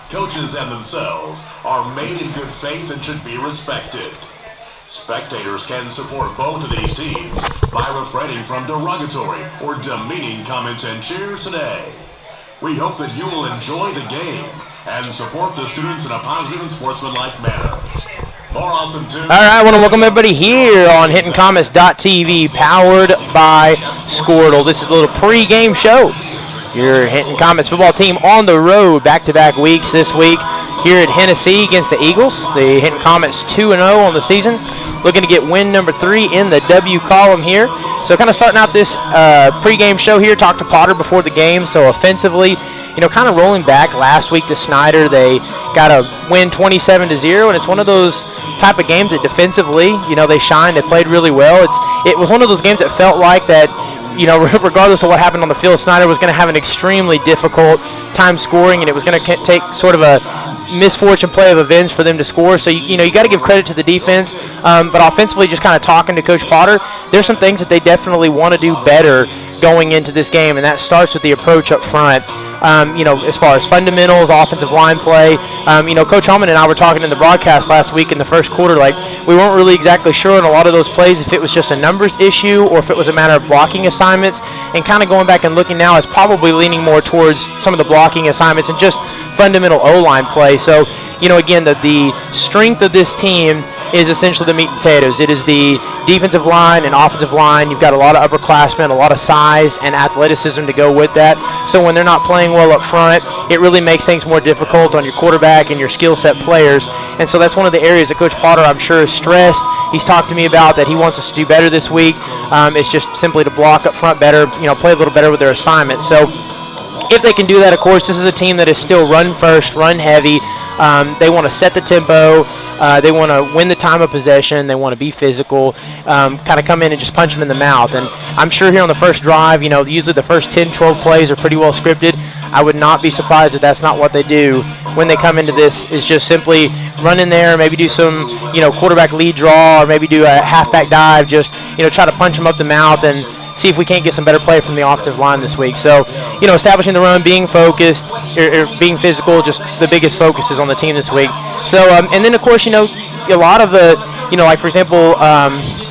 coaches and themselves are made in good faith and should be respected. Spectators can support both of these teams by refraining from derogatory or demeaning comments and cheers today. We hope that you will enjoy the game and support the students in a positive and sportsmanlike manner. More awesome tunes. All right, I want to welcome everybody here on HintonComets.tv, powered by Squirtle. This is a little pre-game show. Your Hinton Comets football team on the road back-to-back weeks this week here at Hennessey against the Eagles. The Hinton Comets 2-0 on the season, looking to get win number 3 in the W column here. So kind of starting out this pre-game show here, talked to Potter before the game. So offensively, you know, kind of rolling back last week to Snyder, they got a win 27-0, and it's one of those type of games that defensively, you know, they shined, they played really well. It was one of those games that felt like that, you know, regardless of what happened on the field, Snyder was going to have an extremely difficult time scoring, and it was going to take sort of a misfortune play of events for them to score. So, you know, you got to give credit to the defense. But offensively, just kind of talking to Coach Potter, there's some things that they definitely want to do better going into this game, and that starts with the approach up front. You know, as far as fundamentals, offensive line play. You know, Coach Holman and I were talking in the broadcast last week in the first quarter, like, we weren't really exactly sure in a lot of those plays if it was just a numbers issue or if it was a matter of blocking assignments. And kind of going back and looking now, it's probably leaning more towards some of the blocking assignments and just fundamental O-line play. So, you know, again, the strength of this team is essentially the meat and potatoes. It is the defensive line and offensive line. You've got a lot of upperclassmen, a lot of size and athleticism to go with that. So when they're not playing well up front, it really makes things more difficult on your quarterback and your skill set players. And so that's one of the areas that Coach Potter, I'm sure, is stressed. He's talked to me about that he wants us to do better this week. It's just simply to block up front better, you know, play a little better with their assignment. So if they can do that, of course, this is a team that is still run first, run heavy. They want to set the tempo. They want to win the time of possession. They want to be physical, kind of come in and just punch them in the mouth. And I'm sure here on the first drive, you know, usually the first 10, 12 plays are pretty well scripted. I would not be surprised if that's not what they do when they come into this, is just simply run in there, maybe do some, you know, quarterback lead draw, or maybe do a halfback dive, just, you know, try to punch them up the mouth and see if we can't get some better play from the offensive line this week. So, you know, establishing the run, being focused, or being physical, just the biggest focus is on the team this week. So, and then, of course, you know, a lot of the, you know, like, for example,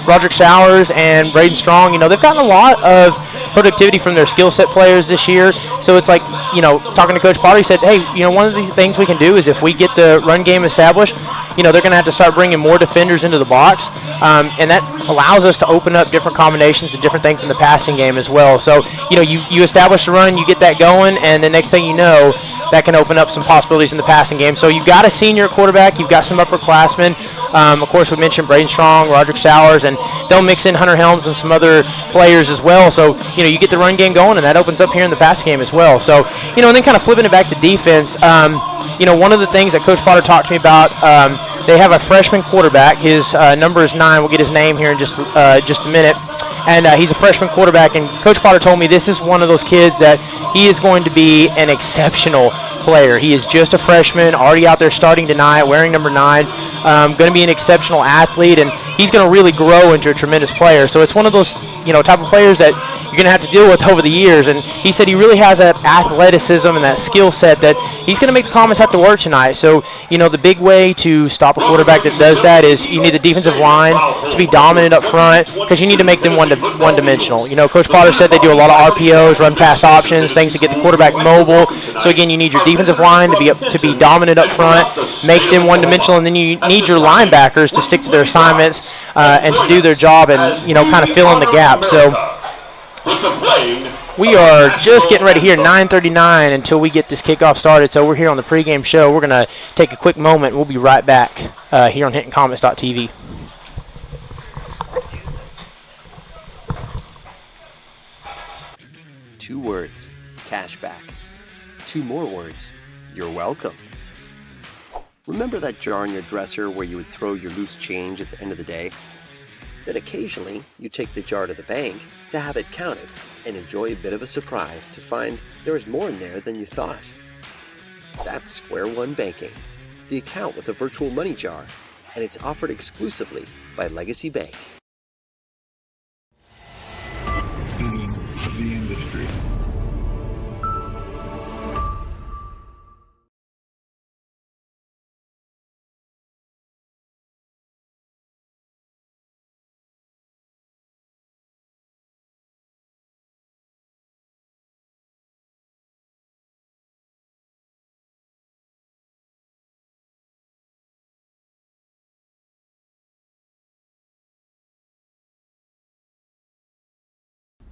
Roderick Showers and Braden Strong, you know, they've gotten a lot of productivity from their skill set players this year. So it's like, you know, talking to Coach Potter, he said, hey, you know, one of these things we can do is if we get the run game established, you know, they're going to have to start bringing more defenders into the box, and that allows us to open up different combinations and different things in the passing game as well. So, you know, you establish the run, you get that going, and the next thing you know, that can open up some possibilities in the passing game. So you've got a senior quarterback, you've got some upperclassmen. Of course, we mentioned Braden Strong, Roderick Showers, and they'll mix in Hunter Helms and some other players as well. So, you know, you get the run game going, and that opens up here in the pass game as well. So, you know, and then kind of flipping it back to defense, you know, one of the things that Coach Potter talked to me about, they have a freshman quarterback. His number is 9. We'll get his name here in just a minute. And he's a freshman quarterback, and Coach Potter told me this is one of those kids that he is going to be an exceptional player. He is just a freshman, already out there starting tonight, wearing number 9, going to be an exceptional athlete, and he's going to really grow into a tremendous player. So it's one of those, you know, type of players that you're going to have to deal with over the years. And he said he really has that athleticism and that skill set that he's going to make the Comets have to work tonight. So, you know, the big way to stop a quarterback that does that is you need the defensive line to be dominant up front, because you need to make them one-dimensional. You know, Coach Potter said they do a lot of RPOs, run-pass options, things to get the quarterback mobile. So, again, you need your defensive line to be dominant up front, make them one-dimensional, and then you need your linebackers to stick to their assignments and to do their job and, you know, kind of fill in the gap. So we are just getting ready here, 9:39, until we get this kickoff started. So we're here on the pregame show. We're going to take a quick moment. We'll be right back here on HintonComets.tv. 2 words, cashback. 2 more words, you're welcome. Remember that jar in your dresser where you would throw your loose change at the end of the day? Then occasionally, you take the jar to the bank to have it counted and enjoy a bit of a surprise to find there is more in there than you thought. That's Square One Banking, the account with a virtual money jar, and it's offered exclusively by Legacy Bank.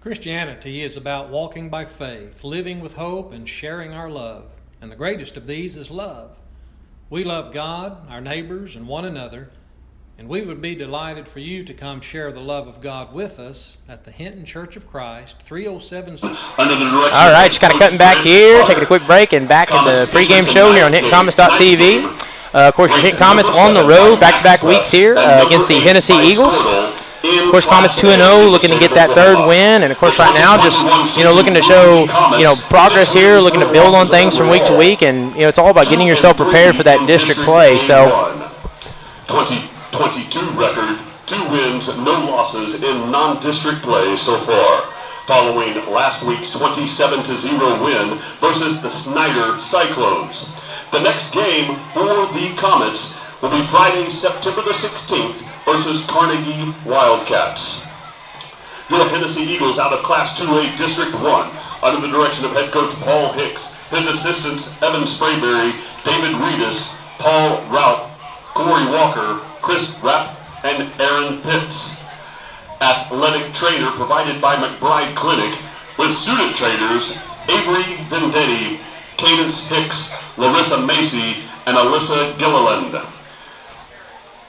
Christianity is about walking by faith, living with hope, and sharing our love. And the greatest of these is love. We love God, our neighbors, and one another. And we would be delighted for you to come share the love of God with us at the Hinton Church of Christ, 307... All right, just kind of cutting back here, taking a quick break, and back in the pregame show here on HintonComets.tv. Of course, your Hinton Comets on the road, back-to-back weeks here against the Hennessey Eagles. Of course, Comets 2-0, looking to get that third win, and of course, right now, just looking to show progress here, looking to build on things from week to week, and it's all about getting yourself prepared for that district play. So, 2022 record, 2 wins, no losses in non-district play so far, following last week's 27-0 win versus the Snyder Cyclones. The next game for the Comets will be Friday, September the 16th versus Carnegie Wildcats. Your Hennessey Eagles out of Class 2A District 1 under the direction of head coach Paul Hicks, his assistants Evan Sprayberry, David Reedus, Paul Rout, Corey Walker, Chris Rapp, and Aaron Pitts. Athletic trainer provided by McBride Clinic with student trainers Avery Vendetti, Cadence Hicks, Larissa Macy, and Alyssa Gilliland.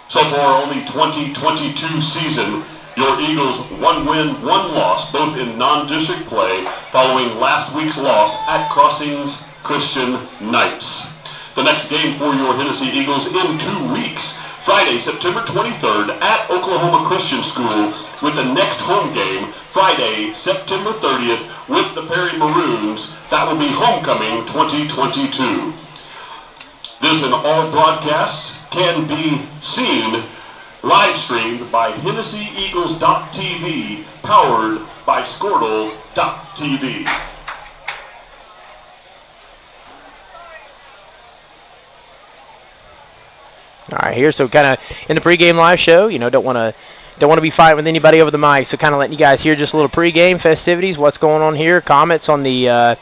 So far, only 2022 season, your Eagles 1 win, 1 loss, both in non-district play, following last week's loss at Crossings Christian Knights. The next game for your Hennessey Eagles in 2 weeks, Friday, September 23rd at Oklahoma Christian School, with the next home game, Friday, September 30th, with the Perry Maroons. That will be Homecoming 2022. This and all broadcasts can be seen live streamed by HennessyEagles.tv, powered by Squirtle.tv. all right, here, so kind of in the pregame live show, don't want to be fighting with anybody over the mic, so kind of letting you guys hear just a little pregame festivities, what's going on here. Comets on the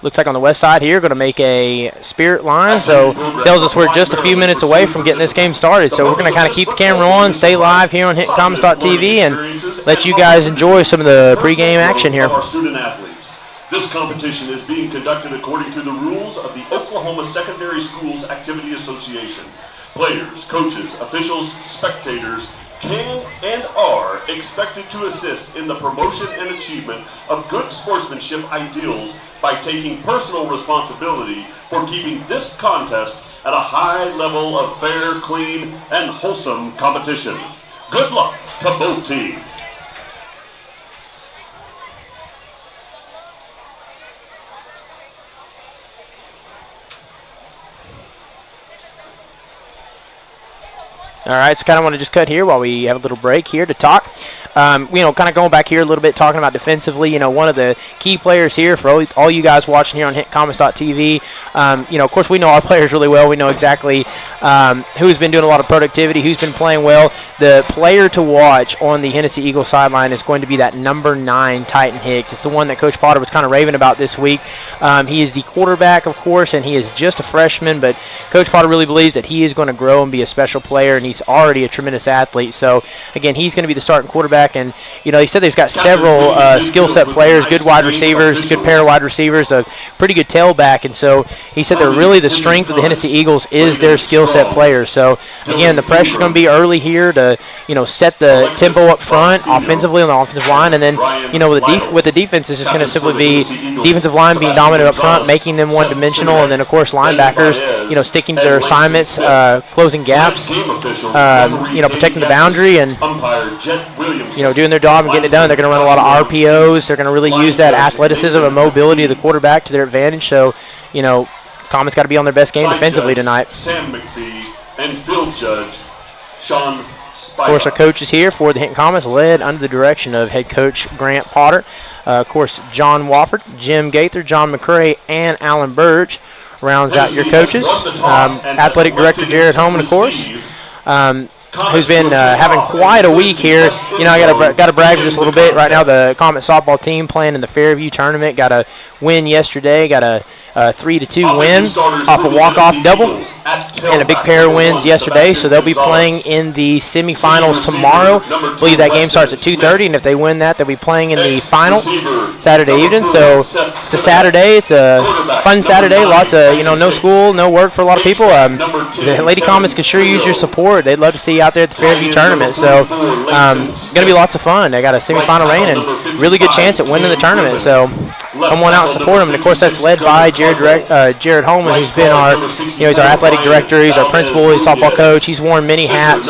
looks like on the west side here, going to make a spirit line, so tells us we're just a few minutes away from getting this game started. So we're going to kind of keep the camera on, stay live here on HintonComets.tv, and let you guys enjoy some of the pregame action here. This competition is being conducted according to the rules of the Oklahoma Secondary Schools Activity Association. Players, coaches, officials, spectators can and are expected to assist in the promotion and achievement of good sportsmanship ideals by taking personal responsibility for keeping this contest at a high level of fair, clean, and wholesome competition. Good luck to both teams. All right, so kind of want to just cut here while we have a little break here to talk. Kind of going back here a little bit, talking about defensively. One of the key players here for all you guys watching here on HitComets.tv. Of course, we know our players really well. We know exactly who's been doing a lot of productivity, who's been playing well. The player to watch on the Hennessey Eagles sideline is going to be that number 9, Titan Hicks. It's the one that Coach Potter was kind of raving about this week. He is the quarterback, of course, and he is just a freshman, but Coach Potter really believes that he is going to grow and be a special player, and he's already a tremendous athlete. So, again, he's going to be the starting quarterback. And, he said he's got several skill set players, good wide receivers, good pair of wide receivers, a pretty good tailback. And so he said that really the strength of the Hennessey Eagles is their skill set players. So, again, the pressure's going to be early here to, set the tempo up front offensively on the offensive line. And then, with the defense, it's just going to simply be defensive line being dominant up front, making them one-dimensional. And then, of course, linebackers, sticking to their assignments, closing gaps, protecting the boundary and, doing their job and getting it done. They're going to run a lot of RPOs. They're going to really use that athleticism and mobility of the quarterback to their advantage. So, Comets got to be on their best game defensively tonight. Sam McPhee and field judge Sean Spicer. Of course, our coaches here for the Hinton Comets, led under the direction of head coach Grant Potter. Of course, John Wofford, Jim Gaither, John McCrae, and Alan Burge rounds out your coaches. Athletic director Jared Holman, of course. Who's been having quite a week here. I got to brag just a little bit. Right now, the Comet softball team playing in the Fairview tournament got a win yesterday. Got a 3-2 win off a walk-off double. and a big pair of wins yesterday, so they'll be playing in the semifinals tomorrow. I believe that game starts at 2:30, and if they win that, they'll be playing in the final Saturday evening. So it's a Saturday. It's a fun Saturday. Lots of, no school, no work for a lot of people. The Lady Comets could sure use your support. They'd love to see you out there at the Fairview tournament. So it's going to be lots of fun. They got a semifinal reign and really good chance at winning the tournament. So come on out and support them. And of course, that's led by Jared Holman, who's been he's our athletic director. He's our principal. He's softball coach. He's worn many hats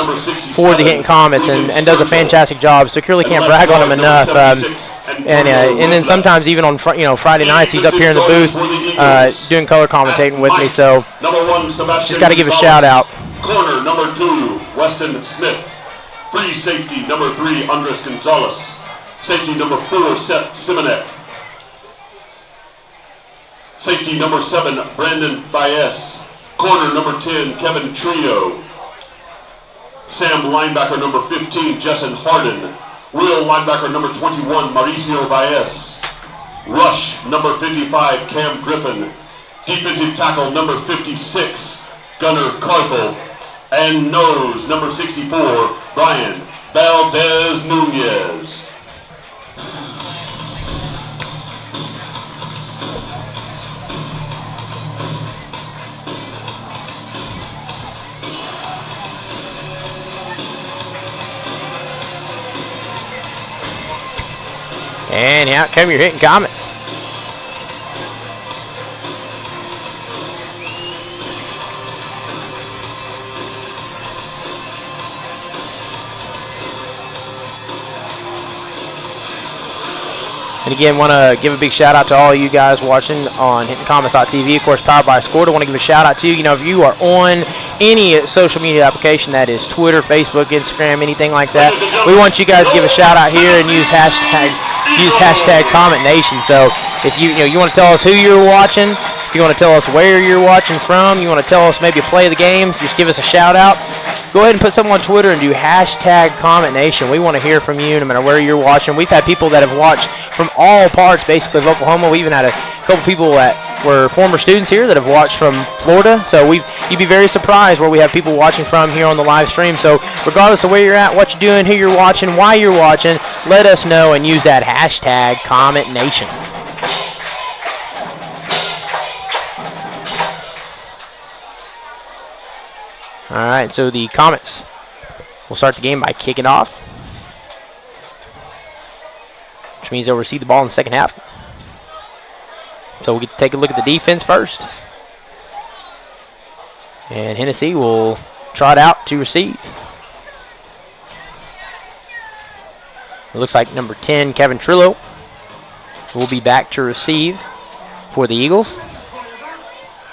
for the Hinton Comets and does a fantastic job. So clearly can't brag on him enough. And then sometimes even on Friday nights he's up here in the booth doing color commentating with me. So just got to give a shout out. Corner number 2, Weston Smith. Free safety number 3, Andres Gonzalez. Safety number 4, Seth Simonet. Safety number 7, Brandon Baez. Corner number 10, Kevin Trio. Sam linebacker number 15, Jessen Harden. Real linebacker number 21, Mauricio Baez. Rush number 55, Cam Griffin. Defensive tackle number 56, Gunnar Carthel. And nose number 64, Brian Valdez Nunez. And out come your Hinton Comets. And again, want to give a big shout out to all you guys watching on HintonComets.tv, of course, powered by Scored. I want to give a shout out to you. If you are on any social media application, that is Twitter, Facebook, Instagram, anything like that, we want you guys to give a shout out here and use hashtag Comet Nation. So if you want to tell us who you're watching, if you want to tell us where you're watching from, you want to tell us maybe a play of the game, just give us a shout out. Go ahead and put something on Twitter and do hashtag Comet Nation. We want to hear from you no matter where you're watching. We've had people that have watched from all parts, basically, of Oklahoma. We even had a couple people that were former students here that have watched from Florida. So you'd be very surprised where we have people watching from here on the live stream. So regardless of where you're at, what you're doing, who you're watching, why you're watching, let us know and use that hashtag Comet Nation. All right, so the Comets will start the game by kicking off, which means they'll receive the ball in the second half. So we'll get to take a look at the defense first. And Hennessey will trot out to receive. It looks like number 10, Kevin Trillo, will be back to receive for the Eagles.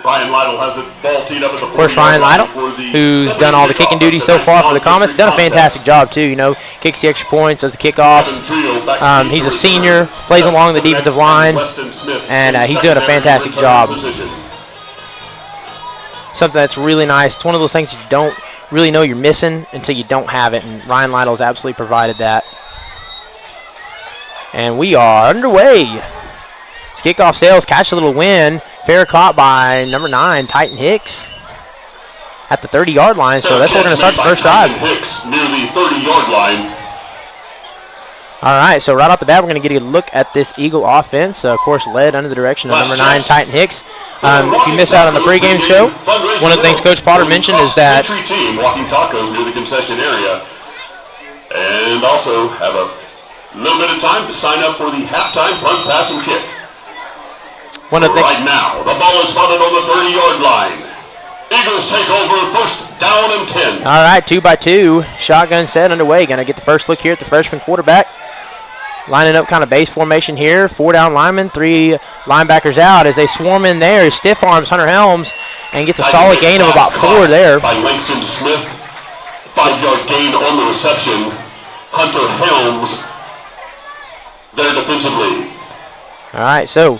Ryan Lytle has the ball teed up at the Of course, Ryan Lytle, who's done all the kicking duty so far for the Comets, done a fantastic job too. Kicks the extra points, does the kickoffs. He's a senior, plays along the defensive line, and he's doing a fantastic job. Something that's really nice. It's one of those things you don't really know you're missing until you don't have it, and Ryan Lytle's absolutely provided that. And we are underway. It's kickoff sales, catch a little win. Fair caught by number 9, Titan Hicks, at the 30-yard line. So that's where we're going to start the first drive. Hicks near the 30-yard line. All right, so right off the bat, we're going to get a look at this Eagle offense. Of course, led under the direction of number 9, Titan Hicks. If you missed out on the pregame show, one of the things Coach Potter mentioned is that team walking tacos near the concession area, and also have a little bit of time to sign up for the halftime punt, pass, and kick. Right now, the ball is spotted on the 30-yard line. Eagles take over, first down and 10. All right, 2 by 2. Shotgun set underway. Going to get the first look here at the freshman quarterback. Lining up kind of base formation here. 4 down linemen, 3 linebackers out as they swarm in there. Stiff arms Hunter Helms and gets a solid gain of about 4 there. By Langston Smith, 5-yard gain on the reception. Hunter Helms there defensively. All right, so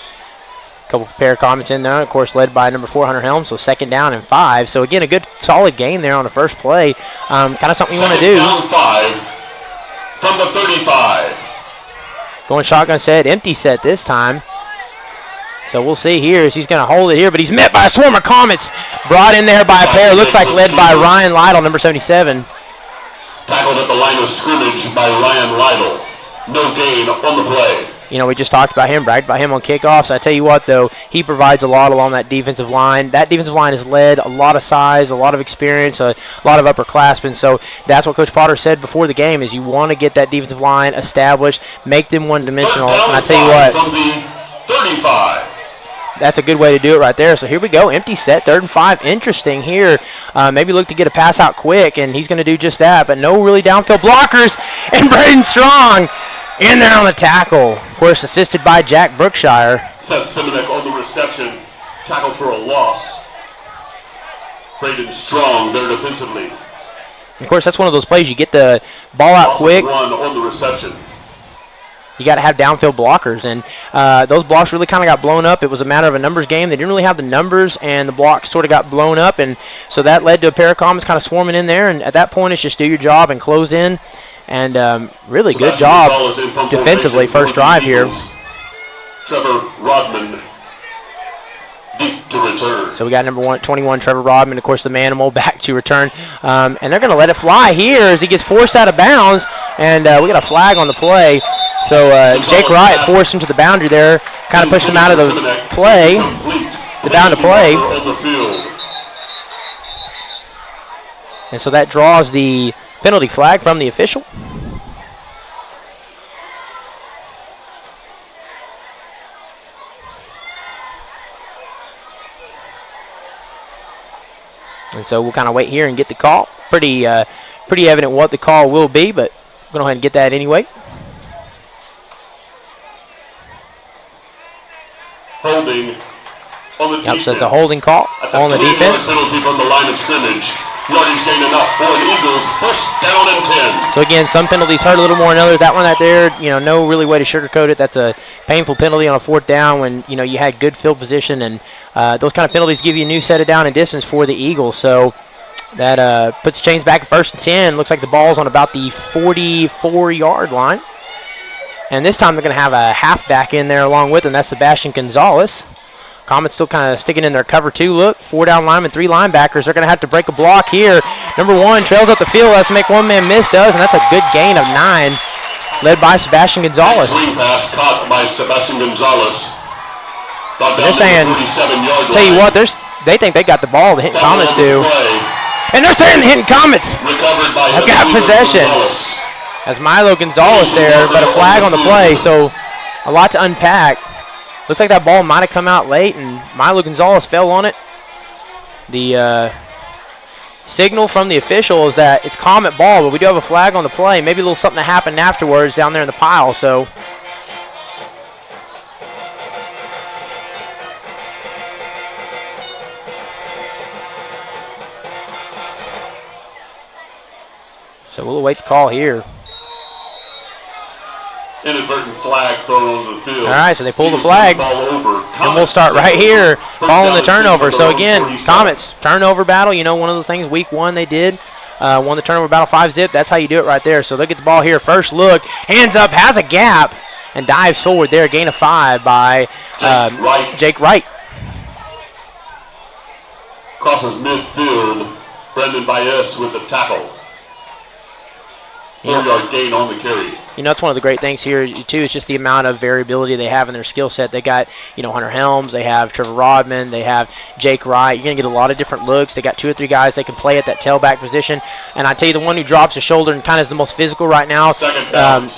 a couple pair of comments in there, of course, led by number 4, Hunter Helms, so 2nd down and 5. So, again, a good, solid gain there on the first play. Kind of something you want to do. Down 5 from the 35. Going shotgun set, empty set this time. So we'll see here as he's going to hold it here, but he's met by a swarm of Comets. Brought in there by a pair, looks like led by Ryan Lytle, number 77. Tackled at the line of scrimmage by Ryan Lytle. No gain on the play. You know, we just talked about him, bragged about him on kickoffs. I tell you what, though, he provides a lot along that defensive line. That defensive line has led a lot of size, a lot of experience, a lot of upperclassmen. So that's what Coach Potter said before the game, is you want to get that defensive line established, make them one-dimensional. And I tell you what, from the 35. That's a good way to do it right there. So here we go, empty set, 3rd and 5. Interesting here. Maybe look to get a pass out quick, and he's going to do just that. But no really downfield blockers, and Braden Strong in there on the tackle. Of course, assisted by Jack Brookshire. Seth Simonek on the reception. Tackled for a loss. Braden Strong there defensively. Of course, that's one of those plays you get the ball out quick. Run on the reception. You got to have downfield blockers, and those blocks really kind of got blown up. It was a matter of a numbers game. They didn't really have the numbers, and the blocks sort of got blown up, and so that led to a pair of Comets kind of swarming in there, and at that point, it's just do your job and close in, and really good job defensively, first drive here. Trevor Rodman deep to return. So we got number 21, Trevor Rodman, of course, the Manimal, back to return, and they're going to let it fly here as he gets forced out of bounds, and we got a flag on the play. So Jake Wright forced him to the boundary there, kind of pushed him out of the play, the down to play. And so that draws the penalty flag from the official. And so we'll kind of wait here and get the call. Pretty evident what the call will be, but we're going to go ahead and get that anyway. Holding on the defense. So it's a holding call on the defense. Penalty from the line of scrimmage. Yardage gain enough for the Eagles. First down and 10. So again, some penalties hurt a little more than others. That one right there, you know, no really way to sugarcoat it. That's a painful penalty on a 4th down when, you know, you had good field position, and those kind of penalties give you a new set of down and distance for the Eagles. So that puts Chains back at 1st and 10. Looks like the ball's on about the 44-yard line. And this time they're going to have a halfback in there along with them. That's Sebastian Gonzalez. Comets still kind of sticking in their cover 2 look. 4 down linemen, 3 linebackers. They're going to have to break a block here. Number 1 trails up the field. Has to make one man miss, does, and that's a good gain of 9, led by Sebastian Gonzalez. Screen pass caught by Sebastian Gonzalez. They're saying, tell you what, they think they got the ball. The Hinton Comets do. And they're saying the Hinton Comets have got possession. As Milo Gonzalez there, but a flag on the play, so a lot to unpack. Looks like that ball might have come out late, and Milo Gonzalez fell on it. The signal from the official is that it's Comet ball, but we do have a flag on the play. Maybe a little something that happened afterwards down there in the pile, so. So we'll await the call here. Inadvertent flag thrown on the field. All right, so they pull the flag, and we'll start right here following the turnover. So again, Comets, turnover battle, you know, one of those things week 1 they did. Won the turnover battle 5-zip. That's how you do it right there. So they'll get the ball here. First look, hands up, has a gap, and dives forward there. Gain of 5 by Jake Wright. Crosses midfield. Brendan Baez with the tackle. 4-yard gain on the carry. You know, that's one of the great things here, too, is just the amount of variability they have in their skill set. They got, you know, Hunter Helms, they have Trevor Rodman, they have Jake Wright. You're going to get a lot of different looks. They got 2 or 3 guys they can play at that tailback position. And I tell you, the one who drops his shoulder and kind of is the most physical right now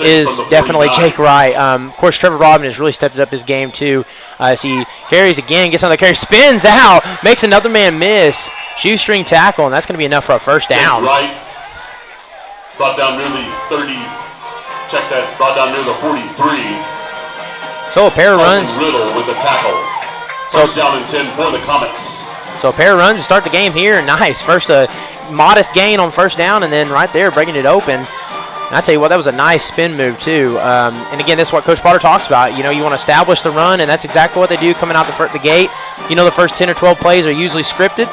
is definitely Jake Wright. Of course, Trevor Rodman has really stepped up his game, too. As he carries again, gets on the carry, spins out, makes another man miss. Shoestring tackle, and that's going to be enough for a first down. Jake Wright brought down near the 30. Check that. Brought down near the 43. So a pair of runs. Riddle with the tackle. First down and 10 for the Comets. So a pair of runs to start the game here. Nice. First a modest gain on first down, and then right there breaking it open. And I tell you what, that was a nice spin move too. And again, this is what Coach Potter talks about. You know, you want to establish the run, and that's exactly what they do coming out the gate. You know, the first 10 or 12 plays are usually scripted.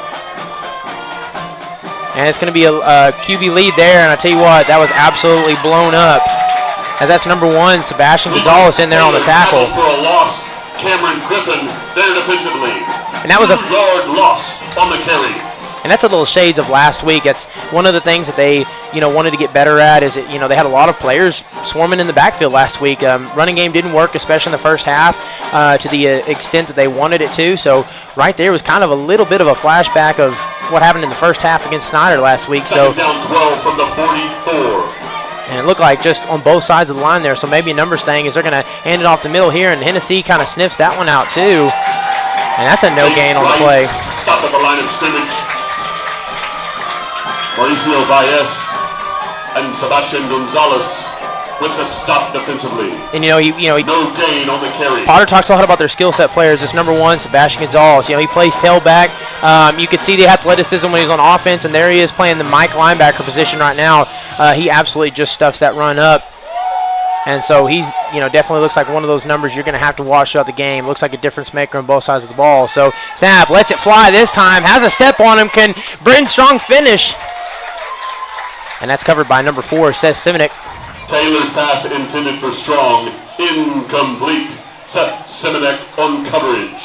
And it's going to be a QB lead there, and I tell you what, that was absolutely blown up. As that's number 1, Sebastian Gonzalez in there on the tackle. For a loss Cameron Griffin there defensively. And that was a 2-yard loss on the carry. And that's a little shades of last week. That's one of the things that they, wanted to get better at is that, they had a lot of players swarming in the backfield last week. Running game didn't work, especially in the first half, to the extent that they wanted it to. So right there was kind of a little bit of a flashback of what happened in the first half against Snyder last week. Second down 12 from the 44. And it looked like just on both sides of the line there. So maybe a numbers thing is they're going to hand it off the middle here, and Hennessey kind of sniffs that one out too. And that's a no gain on the play. Stop at the line of scrimmage. Mauricio Valles and Sebastian Gonzalez with the stop defensively. And no gain on the carry. Potter talks a lot about their skill set players. This number 1, Sebastian Gonzalez. He plays tailback. You could see the athleticism when he's on offense, and there he is playing the Mike linebacker position right now. He absolutely just stuffs that run up. And so he's, definitely looks like one of those numbers you're going to have to watch throughout the game. Looks like a difference maker on both sides of the ball. So snap, lets it fly this time. Has a step on him. Can Bryn Strong finish? And that's covered by number 4, Seth Simonek. Taylor's pass intended for Strong. Incomplete. Seth Simonek on coverage.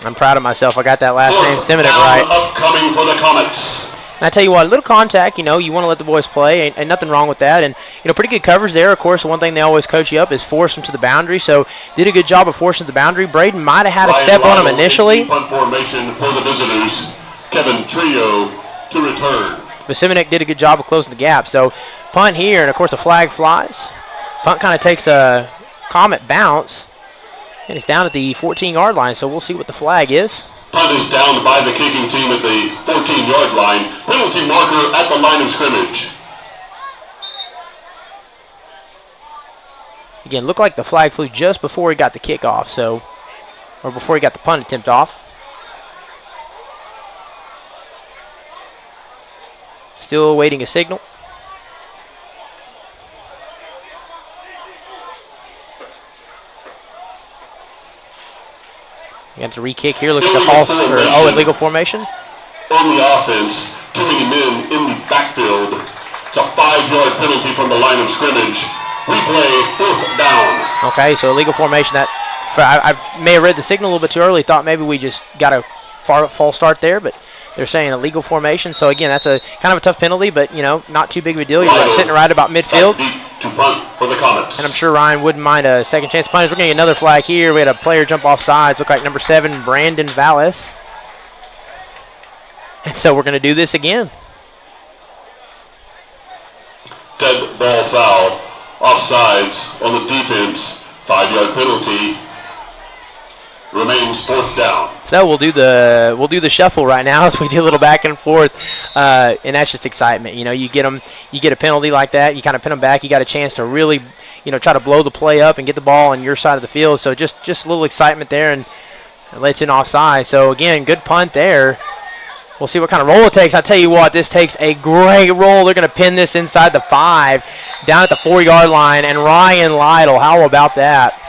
I'm proud of myself. I got that last name, Simonek, right. Upcoming for the Comets. And I tell you what, a little contact, you want to let the boys play, and nothing wrong with that. And, pretty good coverage there. Of course, the one thing they always coach you up is force them to the boundary. So did a good job of forcing the boundary. Braden might have had a step on him initially. Punt formation for the visitors. Kevin Trio to return. But Simonek did a good job of closing the gap. So punt here, and of course the flag flies. Punt kind of takes a Comet bounce, and it's down at the 14-yard line. So we'll see what the flag is. Punt is down by the kicking team at the 14-yard line. Penalty marker at the line of scrimmage. Again, looked like the flag flew just before he got the kickoff, or before he got the punt attempt off. Still awaiting a signal. You got to re-kick here. Looks like a false, illegal formation. On the offense, too many men in the backfield. It's a 5-yard penalty from the line of scrimmage. Replay, 4th down. Okay, so illegal formation. I may have read the signal a little bit too early. Thought maybe we just got a false start there, but they're saying illegal formation. So again, that's a kind of a tough penalty, but not too big of a deal. You're sitting right about midfield. To punt for the Comets. And I'm sure Ryan wouldn't mind a second chance punt. We're getting another flag here. We had a player jump off sides. Look like number 7, Brandon Valles. And so we're going to do this again. Dead ball foul. Offsides on the defense. 5-yard penalty. Remains 4th down. So we'll do the shuffle right now as we do a little back and forth, and that's just excitement. You get a penalty like that, you kind of pin them back. You got a chance to really, try to blow the play up and get the ball on your side of the field. So just a little excitement there, and it lets you in offside. So again, good punt there. We'll see what kind of roll it takes. I tell you what, this takes a great roll. They're going to pin this inside the 5, down at the 4-yard line, and Ryan Lytle. How about that?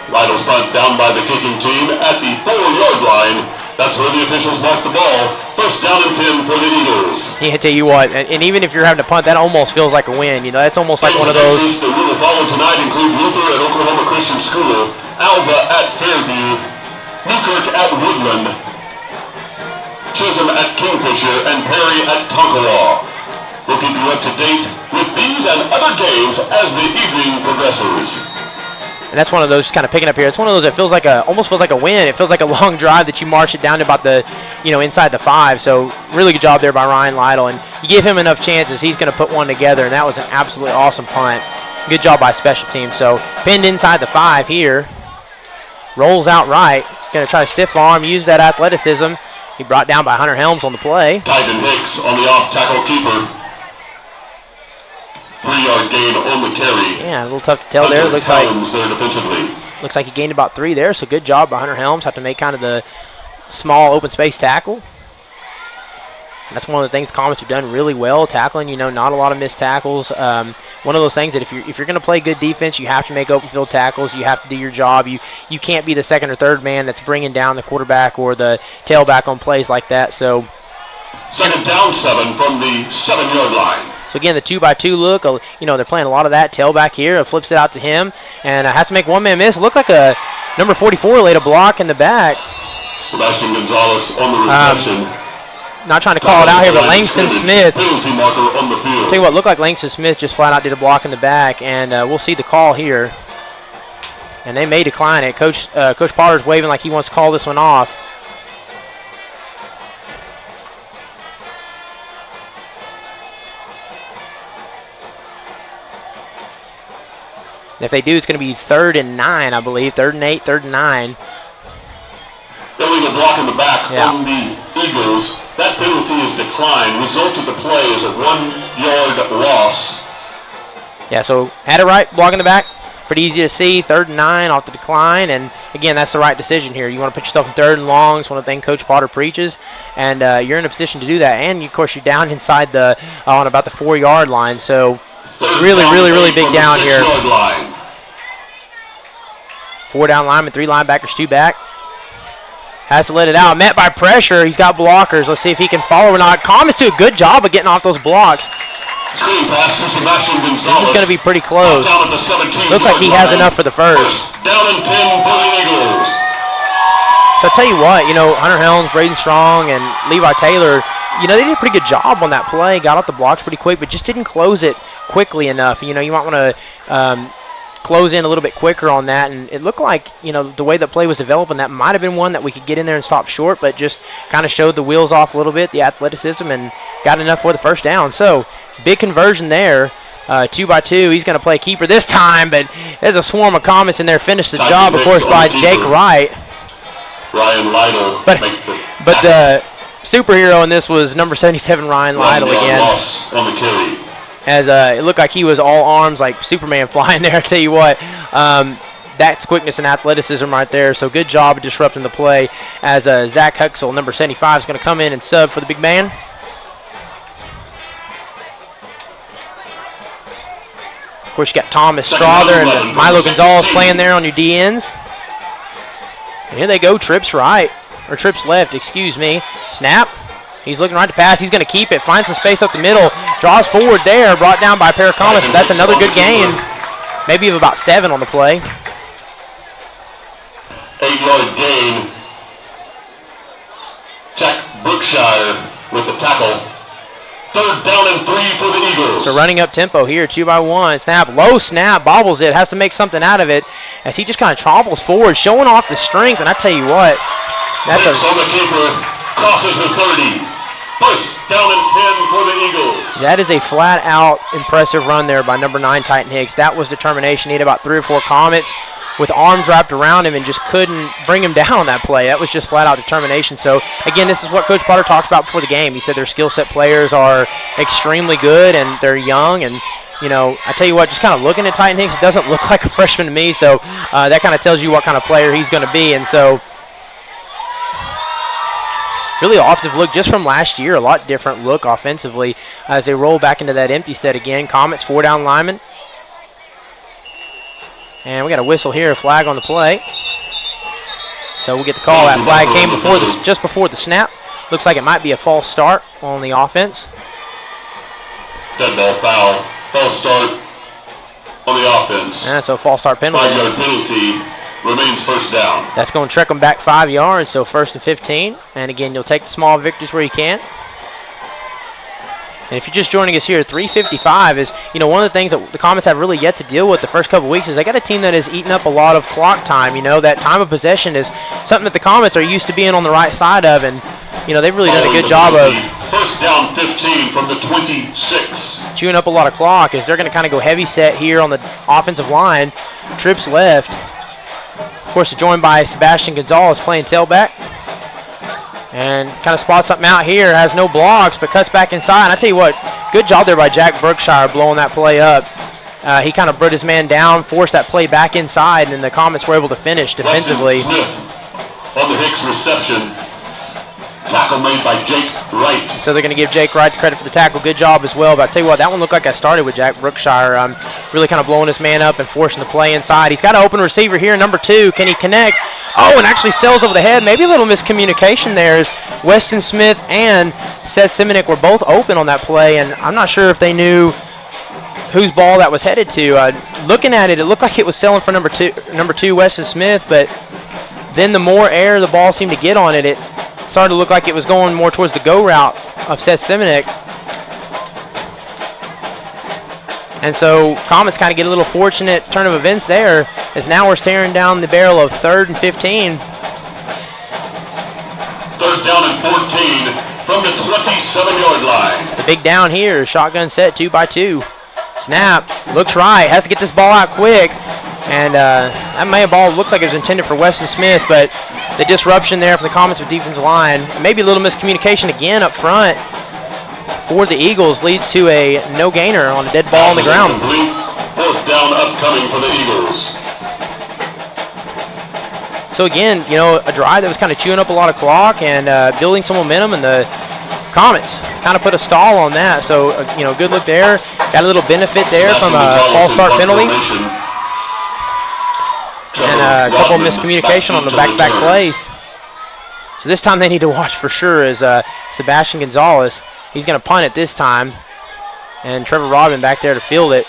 Lytle's punt down by the kicking team at the 4-yard line. That's where the officials mark the ball. 1st down and 10 for the Eagles. I tell you what, and even if you're having to punt, that almost feels like a win. That's almost like one of those. The will follow tonight include Luther at Oklahoma Christian School, Alva at Fairview, Newkirk at Woodland, Chisholm at Kingfisher, and Perry at Tonkawa. We'll keep you up to date with these and other games as the evening progresses. And that's one of those, kind of picking up here. It's one of those that almost feels like a win. It feels like a long drive that you march it down to about the, inside the 5. So really good job there by Ryan Lytle. And you give him enough chances, he's going to put one together. And that was an absolutely awesome punt. Good job by special teams. So pinned inside the 5 here. Rolls out right. Going to try to stiff arm, use that athleticism. He brought down by Hunter Helms on the play. Tyden Hicks on the off-tackle keeper. 3-yard gain on the carry. Yeah, a little tough to tell there. Looks like he gained about 3 there, so good job by Hunter Helms. Have to make kind of the small open space tackle. That's one of the things the Comets have done really well, tackling, not a lot of missed tackles. One of those things that if you're going to play good defense, you have to make open field tackles. You have to do your job. You can't be the second or third man that's bringing down the quarterback or the tailback on plays like that. So 2nd down 7 from the 7-yard line. So again, the 2x2 look, they're playing a lot of that tailback here. Flips it out to him and has to make one-man miss. Looked like a number 44 laid a block in the back. Sebastian Gonzalez on the reception. Not trying to call it out here, but Langston Smith. Penalty marker on the field. Tell you what, looked like Langston Smith just flat out did a block in the back, and we'll see the call here. And they may decline it. Coach Potter's waving like he wants to call this one off. And if they do, it's going to be 3rd and 9, I believe. 3rd and 8, 3rd and 9. Illegal block in the back from the Eagles. That penalty is declined. Result of the play is a 1-yard loss. Yeah, so had it right, block in the back. Pretty easy to see. 3rd and 9 off the decline. And, again, that's the right decision here. You want to put yourself in 3rd and long. It's one of the things Coach Potter preaches. And you're in a position to do that. And, of course, you're down inside on about the 4-yard line. So, really big down here. 4 down linemen, 3 linebackers, 2 back. Has to let it out. Met by pressure. He's got blockers. Let's see if he can follow or not. Comets do a good job of getting off those blocks. Screen pass to Sebastian Gonzalez. This is going to be pretty close. Looks like he has enough for the first. Down and 10 for the Eagles. So I'll tell you what, Hunter Helms, Braden Strong, and Levi Taylor, they did a pretty good job on that play. Got off the blocks pretty quick, but just didn't close it quickly enough. You might want to close in a little bit quicker on that, and it looked like the way the play was developing, that might have been one that we could get in there and stop short, but just kind of showed the wheels off a little bit, the athleticism, and got enough for the first down. So big conversion there. 2x2. He's going to play keeper this time, but there's a swarm of Comets in there. Finished the job, of course, by Jake Wright. Ryan Lytle makes but the superhero in this was number 77 Ryan Lytle again. Loss on the carry. As it looked like he was all arms like Superman flying there. I tell you what, that's quickness and athleticism right there. So good job of disrupting the play as Zach Huxell, number 75, is going to come in and sub for the big man. Of course, you got Thomas Strother and Milo Gonzalez playing there on your DNs. And here they go, trips left, excuse me. Snap. He's looking right to pass. He's going to keep it. Finds some space up the middle. Draws forward there. Brought down by a pair of Comets. But that's another good gain. Maybe of about 7 on the play. 8-yard gain. Jack Brookshire with the tackle. 3rd down and 3 for the Eagles. So running up tempo here, 2x1. Snap, low snap, bobbles it. Has to make something out of it as he just kind of tromples forward, showing off the strength. And I tell you what, that's on the keeper. Crosses the 30. 1st down and 10 for the Eagles. That is a flat-out impressive run there by number 9, Titan Hicks. That was determination. He had about 3 or 4 Comets with arms wrapped around him and just couldn't bring him down on that play. That was just flat-out determination. So, again, this is what Coach Potter talked about before the game. He said their skill set players are extremely good and they're young. And, I tell you what, just kind of looking at Titan Hicks, it doesn't look like a freshman to me. So that kind of tells you what kind of player he's going to be. And so, really offensive look just from last year, a lot different look offensively as they roll back into that empty set again. Comets, 4 down linemen. And we got a whistle here, a flag on the play. So we'll get the call. That flag came just before the snap. Looks like it might be a false start on the offense. Dead ball foul. False start on the offense. And that's a false start penalty. 5-yard penalty. Remains 1st down. That's going to trick them back 5 yards, so 1st and 15. And again, you'll take the small victories where you can. And if you're just joining us here, 3:55 is, one of the things that the Comets have really yet to deal with the first couple of weeks is they got a team that has eaten up a lot of clock time. That time of possession is something that the Comets are used to being on the right side of, and, they've really done a good job of 1st down 15 from the 26. Chewing up a lot of clock as they're going to kind of go heavy set here on the offensive line. Trips left. Of course, joined by Sebastian Gonzalez playing tailback. And kind of spots something out here. Has no blocks, but cuts back inside. And I tell you what, good job there by Jack Brookshire blowing that play up. He kind of brought his man down, forced that play back inside, and the Comets were able to finish defensively. Smith on the Hicks reception. Tackle made by Jake Wright. So they're going to give Jake Wright the credit for the tackle. Good job as well. But I tell you what, that one looked like I started with Jack Brookshire. Really kind of blowing his man up and forcing the play inside. He's got an open receiver here, number 2. Can he connect? Oh, and actually sails over the head. Maybe a little miscommunication there as Weston Smith and Seth Simonik were both open on that play, and I'm not sure if they knew whose ball that was headed to. Looking at it, it looked like it was sailing for number two, Weston Smith, but then the more air the ball seemed to get on it, it started to look like it was going more towards the go route of Seth Simonik. And so Comets kind of get a little fortunate turn of events there, as now we're staring down the barrel of 3rd and 15. 3rd down and 14 from the 27-yard line. It's a big down here. Shotgun set 2-by-2. Snap. Looks right. Has to get this ball out quick. And that ball looked like it was intended for Weston Smith, but the disruption there from the Comets with defensive line, maybe a little miscommunication again up front for the Eagles, leads to a no gainer on a dead ball on the ground. 4th down upcoming for the Eagles. So again, a drive that was kind of chewing up a lot of clock and building some momentum, and the Comets kind of put a stall on that. So good look there. Got a little benefit there from a false start penalty. And a couple of miscommunication on the back-to-back plays. So this time they need to watch for sure is Sebastian Gonzalez. He's going to punt it this time. And Trevor Rodman back there to field it.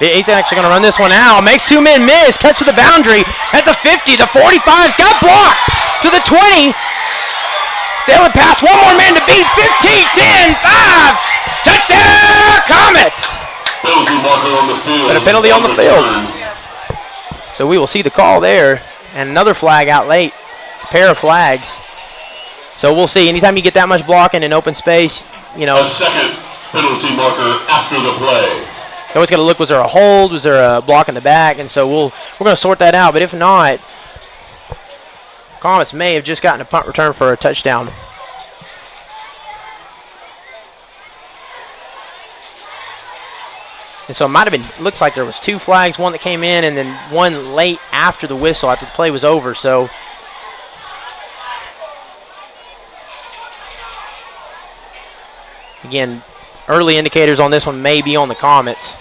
He's actually going to run this one out. Makes 2 men miss. Cuts to the boundary at the 50. The 45's got blocked to the 20. Sailing past. One more man to beat. 15, 10, 5. Touchdown, Comets. Penalty marker on the field. But a penalty on the field. So we will see the call there. And another flag out late. It's a pair of flags. So we'll see. Anytime you get that much blocking in open space, A second penalty marker after the play. You always got to look, was there a hold? Was there a block in the back? And so we're going to sort that out. But if not, Comets may have just gotten a punt return for a touchdown. And so it might have been, looks like there was 2 flags, one that came in and then one late after the whistle, after the play was over. So again, early indicators on this one may be on the Comets.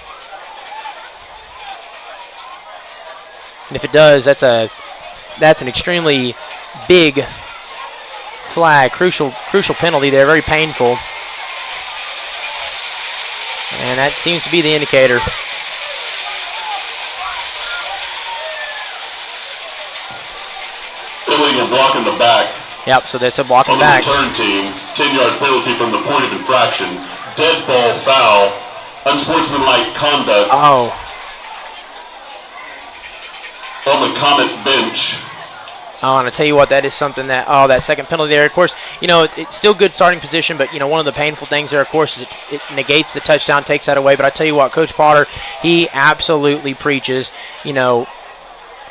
And if it does, that's an extremely big flag, crucial penalty there, very painful. And that seems to be the indicator. Illegal block in the back. Yep, so that's a block in the back. On the return team, 10-yard penalty from the point of infraction. Dead ball foul. Unsportsmanlike conduct. Oh. On the Comet bench. Oh, and I tell you what, that is something that, that second penalty there, of course, it's still good starting position, but, one of the painful things there, of course, is it negates the touchdown, takes that away. But I tell you what, Coach Potter, he absolutely preaches,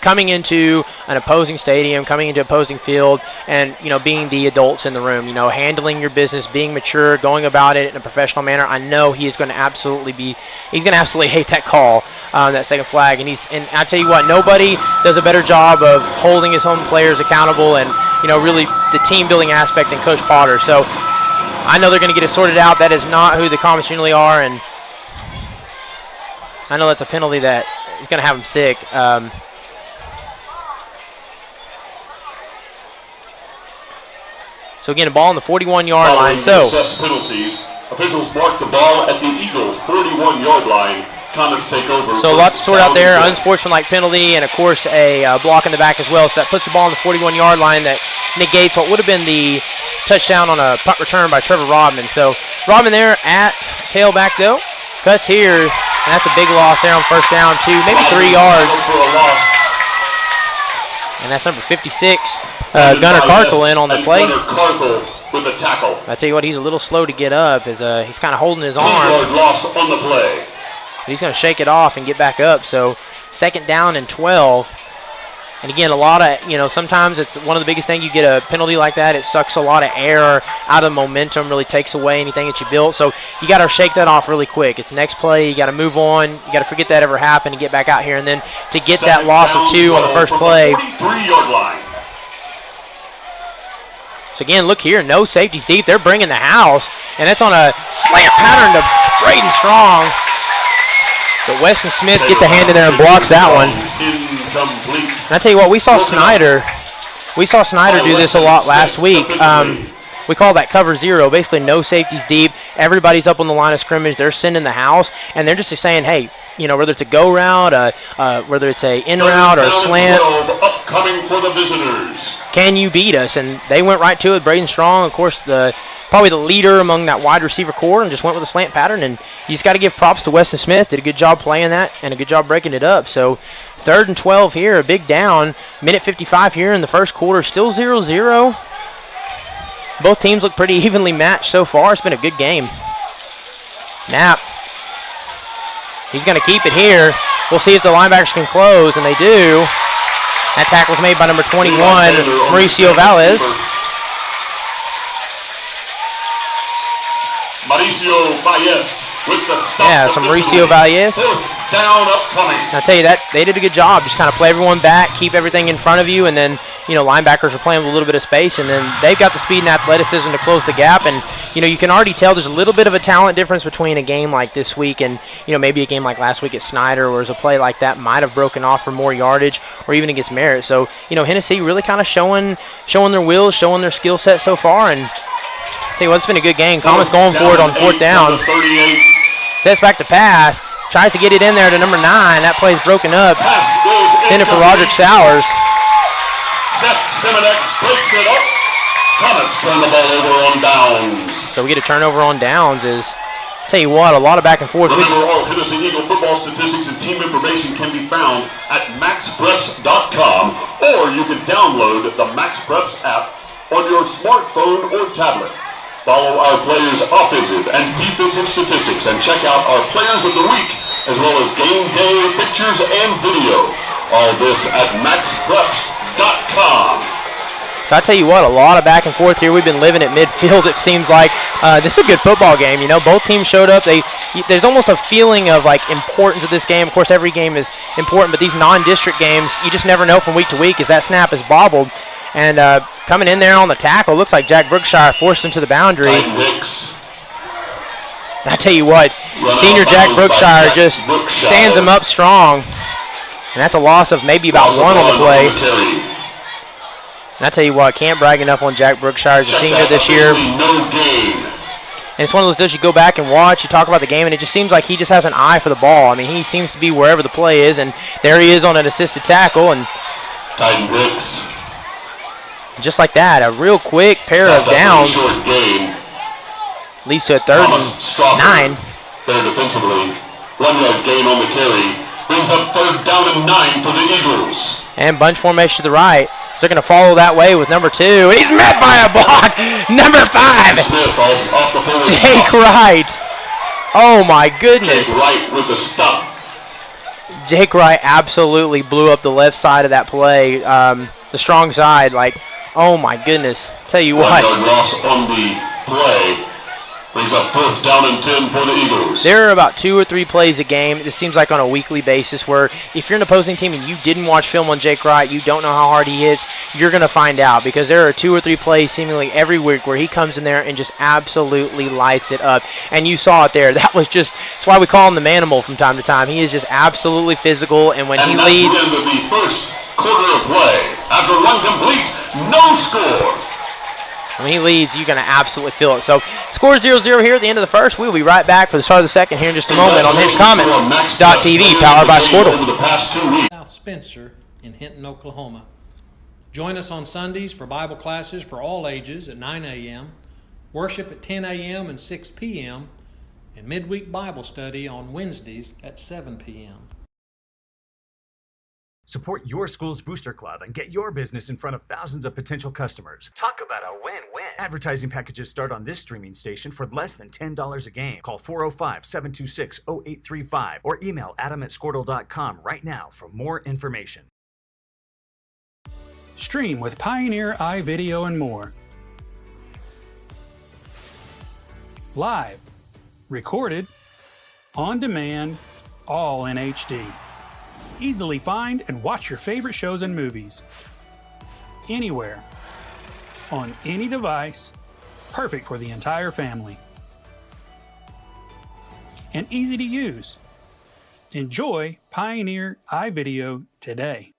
coming into an opposing stadium, coming into opposing field, and, being the adults in the room, handling your business, being mature, going about it in a professional manner. I know he is going to absolutely hate that call, that second flag. And I tell you what, nobody does a better job of holding his home players accountable and, really the team building aspect than Coach Potter. So I know they're going to get it sorted out. That is not who the Comets generally are, and I know that's a penalty that is going to have them sick. So again, a ball on the 41-yard line. So penalties. Officials mark the ball at the Eagle 41-yard line. Comets take over. So a lot to sort out there. Unsportsmanlike penalty, and of course a block in the back as well. So that puts the ball on the 41-yard line. That negates what would have been the touchdown on a punt return by Trevor Rodman. So Rodman there at tailback though. Cuts here, and that's a big loss there on first down, 2, maybe 3 yards. And that's number 56, Gunnar Carthel in on the play. Gunnar Carthel with the tackle. I tell you what, he's a little slow to get up as he's kind of holding his arm. 2-yard loss on the play. He's going to shake it off and get back up. So 2nd down and 12. And again, a lot of, sometimes it's one of the biggest things. You get a penalty like that, it sucks a lot of air out of momentum, really takes away anything that you built. So you got to shake that off really quick. It's next play. You got to move on. You got to forget that ever happened and get back out here. And then to get that loss of 2 on the first play. 43-yard line. So again, look here, no safeties deep. They're bringing the house, and that's on a slant pattern to Braden Strong. But Weston Smith gets a hand in there and blocks that one. Incomplete. And I tell you what, we saw Snyder We saw Snyder do this a lot last week. We call that cover zero. Basically, no safeties deep. Everybody's up on the line of scrimmage. They're sending the house, and they're just saying, hey, whether it's a go route, whether it's a in route or a slant, upcoming for the visitors. Can you beat us? And they went right to it. Braden Strong, of course, probably the leader among that wide receiver core, and just went with a slant pattern. And you just got to give props to Weston Smith. Did a good job playing that and a good job breaking it up. So 3rd and 12 here, a big down. Minute 55 here in the first quarter, still 0-0. Both teams look pretty evenly matched so far. It's been a good game. Knapp. He's going to keep it here. We'll see if the linebackers can close, and they do. That tackle's made by number 21, Mauricio Valles. Mauricio Valles with the stop. Yeah, some Mauricio Valles. Down upcoming. I'll tell you that they did a good job. Just kind of play everyone back, keep everything in front of you, and then linebackers are playing with a little bit of space, and then they've got the speed and athleticism to close the gap. And you can already tell there's a little bit of a talent difference between a game like this week and maybe a game like last week at Snyder, where a play like that might have broken off for more yardage, or even against Merritt. So Hennessey really kind of showing their wheels, showing their skill set so far. And tell you what, it's been a good game. Comets going for it on 4th down. Sets back to pass. Tries to get it in there to number 9. That play's broken up. Intended for Roderick Sowers. Seth Simonek breaks it up. Comets turn the ball over on downs. So we get a turnover on downs. Tell you what, a lot of back and forth. Remember, all Hennessey Eagle football statistics and team information can be found at maxpreps.com, or you can download the MaxPreps app on your smartphone or tablet. Follow our players' offensive and defensive statistics and check out our players of the week, as well as game day pictures and video. All this at maxpreps.com. So I tell you what, a lot of back and forth here. We've been living at midfield, it seems like. This is a good football game. Both teams showed up. There's almost a feeling of importance of this game. Of course, every game is important, but these non-district games, you just never know from week to week as that snap is bobbled. And coming in there on the tackle, looks like Jack Brookshire forced him to the boundary. I tell you what, senior Jack Brookshire just stands him up strong. And that's a loss of maybe about 1 on the play. And I tell you what, can't brag enough on Jack Brookshire as a senior this year. And it's one of those deals you go back and watch, you talk about the game, and it just seems like he just has an eye for the ball. I mean, he seems to be wherever the play is, and there he is on an assisted tackle. And just like that, a real quick pair of downs leads to a 3rd and 9. There defensively, 1 yard gain on the carry, brings up 3rd down and 9 for the Eagles. And bunch formation to the right. So they're going to follow that way with number 2. And he's met by a block. Number 5. Jake Wright. Oh, my goodness. Jake Wright with the stop. Jake Wright absolutely blew up the left side of that play. The strong side, oh, my goodness. Tell you what. 1 yard loss on the play. Brings up 4th down and 10 for the Eagles. There are about 2 or 3 plays a game, it seems like on a weekly basis, where if you're an opposing team and you didn't watch film on Jake Wright, you don't know how hard he hits, you're going to find out, because there are 2 or 3 plays seemingly every week where he comes in there and just absolutely lights it up. And you saw it there. That's why we call him the Manimal from time to time. He is just absolutely physical, and when he leads... And that's the end of the first quarter of play. After 1 complete, no score. When he leads, you're going to absolutely feel it. So, score 0-0 here at the end of the first. We'll be right back for the start of the second here in just a moment on HintonComets.tv, powered by Squirtle. South Spencer in Hinton, Oklahoma. Join us on Sundays for Bible classes for all ages at 9 a.m., worship at 10 a.m. and 6 p.m., and midweek Bible study on Wednesdays at 7 p.m. Support your school's booster club and get your business in front of thousands of potential customers. Talk about a win-win. Advertising packages start on this streaming station for less than $10 a game. Call 405-726-0835 or email adam@squirtle.com right now for more information. Stream with Pioneer iVideo and more. Live, recorded, on demand, all in HD. Easily find and watch your favorite shows and movies. Anywhere. On any device. Perfect for the entire family. And easy to use. Enjoy Pioneer iVideo today.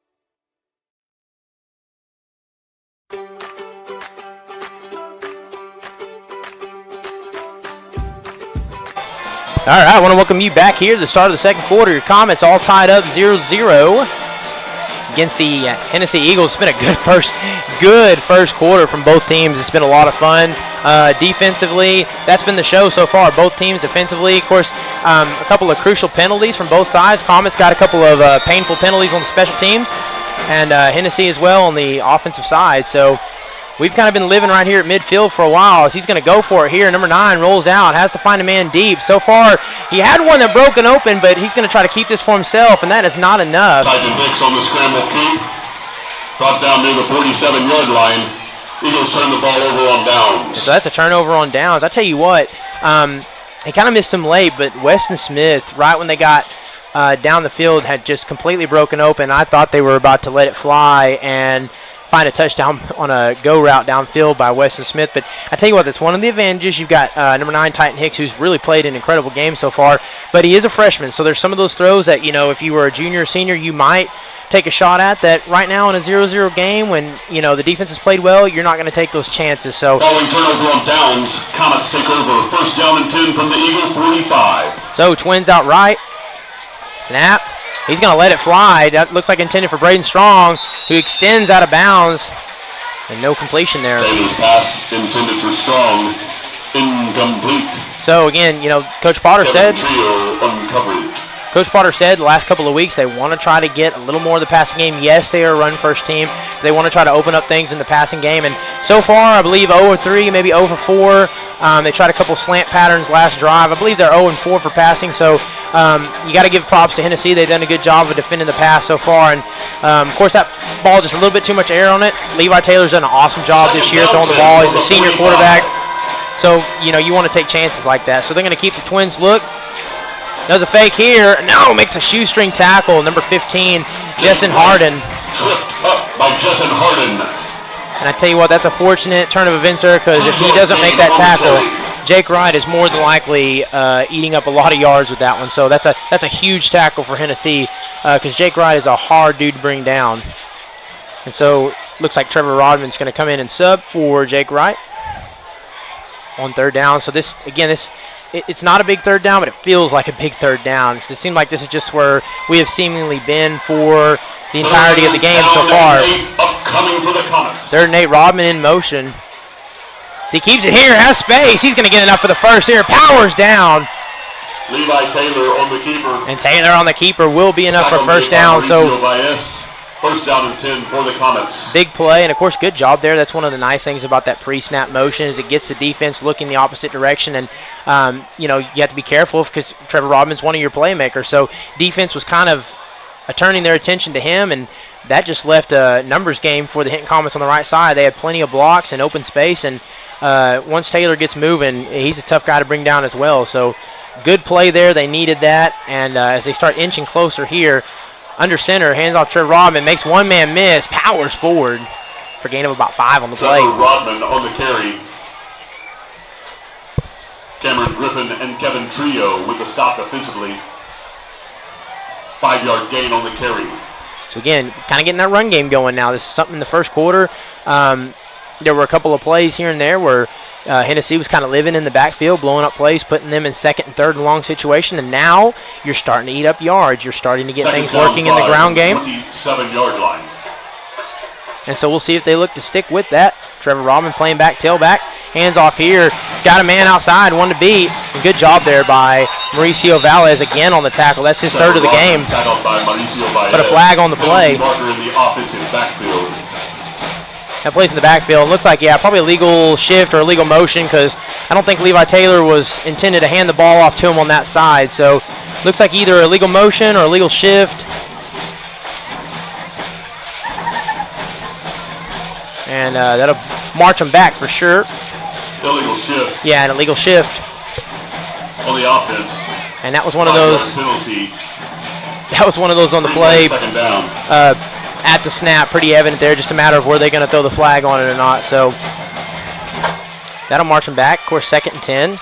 All right, I want to welcome you back here to the start of the second quarter. Your Comets all tied up 0-0 against the Hennessey Eagles. It's been a good first quarter from both teams. It's been a lot of fun. Defensively, that's been the show so far. Both teams defensively, of course, a couple of crucial penalties from both sides. Comets got a couple of painful penalties on the special teams, and Hennessey as well on the offensive side. So we've kind of been living right here at midfield for a while. As he's going to go for it here. Number 9 rolls out, has to find a man deep. So far, he had one that broken open, but he's going to try to keep this for himself, and that is not enough. Sergeant Hicks on the scramble feet. Brought down near the 47-yard line. Eagles turn the ball over on downs. So that's a turnover on downs. I tell you what, he kind of missed him late, but Weston Smith, right when they got down the field, had just completely broken open. I thought they were about to let it fly and find a touchdown on a go route downfield by Weston Smith. But I tell you what, that's one of the advantages. You've got number 9, Titan Hicks, who's really played an incredible game so far, but he is a freshman, so there's some of those throws that, you know, if you were a junior or senior, you might take a shot at that. Right now in a 0-0 game, when, you know, the defense has played well, you're not going to take those chances. So following turnover on downs, Comets take over. First down and 10 from the Eagle 45. So Twins out right. Snap. He's going to let it fly. That looks like intended for Braden Strong, who extends out of bounds. And no completion there. Taylor's pass intended for Strong. Incomplete. So, again, you know, Coach Potter said the last couple of weeks they want to try to get a little more of the passing game. Yes, they are a run-first team. They want to try to open up things in the passing game. And so far, I believe 0-3, maybe 0-4. They tried a couple slant patterns last drive. I believe they're 0-4 for passing. So you got to give props to Hennessey. They've done a good job of defending the pass so far. And, of course, that ball just a little bit too much air on it. Levi Taylor's done an awesome job this year throwing the ball. He's a senior quarterback. So, you know, you want to take chances like that. So they're going to keep the Twins look. Does a fake here. No, makes a shoestring tackle. Number 15, Jessen Harden. Tripped up by Jessen Harden. And I tell you what, that's a fortunate turn of events there, because if he doesn't make that tackle, Jake Wright is more than likely eating up a lot of yards with that one. So that's a huge tackle for Hennessey, because Jake Wright is a hard dude to bring down. And so looks like Trevor Rodman's going to come in and sub for Jake Wright on third down. So this, again, it's not a big third down, but it feels like a big third down. It seems like this is just where we have seemingly been for the entirety of the game so far. Third and 8, Rodman in motion. So he keeps it here, has space. He's going to get enough for the first here. Powers down. Levi Taylor on the keeper. And Taylor on the keeper will be enough for first down. So first down and 10 for the Comets. Big play, and of course, good job there. That's one of the nice things about that pre-snap motion, is it gets the defense looking the opposite direction. And you know, you have to be careful because Trevor Rodman's one of your playmakers. So defense was kind of turning their attention to him, and that just left a numbers game for the Hinton Comets on the right side. They had plenty of blocks and open space, and once Taylor gets moving, he's a tough guy to bring down as well. So good play there. They needed that, and as they start inching closer here, under center, hands off Trevor Rodman, makes one man miss, powers forward for gain of about 5 on the play. Trevor Rodman on the carry. Cameron Griffin and Kevin Trio with the stop defensively. 5-yard gain on the carry. So again, kind of getting that run game going now. This is something in the first quarter. There were a couple of plays here and there where Hennessey was kind of living in the backfield, blowing up plays, putting them in second and third and long situation, and now you're starting to eat up yards. You're starting to get things working in the ground game. 27-yard line. And so we'll see if they look to stick with that. Trevor Rodman playing back, tailback, hands off here. Got a man outside, one to beat. And good job there by Mauricio Valles again on the tackle. That's his third of the game. Put a flag on the play. That plays in the backfield. Looks like, yeah, probably a legal shift or a legal motion, because I don't think Levi Taylor was intended to hand the ball off to him on that side. So looks like either a legal motion or a legal shift. And that'll march them back for sure. Illegal shift. Yeah, an illegal shift. On the offense. And that was one of those. That was one of those on the play. Second down. At the snap, pretty evident there, just a matter of where they're going to throw the flag on it or not. So that'll march them back. Of course, second and 10.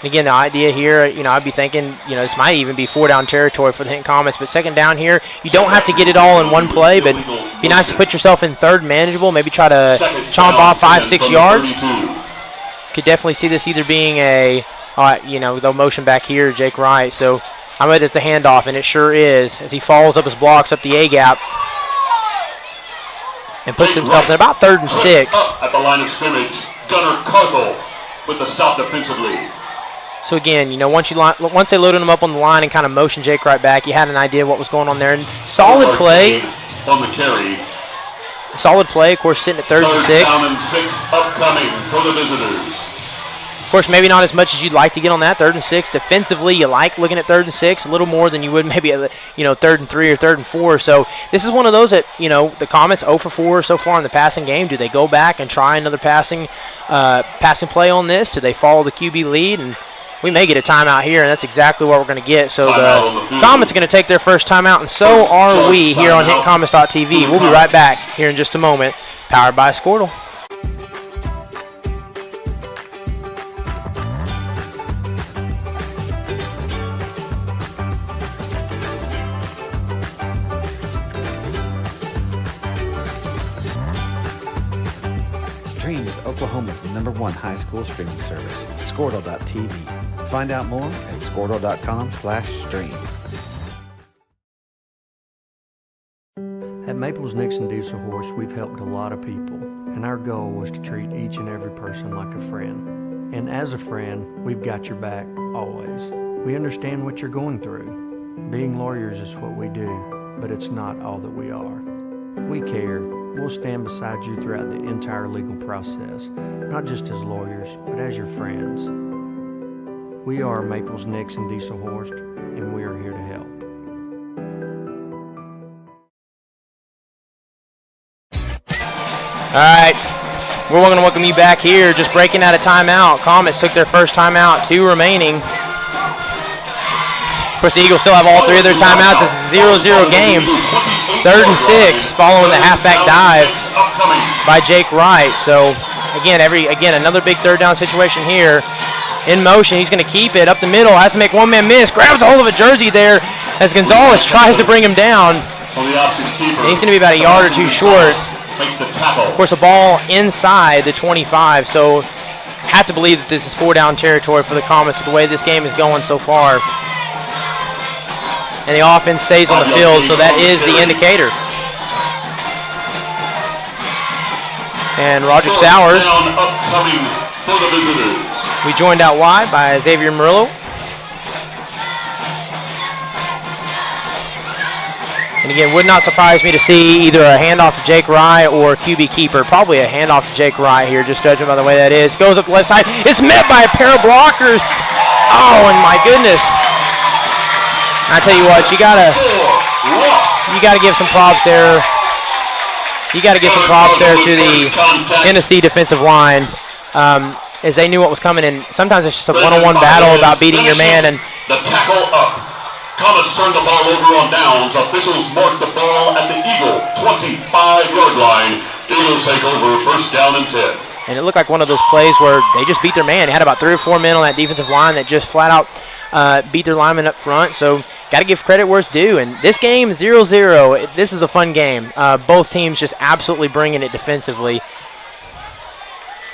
Again, the idea here, you know, I'd be thinking, you know, this might even be 4-down territory for the Hinton Comets, but second down here, you don't have to get it all in one play, but it'd be nice to put yourself in third manageable, maybe try to chomp off 5-6 yards. Could definitely see this either being a they'll motion back here, Jake Wright. So I bet it's a handoff, and it sure is, as he follows up his blocks up the A-gap and puts himself in about 3rd and 6. At the line of scrimmage, Gunnar Carthel with the stop defensive lead. So again, once they loaded him up on the line and kind of motioned Jake Wright back, you had an idea of what was going on there. And solid play. On the carry. Solid play, of course, sitting at 3rd and 6. Down and 6 upcoming for the visitors. Of course, maybe not as much as you'd like to get on that 3rd and 6. Defensively, you like looking at 3rd and 6 a little more than you would maybe at 3rd and 3 or 3rd and 4. So this is one of those that the Comets 0 for 4 so far in the passing game. Do they go back and try another passing play on this? Do they follow the QB lead? And we may get a timeout here, and that's exactly what we're going to get. So the Comets are going to take their first timeout, and so are we here on HintonComets.tv. We'll be right back here in just a moment. Powered by Squirtle. Stream with Oklahoma's #1 high school streaming service, Squirtle.tv. Find out more at Squirtle.com/stream. At Maples Nixon Diesel Horse, we've helped a lot of people, and our goal was to treat each and every person like a friend. And as a friend, we've got your back, always. We understand what you're going through. Being lawyers is what we do, but it's not all that we are. We care. We'll stand beside you throughout the entire legal process, not just as lawyers, but as your friends. We are Maples Nixon Diesel Horse, and we are here to help. All right, we're going to welcome you back here. Just breaking out of timeout. Comets took their first timeout, 2 remaining. Of course, the Eagles still have all 3 of their timeouts. It's a 0-0 game. 3rd and 6 following the halfback dive by Jake Wright. So, again, another big 3rd down situation here. In motion, he's going to keep it up the middle. Has to make one-man miss. Grabs a hold of a jersey there as Gonzalez tries to bring him down. And he's going to be about a yard or 2 short. Of course, a ball inside the 25. So, have to believe that this is 4-down territory for the Comets with the way this game is going so far. And the offense stays on the field, so that is the indicator. And Roger Sowers, we joined out wide by Xavier Murillo. And again, would not surprise me to see either a handoff to Jake Wright or QB keeper. Probably a handoff to Jake Wright here, just judging by the way that is. Goes up the left side. It's met by a pair of blockers. Oh, and my goodness. I tell you what, you gotta give some props there. You gotta give some props there to the Hennessey defensive line, as they knew what was coming. And sometimes it's just a one-on-one battle about beating your man. And the tackle up. Comets turn the ball over on downs. Officials mark the ball at the Eagle 25-yard line. Eagles take over, 1st down and 10. And it looked like one of those plays where they just beat their man. They had about 3 or 4 men on that defensive line that just flat out beat their linemen up front. So got to give credit where it's due. And this game, 0-0. This is a fun game. Both teams just absolutely bringing it defensively.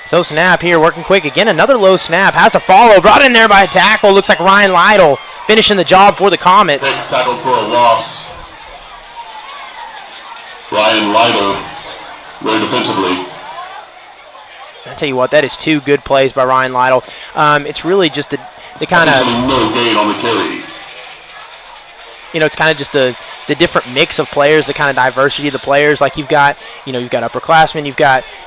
So snap here, working quick. Again, another low snap. Has to follow. Brought in there by a tackle. Looks like Ryan Lytle finishing the job for the Comets. Big tackle for a loss. Ryan Lytle, very defensively. I tell you what, that is 2 good plays by Ryan Lytle. It's really just the kind of no gain on the carry. It's kind of just the different mix of players, the kind of diversity of the players. Like you've got upperclassmen,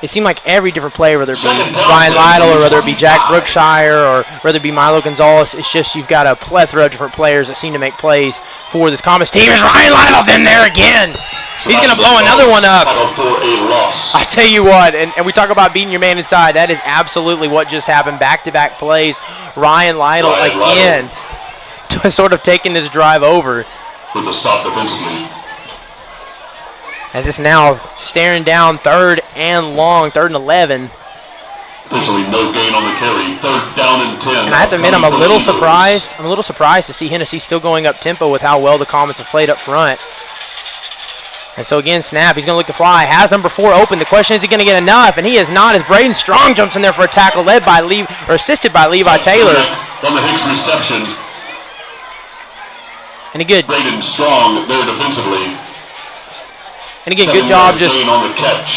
it seemed like every different player, whether it be Ryan Lytle or whether it be Jack Brookshire or whether it be Milo Gonzalez, it's just you've got a plethora of different players that seem to make plays for this Comets team. And Ryan Lytle's in there again. He's going to blow another one up. I tell you what, and we talk about beating your man inside. That is absolutely what just happened. Back-to-back plays. Ryan Lytle again sort of taking this drive over. With the stop defensively. As it's now staring down 3rd and long, 3rd and 11. Officially no gain on the carry. 3rd down and 10. And I have to admit, I'm a little surprised to see Hennessey still going up tempo with how well the Comets have played up front. And so again, snap. He's going to look to fly. Has number 4 open. The question is he going to get enough? And he is not, as Braden Strong jumps in there for a tackle assisted by Levi Taylor. On the Hicks reception. And again, Great and strong there defensively. And again, good job just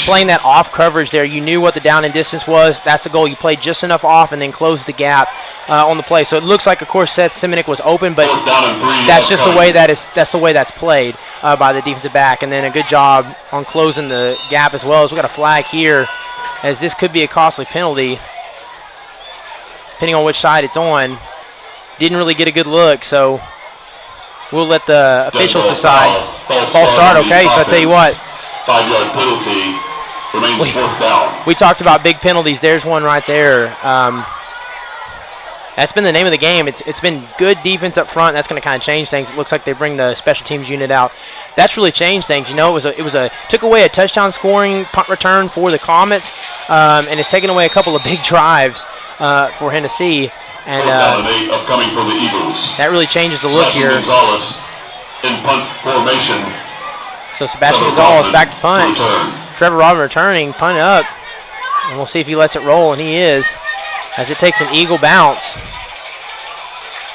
playing that off coverage there. You knew what the down and distance was. That's the goal. You played just enough off and then closed the gap on the play. So it looks like, of course, Seth Simonik was open, but that's just the way that's the way that's played by the defensive back. And then a good job on closing the gap as well. As we got a flag here, as this could be a costly penalty, depending on which side it's on. Didn't really get a good look, so we'll let the officials decide. Ball start, okay, so I tell you what. 5-yard penalty, remains fourth down. We talked about big penalties. There's one right there. That's been the name of the game. It's been good defense up front. That's going to kind of change things. It looks like they bring the special teams unit out. That's really changed things. You know, it took away a touchdown scoring punt return for the Comets, and it's taken away a couple of big drives for Hennessey. And upcoming for the Eagles. That really changes the look here. Gonzalez in punt formation. So Sebastian Gonzalez back to punt. Trevor Robin returning, punt up. And we'll see if he lets it roll, and he is, as it takes an Eagle bounce.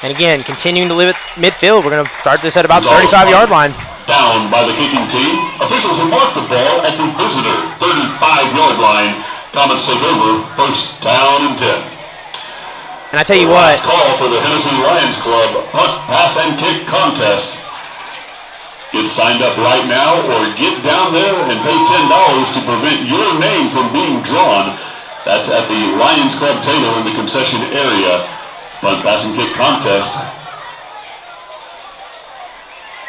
And again, continuing to live at midfield. We're going to start this at about the 35-yard line. Down by the kicking team. Officials have marked the ball at the visitor 35-yard line. Comets take over, first down and 10. And I tell you what. Call for the Hennessey Lions Club punt, pass, and kick contest. Get signed up right now or get down there and pay $10 to prevent your name from being drawn. That's at the Lions Club table in the concession area. Punt, pass, and kick contest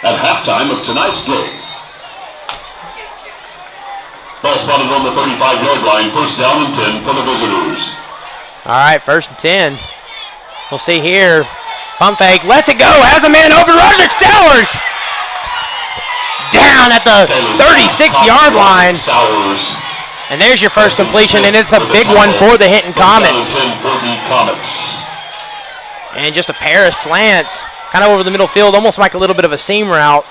at halftime of tonight's game. Ball spotted on the 35-yard line. First down and 10 for the visitors. All right, first and 10. We'll see here. Pump fake, lets it go, has a man open. Roderick Sowers down at the 36-yard line. And there's your first completion, and it's a big one for the Hinton Comets. And just a pair of slants, kind of over the middle field, almost like a little bit of a seam route.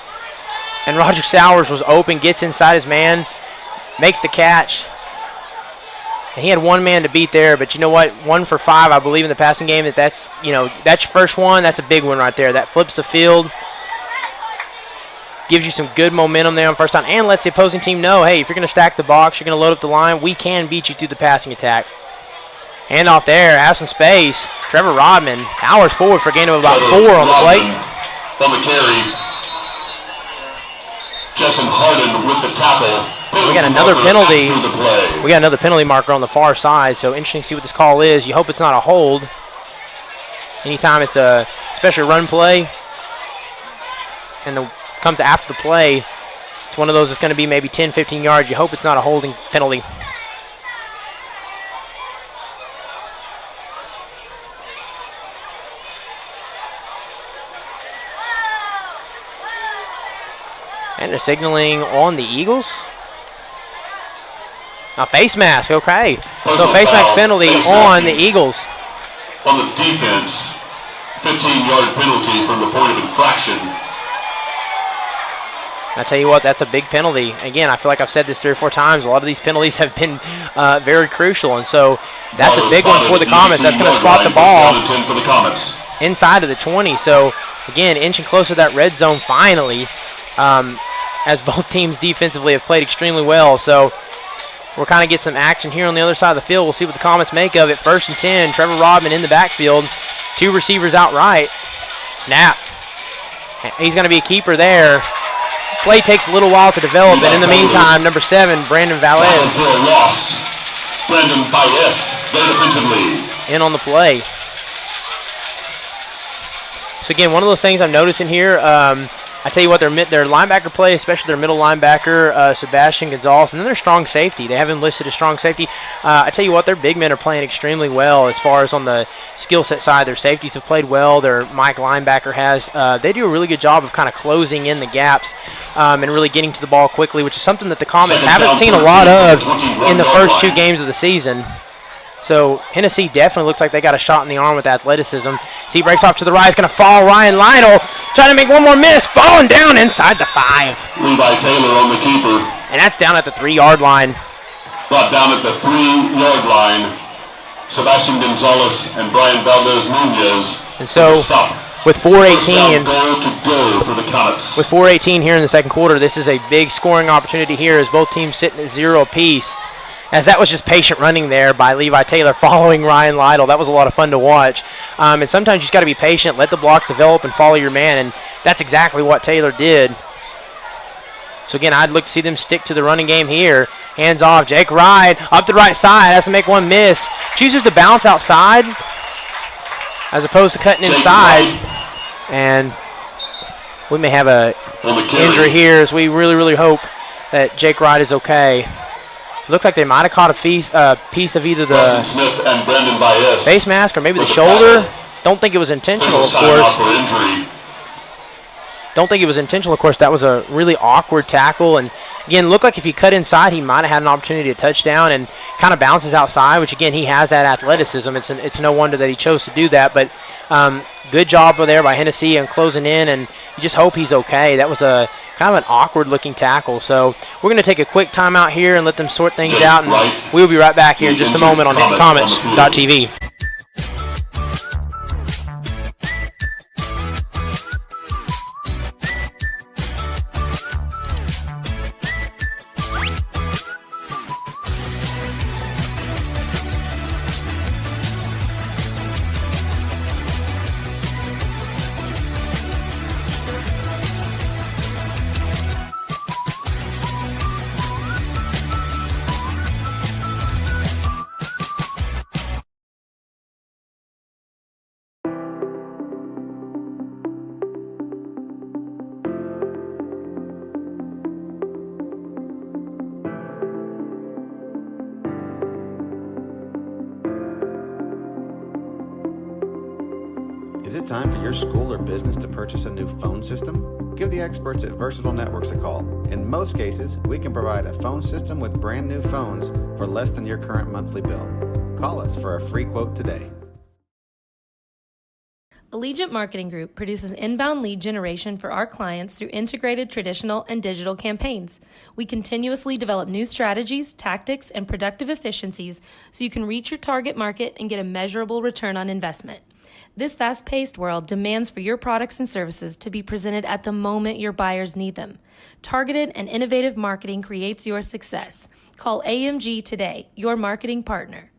And Roderick Sowers was open, gets inside his man, makes the catch. And he had one man to beat there, but you know what? 1 for 5, I believe, in the passing game. That's your first one. That's a big one right there. That flips the field, gives you some good momentum there on first down, and lets the opposing team know, hey, if you're going to stack the box, you're going to load up the line, we can beat you through the passing attack. Hand off there, have some space. Trevor Rodman powers forward for a gain of about 4 on the plate. On the carry, Justin Harden with the tackle. We got another penalty. We got another penalty marker on the far side, so interesting to see what this call is. You hope it's not a hold. Anytime it's a special run play and comes to after the play, it's one of those that's going to be maybe 10, 15 yards. You hope it's not a holding penalty. And they're signaling on the Eagles. A face mask, okay. So face mask penalty on the Eagles. On the defense, 15-yard penalty from the point of infraction. I tell you what, that's a big penalty. Again, I feel like I've said this 3 or 4 times. A lot of these penalties have been very crucial, and so that's a big one for the Comets. That's going to spot the ball inside of the 20. So, again, inching closer to that red zone finally, as both teams defensively have played extremely well. So we'll kind of get some action here on the other side of the field. We'll see what the Comets make of it. First and 10, Trevor Rodman in the backfield. 2 receivers out right. Snap. He's going to be a keeper there. Play takes a little while to develop, and in the meantime, number 7, Brandon Valles. Brandon Valles, there defensively. In on the play. So again, one of those things I'm noticing here, I tell you what, their linebacker play, especially their middle linebacker, Sebastian Gonzalez, and then their strong safety. They have him listed as strong safety. I tell you what, their big men are playing extremely well as far as on the skill set side. Their safeties have played well. Their Mike linebacker has. They do a really good job of kind of closing in the gaps and really getting to the ball quickly, which is something that the Comets haven't seen a lot of in the first 2 games of the season. So Hennessey definitely looks like they got a shot in the arm with athleticism. See, breaks off to the right. It's going to fall. Ryan Lionel trying to make one more miss. Falling down inside the 5. Levi Taylor on the keeper. And that's down at the 3-yard line. Brought down at the 3-yard line. Sebastian Gonzalez and Brian Valdez-Nunez. And so, with 4:18, with 4:18 here in the second quarter, this is a big scoring opportunity here as both teams sitting at 0 apiece. As that was just patient running there by Levi Taylor following Ryan Lytle. That was a lot of fun to watch. And sometimes you just got to be patient, let the blocks develop, and follow your man. And that's exactly what Taylor did. So again, I'd look to see them stick to the running game here. Hands off, Jake Wright up the right side, has to make one miss. Chooses to bounce outside as opposed to cutting inside. And we may have a injury here, as we really, really hope that Jake Wright is okay. Looks like they might have caught a piece of either the face mask or maybe the shoulder. Don't think it was intentional, of course. Don't think it was intentional, of course. That was a really awkward tackle. And, again, looked like if he cut inside, he might have had an opportunity to touchdown, and kind of bounces outside, which, again, he has that athleticism. It's no wonder that he chose to do that. But good job there by Hennessey and closing in, and you just hope he's okay. That was a kind of an awkward-looking tackle. So we're going to take a quick timeout here and let them sort things out, and we'll be right back here in just a moment on HintonComets.tv. Is it time for your school or business to purchase a new phone system? Give the experts at Versatile Networks a call. In most cases, we can provide a phone system with brand new phones for less than your current monthly bill. Call us for a free quote today. Allegiant Marketing Group produces inbound lead generation for our clients through integrated traditional and digital campaigns. We continuously develop new strategies, tactics, and productive efficiencies so you can reach your target market and get a measurable return on investment. This fast-paced world demands for your products and services to be presented at the moment your buyers need them. Targeted and innovative marketing creates your success. Call AMG today, your marketing partner.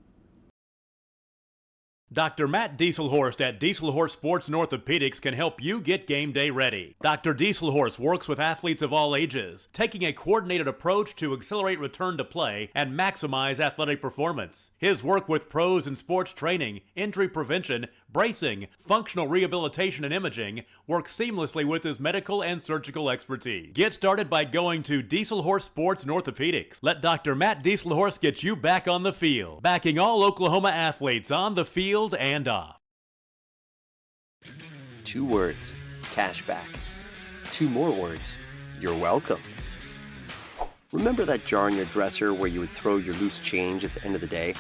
Dr. Matt Dieselhorst at Dieselhorst Sports and Orthopedics can help you get game day ready. Dr. Dieselhorst works with athletes of all ages, taking a coordinated approach to accelerate return to play and maximize athletic performance. His work with pros in sports training, injury prevention, bracing, functional rehabilitation, and imaging works seamlessly with his medical and surgical expertise. Get started by going to Dieselhorst Sports and Orthopedics. Let Dr. Matt Dieselhorst get you back on the field, backing all Oklahoma athletes on the field and off. 2 words, cash back. 2 more words, you're welcome. Remember that jar in your dresser where you would throw your loose change at the end of the day?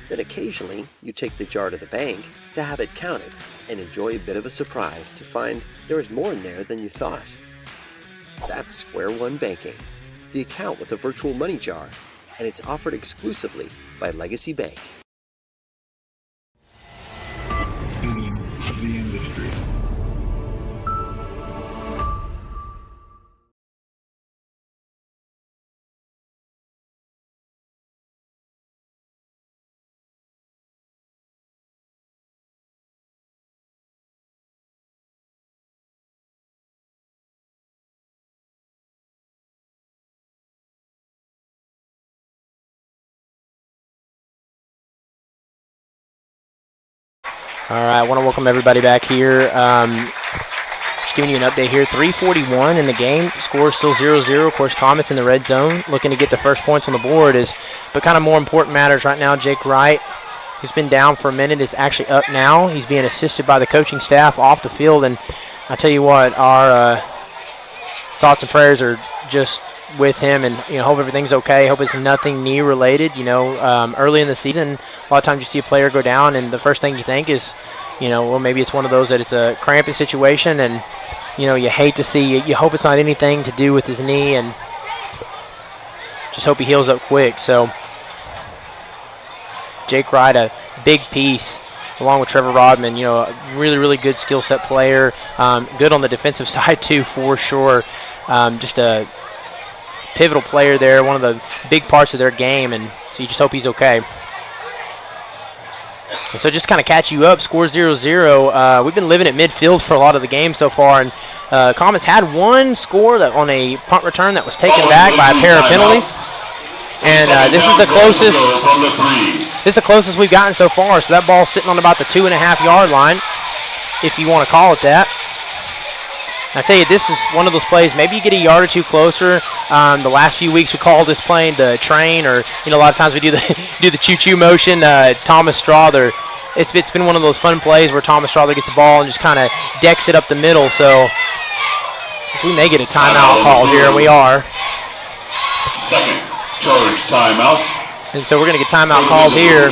Then occasionally, you take the jar to the bank to have it counted and enjoy a bit of a surprise to find there is more in there than you thought. That's Square One Banking, the account with a virtual money jar, and it's offered exclusively by Legacy Bank. The industry. All right, I want to welcome everybody back here. Just giving you an update here. 3:41 in the game. Score is still 0-0. Of course, Comets in the red zone, looking to get the first points on the board. But kind of more important matters right now. Jake Wright, who's been down for a minute, is actually up now. He's being assisted by the coaching staff off the field. And I tell you what, our thoughts and prayers are just with him, and hope everything's okay. Hope it's nothing knee related. Early in the season, a lot of times you see a player go down, and the first thing you think is, well, maybe it's one of those that it's a cramping situation, and you hate to see. You hope it's not anything to do with his knee, and just hope he heals up quick. So Jake Wright, a big piece, along with Trevor Rodman. You know, a really, really good skill set player. Good on the defensive side, too, for sure. Just a pivotal player there, one of the big parts of their game, and so you just hope he's okay. And so just kind of catch you up, score 0-0. We've been living at midfield for a lot of the game so far, and Comets had one score that on a punt return that was taken back by a pair of penalties. And this is the closest. This is the closest we've gotten so far. So that ball's sitting on about the 2.5-yard line, if you want to call it that. I tell you, this is one of those plays. Maybe you get a yard or two closer. The last few weeks we called this playing the train, or a lot of times we do the choo-choo motion. Thomas Strother. It's been one of those fun plays where Thomas Strother gets the ball and just kind of decks it up the middle. So we may get a timeout called here, and we are. Second charge timeout. And so we're going to get timeout called here.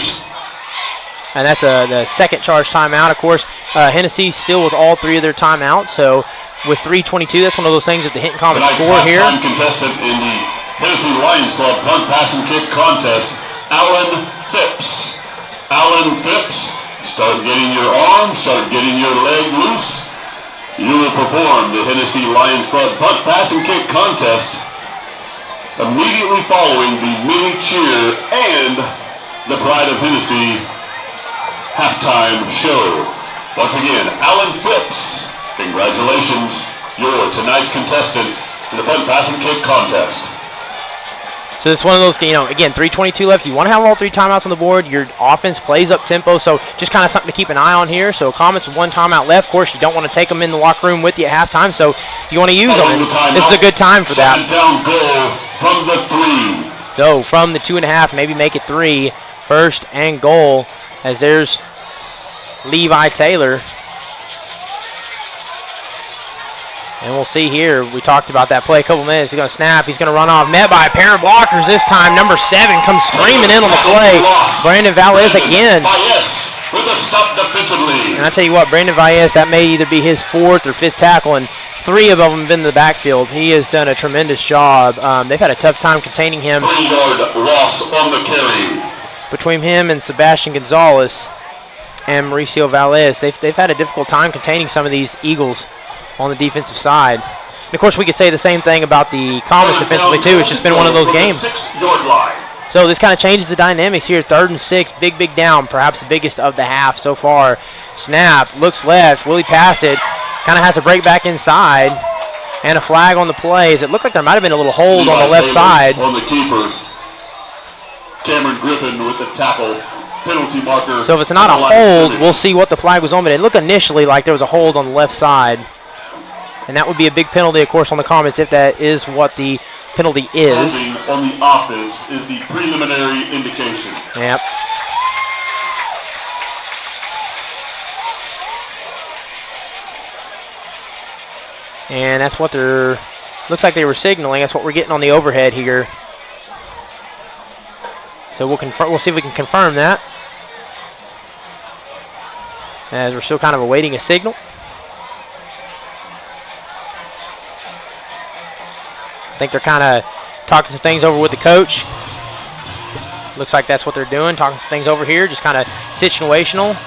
And that's the second charge timeout. Of course, Hennessey still with all three of their timeouts. So with 3:22, that's one of those things that the Hinton Comets score here. Contestant in the Hennessey Lions Club punt, pass, and kick contest, Alan Phipps. Alan Phipps, start getting your arm, start getting your leg loose. You will perform the Hennessey Lions Club punt, pass, and kick contest immediately following the mini cheer and the Pride of Hennessey halftime show. Once again, Alan Phipps, congratulations, you're tonight's contestant in the punt, pass, and kick contest. So it's one of those, again, 3:22 left. You want to have all three timeouts on the board. Your offense plays up tempo, so just kind of something to keep an eye on here. So Comets with one timeout left. Of course, you don't want to take them in the locker room with you at halftime, so you want to use them. And this is a good time for that. Down goal from the 3. So from the 2.5, maybe make it 3. First and goal, as there's Levi Taylor. And we'll see here. We talked about that play a couple minutes. He's going to snap. He's going to run off. Met by a pair of blockers this time. Number 7 comes screaming in on the play. Brandon Valles again. With a stop defensively. And I tell you what, Brandon Valles, that may either be his 4th or 5th tackle, and 3 of them have been in the backfield. He has done a tremendous job. They've had a tough time containing him. 3-yard loss on the carry. Between him and Sebastian Gonzalez and Mauricio Valles, they've had a difficult time containing some of these Eagles on the defensive side. And of course, we could say the same thing about the Comets defensively too. It's just been one of those games. 6-yard line. So this kind of changes the dynamics here. 3rd and 6, big down, perhaps the biggest of the half so far. Snap, looks left, will he pass it? Kind of has to break back inside, and a flag on the plays. It looked like there might have been a little hold on the left side. On the keeper, Cameron Griffin with the tackle. Penalty marker. So if it's not a hold, we'll see what the flag was on. But it looked initially like there was a hold on the left side. And that would be a big penalty, of course, on the Comets if that is what the penalty is. Holding on the offense is the preliminary indication. Yep. And that's what they're, looks like they were signaling. That's what we're getting on the overhead here. So we'll see if we can confirm that, as we're still kind of awaiting a signal. I think they're kind of talking some things over with the coach. Looks like that's what they're doing, talking some things over here, just kind of situational.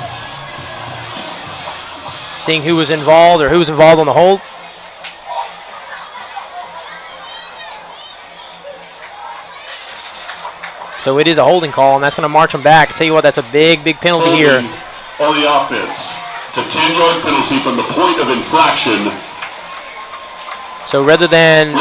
Seeing who was involved or who was involved on the hold. So it is a holding call, and that's going to march them back. I tell you what, that's a big penalty here. On the offense, it's a 10-yard penalty from the point of infraction. So rather than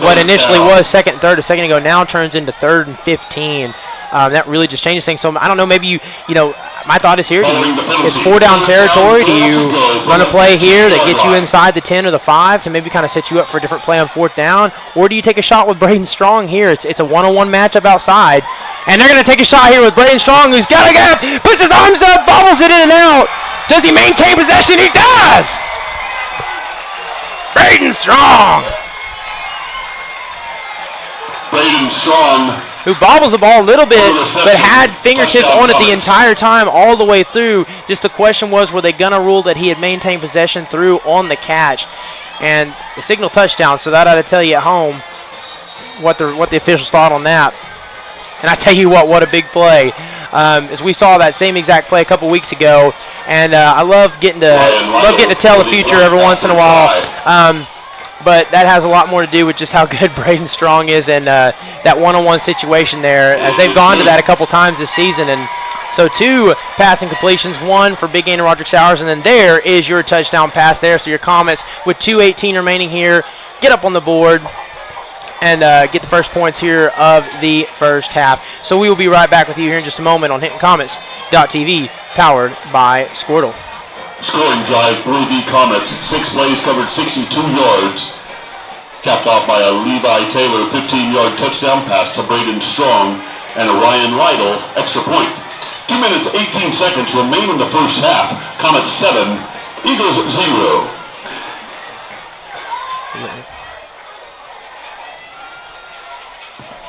what initially was 2nd and 3rd a second ago, now turns into 3rd and 15. That really just changes things. So I don't know, maybe you know, my thought is here, it's 4-down territory. Do you run a play here that gets you inside the 10 or the 5 to maybe kind of set you up for a different play on 4th down? Or do you take a shot with Braden Strong here? It's a one-on-one matchup outside. And they're going to take a shot here with Braden Strong, who's got a gap, puts his arms up, bobbles it in and out. Does he maintain possession? He does! Braden Strong! Braden Strong, who bobbles the ball a little bit, but had fingertips on it the entire time, all the way through. Just the question was, were they going to rule that he had maintained possession through on the catch? And the signal touchdown, so that ought to tell you at home what the officials thought on that. And I tell you what a big play. as we saw that same exact play a couple weeks ago. And I love getting to tell the future every once in a while. But that has a lot more to do with just how good Braden Strong is and that one-on-one situation there, as they've gone to that a couple times this season. And so 2 passing completions, 1 for big gain to Roderick Sowers, and then there is your touchdown pass there. So your Comets with 2:18 remaining here, get up on the board and get the first points here of the first half. So we will be right back with you here in just a moment on HintonComets.tv, powered by Squirtle. Scoring drive for the Comets. 6 plays covered 62 yards. Capped off by a Levi Taylor 15-yard touchdown pass to Braden Strong and a Ryan Lytle extra point. 2 minutes, 18 seconds remain in the first half. Comets 7, Eagles 0.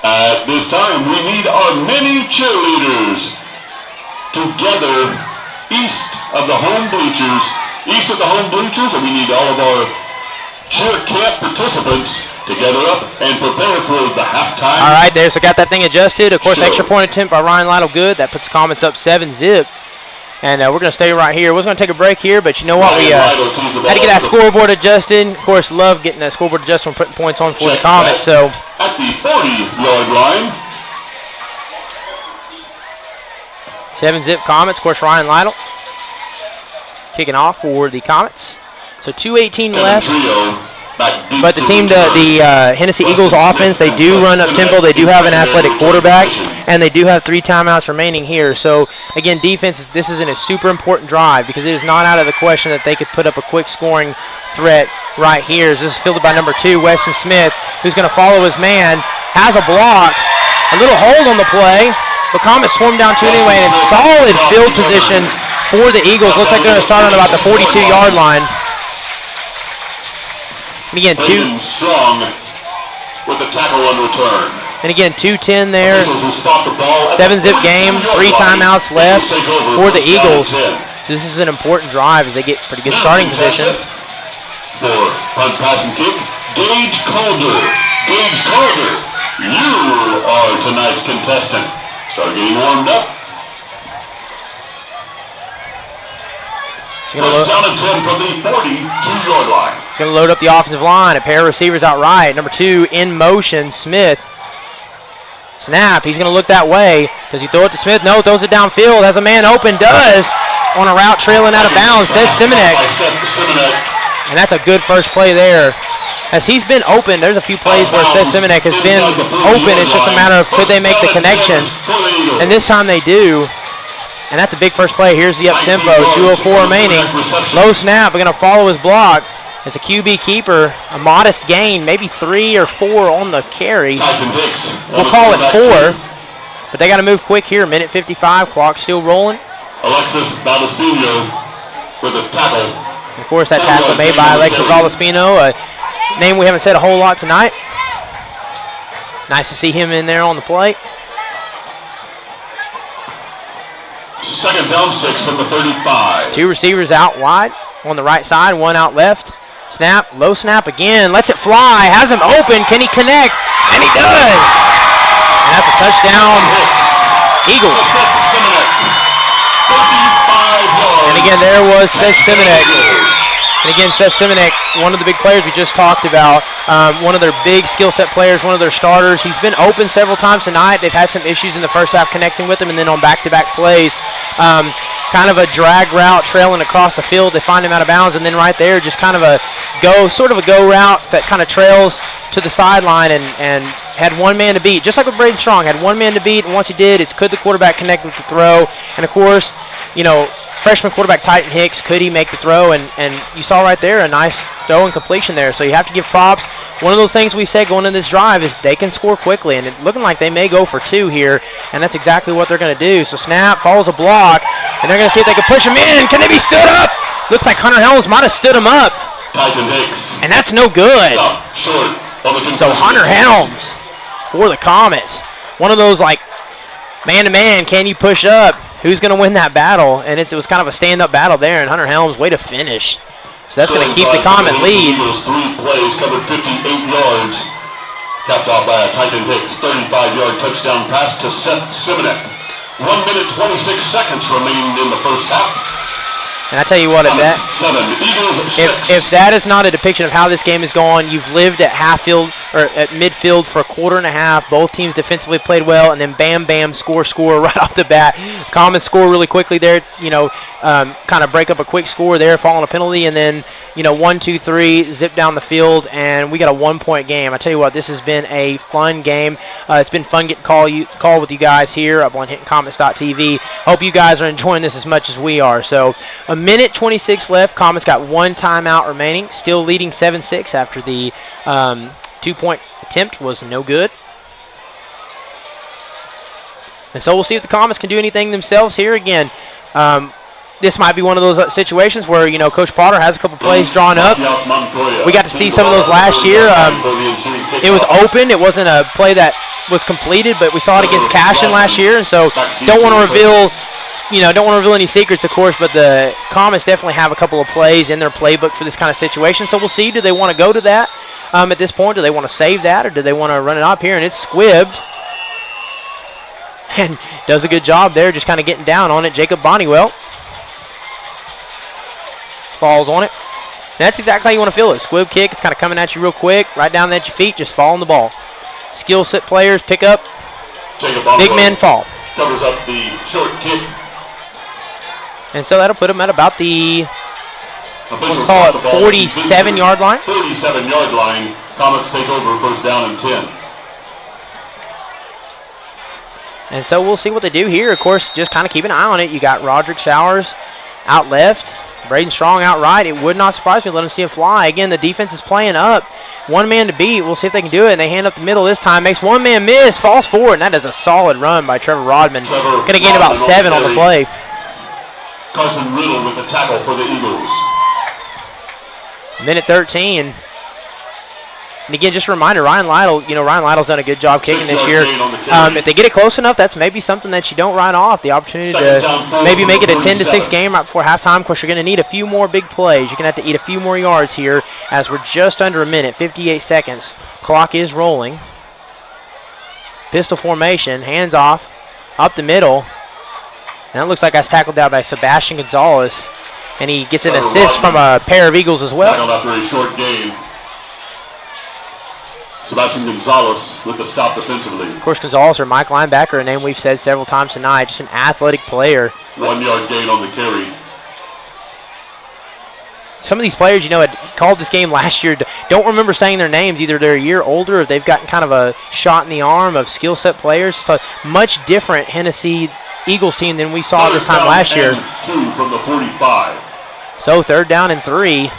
At this time, we need our many cheerleaders together east of the home bleachers. East of the home bleachers, and we need all of our cheer camp participants to gather up and prepare for the halftime. All right, there, so got that thing adjusted. Of course, extra point attempt by Ryan Lytle, good. That puts the Comets up 7-zip. And we're going to stay right here. We're going to take a break here, but you know what? We had to get that scoreboard adjusted. Of course, love getting that scoreboard adjusted and putting points on for the Comets. So at the 40-yard line. 7-zip Comets. Of course, Ryan Lytle kicking off for the Comets. So 2:18 left. But the team, the Hennessey Eagles offense, they do run up tempo. They do have an athletic quarterback, and they do have 3 timeouts remaining here. So, again, defense, this is a super important drive because it is not out of the question that they could put up a quick scoring threat right here. This is fielded by number 2, Weston Smith, who's going to follow his man, has a block, a little hold on the play. The Comets swarm down 2 anyway, and solid field position for the Eagles. Looks like they're going to start on about the 42-yard line. And again, Strong with the tackle on return. And again, 2:10 there. 7-zip game, 3 timeouts left for the Eagles. So this is an important drive as they get pretty good starting position. For punt, pass, and kick, Gage Calder. Gage Calder, you are tonight's contestant. Start getting warmed up. Touchdown attempt from the 42-yard line. He's going to load up the offensive line. A pair of receivers out right. Number 2 in motion, Smith. Snap. He's going to look that way. Does he throw it to Smith? No, throws it downfield. Has a man open. Does. On a route trailing out of bounds. Says Simonek. And that's a good first play there. As he's been open, there's a few plays where Seth Simonek has been open. It's just a matter of could they make the connection. And this time they do. And that's a big first play. Here's the up-tempo. 2:04 remaining. Low snap. We're going to follow his block. It's a QB keeper. A modest gain. Maybe 3 or 4 on the carry. We'll call it 4. But they got to move quick here. Minute 55. Clock still rolling. Alexis Valaspino with a tackle. And of course, that tackle made by Alexis Valaspino. A name we haven't said a whole lot tonight. Nice to see him in there on the plate. Second down, 6 from the 35. 2 receivers out wide on the right side, 1 out left. Snap, low snap again, lets it fly, has him open, can he connect? And he does! And that's a touchdown, Eagles. And again, there was Seth Simonek. And again, Seth Simonek, one of the big players we just talked about, one of their big skill set players, one of their starters. He's been open several times tonight. They've had some issues in the first half connecting with him, and then on back-to-back plays, kind of a drag route trailing across the field. They find him out of bounds, and then right there, just kind of a sort of a go route that kind of trails to the sideline and had one man to beat. Just like with Braden Strong, had one man to beat, and once he did, it's could the quarterback connect with the throw. And of course, you know, freshman quarterback Titan Hicks, could he make the throw? And you saw right there a nice throw and completion there. So you have to give props. One of those things we said going into this drive is they can score quickly, and it's looking like they may go for 2 here, and that's exactly what they're going to do. So snap, follows a block, and they're going to see if they can push him in. Can they be stood up? Looks like Hunter Helms might have stood him up. Titan Hicks. And that's no good. Short. So Hunter Helms for the Comets. One of those like man-to-man, can you push up? Who's going to win that battle? And it was kind of a stand-up battle there, and Hunter Helms, way to finish. So that's going to keep the Comet lead. Eagles 3 plays, covered 58 yards. Capped off by a Titan Hicks 35-yard touchdown pass to Seth Simonek. 1 minute 26 seconds remaining in the first half. And I tell you what, if that is not a depiction of how this game is going, you've lived at half-field or at midfield for a quarter and a half. Both teams defensively played well, and then bam, bam, score right off the bat. Comets score really quickly there, kind of break up a quick score there, fall on a penalty, and then 1, 2, 3, zip down the field, and we got a 1-point game. I tell you what, this has been a fun game. It's been fun getting call with you guys here up on HintonComets.tv. Hope you guys are enjoying this as much as we are. So a minute 26 left. Comets got one timeout remaining, still leading 7-6 after the 2-point attempt was no good. And so we'll see if the Comets can do anything themselves here again. This might be one of those situations where, Coach Potter has a couple plays drawn up. We got to see some of those last year. It was open. It wasn't a play that was completed, but we saw it against Cashin last year. And so don't want to reveal any secrets, of course, but the Comets definitely have a couple of plays in their playbook for this kind of situation. So we'll see. Do they want to go to that at this point? Do they want to save that, or do they want to run it up here? And it's squibbed. And does a good job there just kind of getting down on it. Jacob Bonniwell falls on it. And that's exactly how you want to feel it. Squib kick, it's kind of coming at you real quick, right down at your feet, just fall on the ball. Skill set players pick up, big men fall. Covers up the short kick. And so that'll put them at about the, let's call it 47-yard line. 47-yard line. Comets take over, first down and 10. And so we'll see what they do here. Of course, just kind of keep an eye on it. You got Roderick Sowers out left, Braden Strong out right. It would not surprise me to let him see it fly. Again, the defense is playing up. One man to beat. We'll see if they can do it. And they hand up the middle this time. Makes one man miss. Falls forward. And that is a solid run by Trevor Rodman. Going to gain about 7 on the play. Carson Riddle with the tackle for the Eagles. Minute 13. And again, just a reminder, Ryan Lytle's done a good job kicking this year. If they get it close enough, that's maybe something that you don't write off. The opportunity to maybe make it a 10-6 game right before halftime. Of course, you're going to need a few more big plays. You're going to have to eat a few more yards here as we're just under a minute, 58 seconds. Clock is rolling. Pistol formation, hands off, up the middle. And it looks like that's tackled down by Sebastian Gonzalez. And he gets an assist from a pair of Eagles as well. Tackled after a short gain. Sebastian Gonzalez with the stop defensively. Of course, Gonzalez, or Mike linebacker, a name we've said several times tonight, just an athletic player. 1 yard gain on the carry. Some of these players, had called this game last year, don't remember saying their names. Either they're a year older or they've gotten kind of a shot in the arm of skill set players. It's a much different Hennessey Eagles team than we saw this time last year. 2 from the 45. So 3rd down and 3.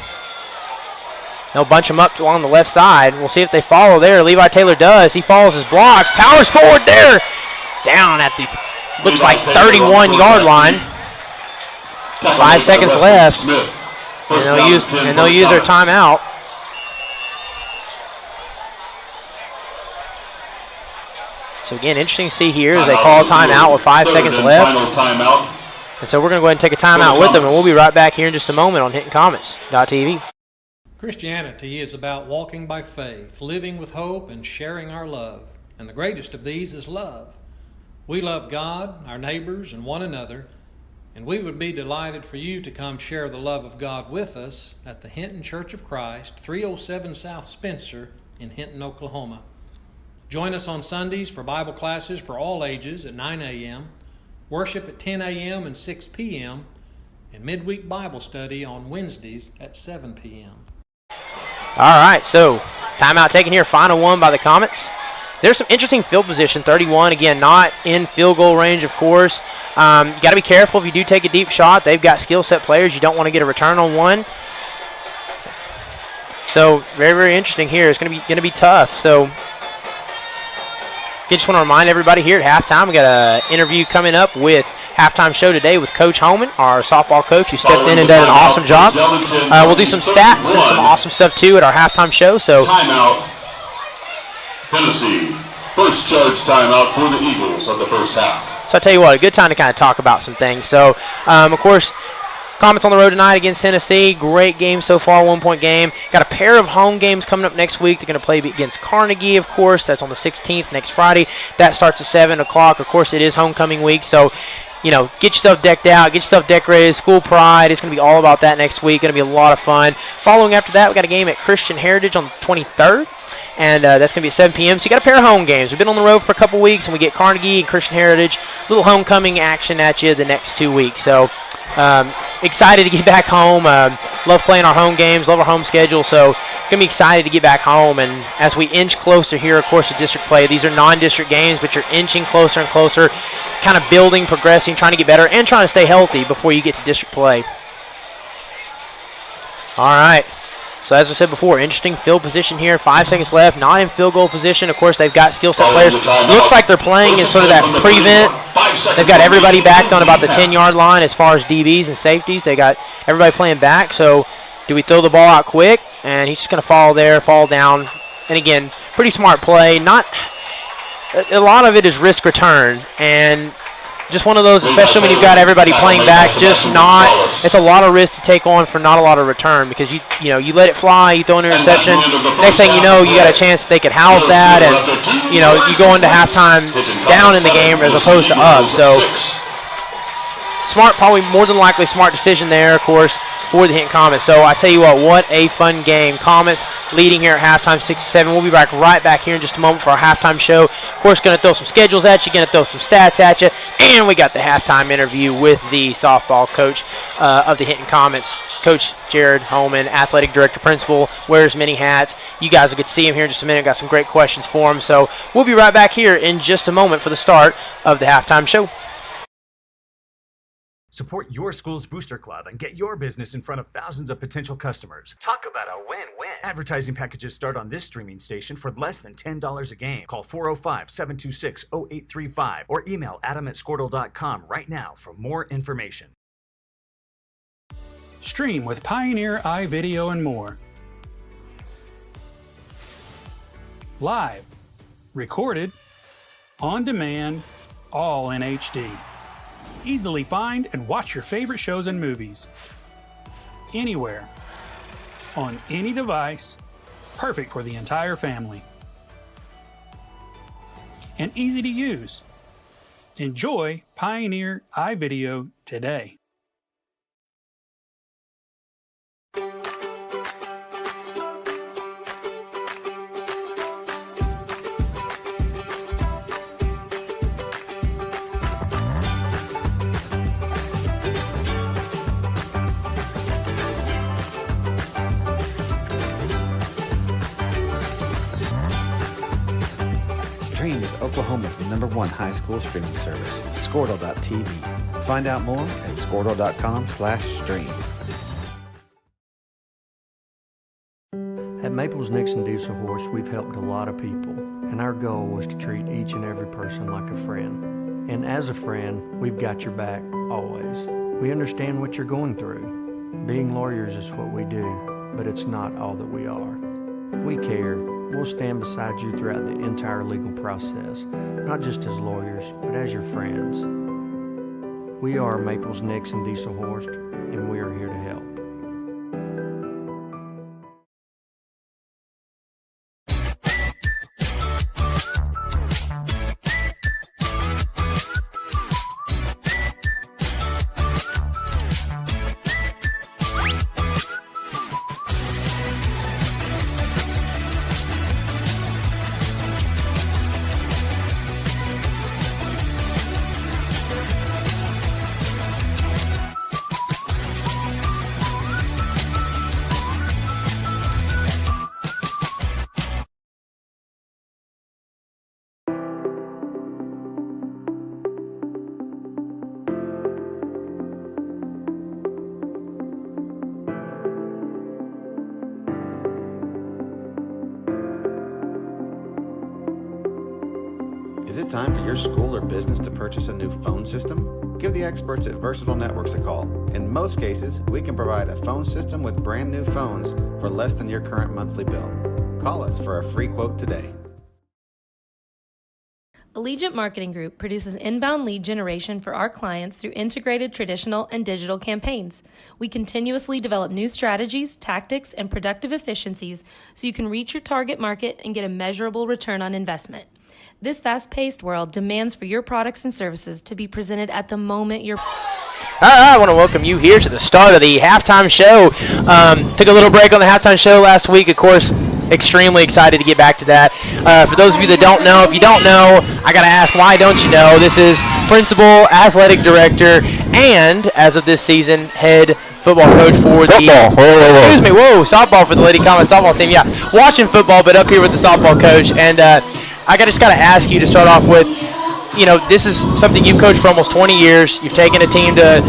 They'll bunch them up along the left side. We'll see if they follow there. Levi Taylor does. He follows his blocks. Powers forward there. Down at the, looks like 31-yard line. 5 seconds left. And they'll use their timeout. So again, interesting to see here as they call a timeout with 5 seconds left. And so we're going to go ahead and take a timeout with them, and we'll be right back here in just a moment on HintonComets.tv. Christianity is about walking by faith, living with hope, and sharing our love. And the greatest of these is love. We love God, our neighbors, and one another, and we would be delighted for you to come share the love of God with us at the Hinton Church of Christ, 307 South Spencer in Hinton, Oklahoma. Join us on Sundays for Bible classes for all ages at 9 a.m., worship at 10 a.m. and 6 p.m., and midweek Bible study on Wednesdays at 7 p.m. All right, so timeout taken here, final one by the Comets. There's some interesting field position, 31. Again, not in field goal range, of course. You got to be careful if you do take a deep shot. They've got skill set players. You don't want to get a return on one. So very, very interesting here. It's going to be tough. So I just want to remind everybody here at halftime, we got an interview coming up with halftime show today with Coach Holman, our softball coach, who stepped in and did an awesome job. We'll do some stats and some awesome stuff too at our halftime show. So timeout. Hennessey. First charge timeout for the Eagles of the first half. So I tell you what, a good time to kind of talk about some things. So, of course, Comets on the road tonight against Hennessey. Great game so far, 1-point game. Got a pair of home games coming up next week. They're going to play against Carnegie, of course. That's on the 16th, next Friday. That starts at 7 o'clock. Of course, it is homecoming week, so get yourself decked out, get yourself decorated, school pride. It's going to be all about that next week. Going to be a lot of fun. Following after that, we got a game at Christian Heritage on the 23rd. And that's going to be at 7 p.m. So you got a pair of home games. We've been on the road for a couple weeks, and we get Carnegie and Christian Heritage. A little homecoming action at you the next 2 weeks. So excited to get back home. Love playing our home games, love our home schedule. So going to be excited to get back home. And as we inch closer here, of course, to district play, these are non-district games, but you're inching closer and closer, kind of building, progressing, trying to get better, and trying to stay healthy before you get to district play. All right. So as I said before, interesting field position here. 5 seconds left, not in field goal position. Of course, they've got skill set players. Looks like they're playing in sort of that prevent. They've got everybody backed on about the 10-yard line as far as DBs and safeties. They got everybody playing back. So do we throw the ball out quick? And he's just going to fall there, fall down. And again, pretty smart play. Not a lot of it is risk return. And just one of those, especially when you've got everybody playing back, it's a lot of risk to take on for not a lot of return, because you let it fly, you throw an interception, next thing you know, you got a chance they could house that, and you go into halftime down in the game as opposed to up. So smart, probably more than likely smart decision there, of course, for the Hinton Comets. So I tell you what a fun game. Comets leading here at halftime, 6-7. We'll be right back here in just a moment for our halftime show. Of course, going to throw some schedules at you, going to throw some stats at you, and we got the halftime interview with the softball coach of the Hinton Comets, Coach Jared Holman, athletic director, principal, wears many hats. You guys will get to see him here in just a minute. Got some great questions for him. So we'll be right back here in just a moment for the start of the halftime show. Support your school's booster club and get your business in front of thousands of potential customers. Talk about a win-win. Advertising packages start on this streaming station for less than $10 a game. Call 405-726-0835 or email adam@squirtle.com right now for more information. Stream with Pioneer iVideo and more. Live, recorded, on demand, all in HD. Easily find and watch your favorite shows and movies. Anywhere. On any device. Perfect for the entire family. And easy to use. Enjoy Pioneer iVideo today. Stream with Oklahoma's #1 high school streaming service, Squirtle.tv. Find out more at Squirtle.com/stream. At Maples Nixon Diesel Horse, we've helped a lot of people, and our goal was to treat each and every person like a friend. And as a friend, we've got your back always. We understand what you're going through. Being lawyers is what we do, but it's not all that we are. We care. We'll stand beside you throughout the entire legal process, not just as lawyers, but as your friends. We are Maples Nixon Diesel Horse, and we are here to help. Is it time for your school or business to purchase a new phone system? Give the experts at Versatile Networks a call. In most cases, we can provide a phone system with brand new phones for less than your current monthly bill. Call us for a free quote today. Allegiant Marketing Group produces inbound lead generation for our clients through integrated traditional and digital campaigns. We continuously develop new strategies, tactics, and productive efficiencies so you can reach your target market and get a measurable return on investment. This fast-paced world demands for your products and services to be presented at the moment you're... All right, I want to welcome you here to the start of the halftime show. Took a little break on the halftime show last week, of course. Extremely excited to get back to that. For those of you that don't know, if you don't know, I got to ask, why don't you know? This is Principal, Athletic Director, and, as of this season, Head Football Coach for the... Softball for the Lady Comets softball team. Yeah, watching football, but up here with the softball coach. And I just got to ask you to start off with, you know, this is something you've coached for almost 20 years. You've taken a team to,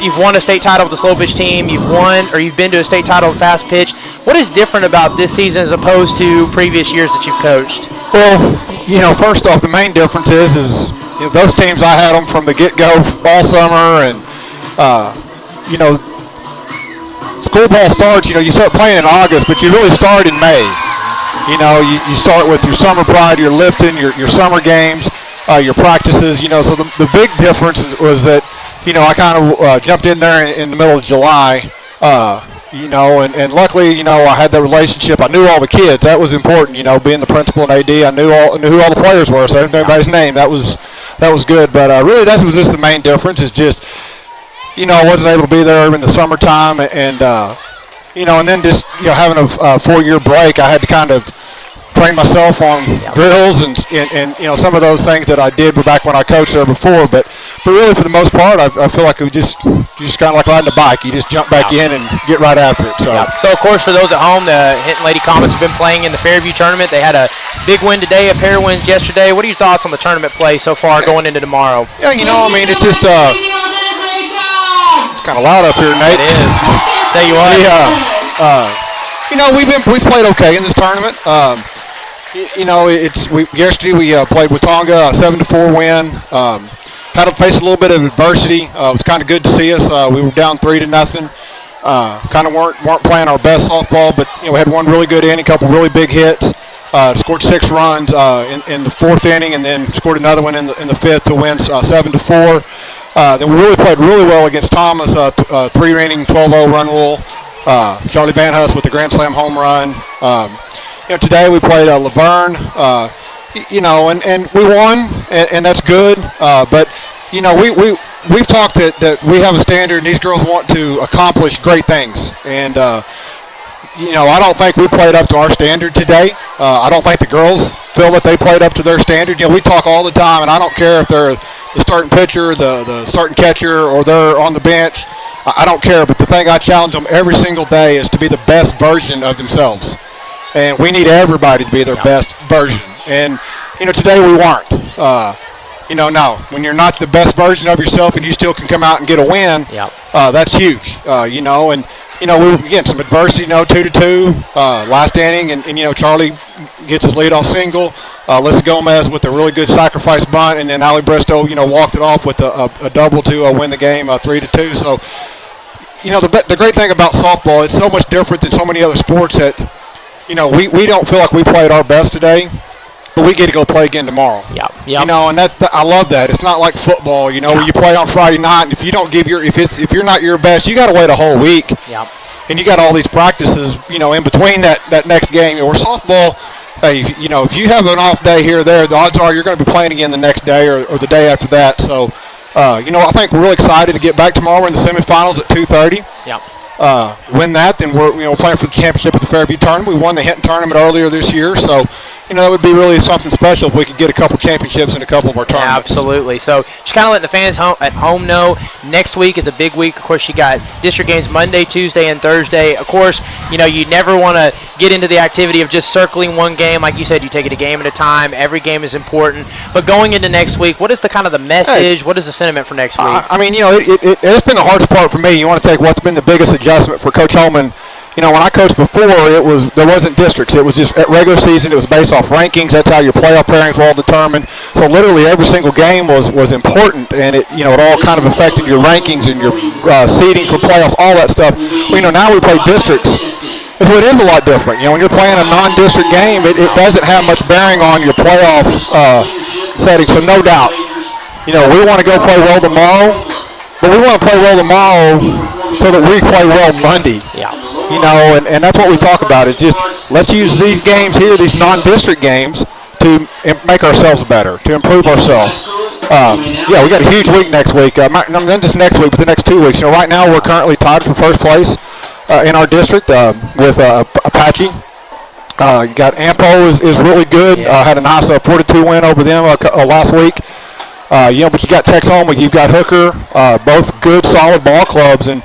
you've won a state title with the slow pitch team. You've been to a state title with fast pitch. What is different about this season as opposed to previous years that you've coached? Well, you know, first off, the main difference is you know, those teams, I had them from the get-go all summer, and you know, school ball starts. You know, you start playing in August, but you really start in May. You know, you start with your summer pride, your lifting, your summer games. Your practices, you know, so the big difference was that, you know, I kind of jumped in there in the middle of July, you know, and luckily, you know, I had that relationship. I knew all the kids. That was important, you know, being the principal and AD. I knew who all the players were, so I knew everybody's name. That was good. But really, that was just the main difference. Is just, you know, I wasn't able to be there in the summertime, and you know, and then just, you know, having a 4-year break, I had to kind of train myself on drills and you know, some of those things that I did back when I coached there before, but really for the most part I feel like you just kind of like riding a bike. You just jump back in and get right after it. So of course, for those at home, the Hinton Lady Comets have been playing in the Fairview tournament. They had a big win today, a pair of wins yesterday. What are your thoughts on the tournament play so far going into tomorrow? Yeah, you know, I mean, it's just it's kind of loud up here, Nate. It is. Tell you what. You know, we played okay in this tournament. You know, yesterday we played with Tonga, a 7-4 win. Had to face a little bit of adversity. It was kind of good to see us. We were down 3-0. Kind of weren't playing our best softball, but you know, we had one really good inning, a couple really big hits. Scored 6 runs in the 4th inning, and then scored another one in the 5th to win 7-4. Then we really played really well against Thomas, 3-inning 12-0 run rule. Charlie Van Huss with the grand slam home run. You know, today we played Laverne, you know, and we won, and that's good. But you know, we've talked that we have a standard, and these girls want to accomplish great things. And you know, I don't think we played up to our standard today. I don't think the girls feel that they played up to their standard. You know, we talk all the time, and I don't care if they're the starting pitcher, the starting catcher, or they're on the bench. I don't care. But the thing I challenge them every single day is to be the best version of themselves. And we need everybody to be their best version. And, you know, today we weren't. You know, no. When you're not the best version of yourself and you still can come out and get a win, that's huge. You know, and, you know, we were getting some adversity, you know, 2-2 last inning. And, you know, Charlie gets his leadoff single. Alyssa Gomez with a really good sacrifice bunt. And then Allie Bristow, you know, walked it off with a double to win the game 3-2. So, you know, the great thing about softball, it's so much different than so many other sports that, you know, we don't feel like we played our best today, but we get to go play again tomorrow. You know, and I love that. It's not like football, you know, where you play on Friday night, and if you don't give if you're not your best, you got to wait a whole week. And you got all these practices, you know, in between that next game. Or softball, hey, you know, if you have an off day here or there, the odds are you're going to be playing again the next day or the day after that. So, you know, I think we're really excited to get back tomorrow. We're in the semifinals at 2:30. Win that, then we're, you know, playing for the championship at the Fairview tournament. We won the Hinton tournament earlier this year, so, you know, that would be really something special if we could get a couple championships in a couple of our tournaments. Absolutely. So just kind of letting the fans at home know, next week is a big week. Of course, you got district games Monday, Tuesday, and Thursday. Of course, you know, you never want to get into the activity of just circling one game. Like you said, you take it a game at a time. Every game is important. But going into next week, what is the kind of the message? What is the sentiment for next week? I mean, you know, it's been the hardest part for me. You want to take what's been the biggest adjustment for Coach Holman. You know, when I coached before, there wasn't districts. It was just at regular season. It was based off rankings. That's how your playoff pairings were all determined. So literally every single game was important, and it all kind of affected your rankings and your seeding for playoffs, all that stuff. Well, you know, now we play districts. So it is a lot different. You know, when you're playing a non-district game, it doesn't have much bearing on your playoff setting. So no doubt, we want to go play well tomorrow, but we want to play well tomorrow so that we play well Monday. Yeah. And that's what we talk about. Is just let's use these games here, these non-district games, to make ourselves better, to improve ourselves. We got a huge week next week. Not just next week, but the next 2 weeks. Right now we're currently tied for first place in our district with Apache. You got Ampo is really good. Had a nice 4-2 win over them last week. But you got Texoma, you've got Hooker, both good, solid ball clubs, and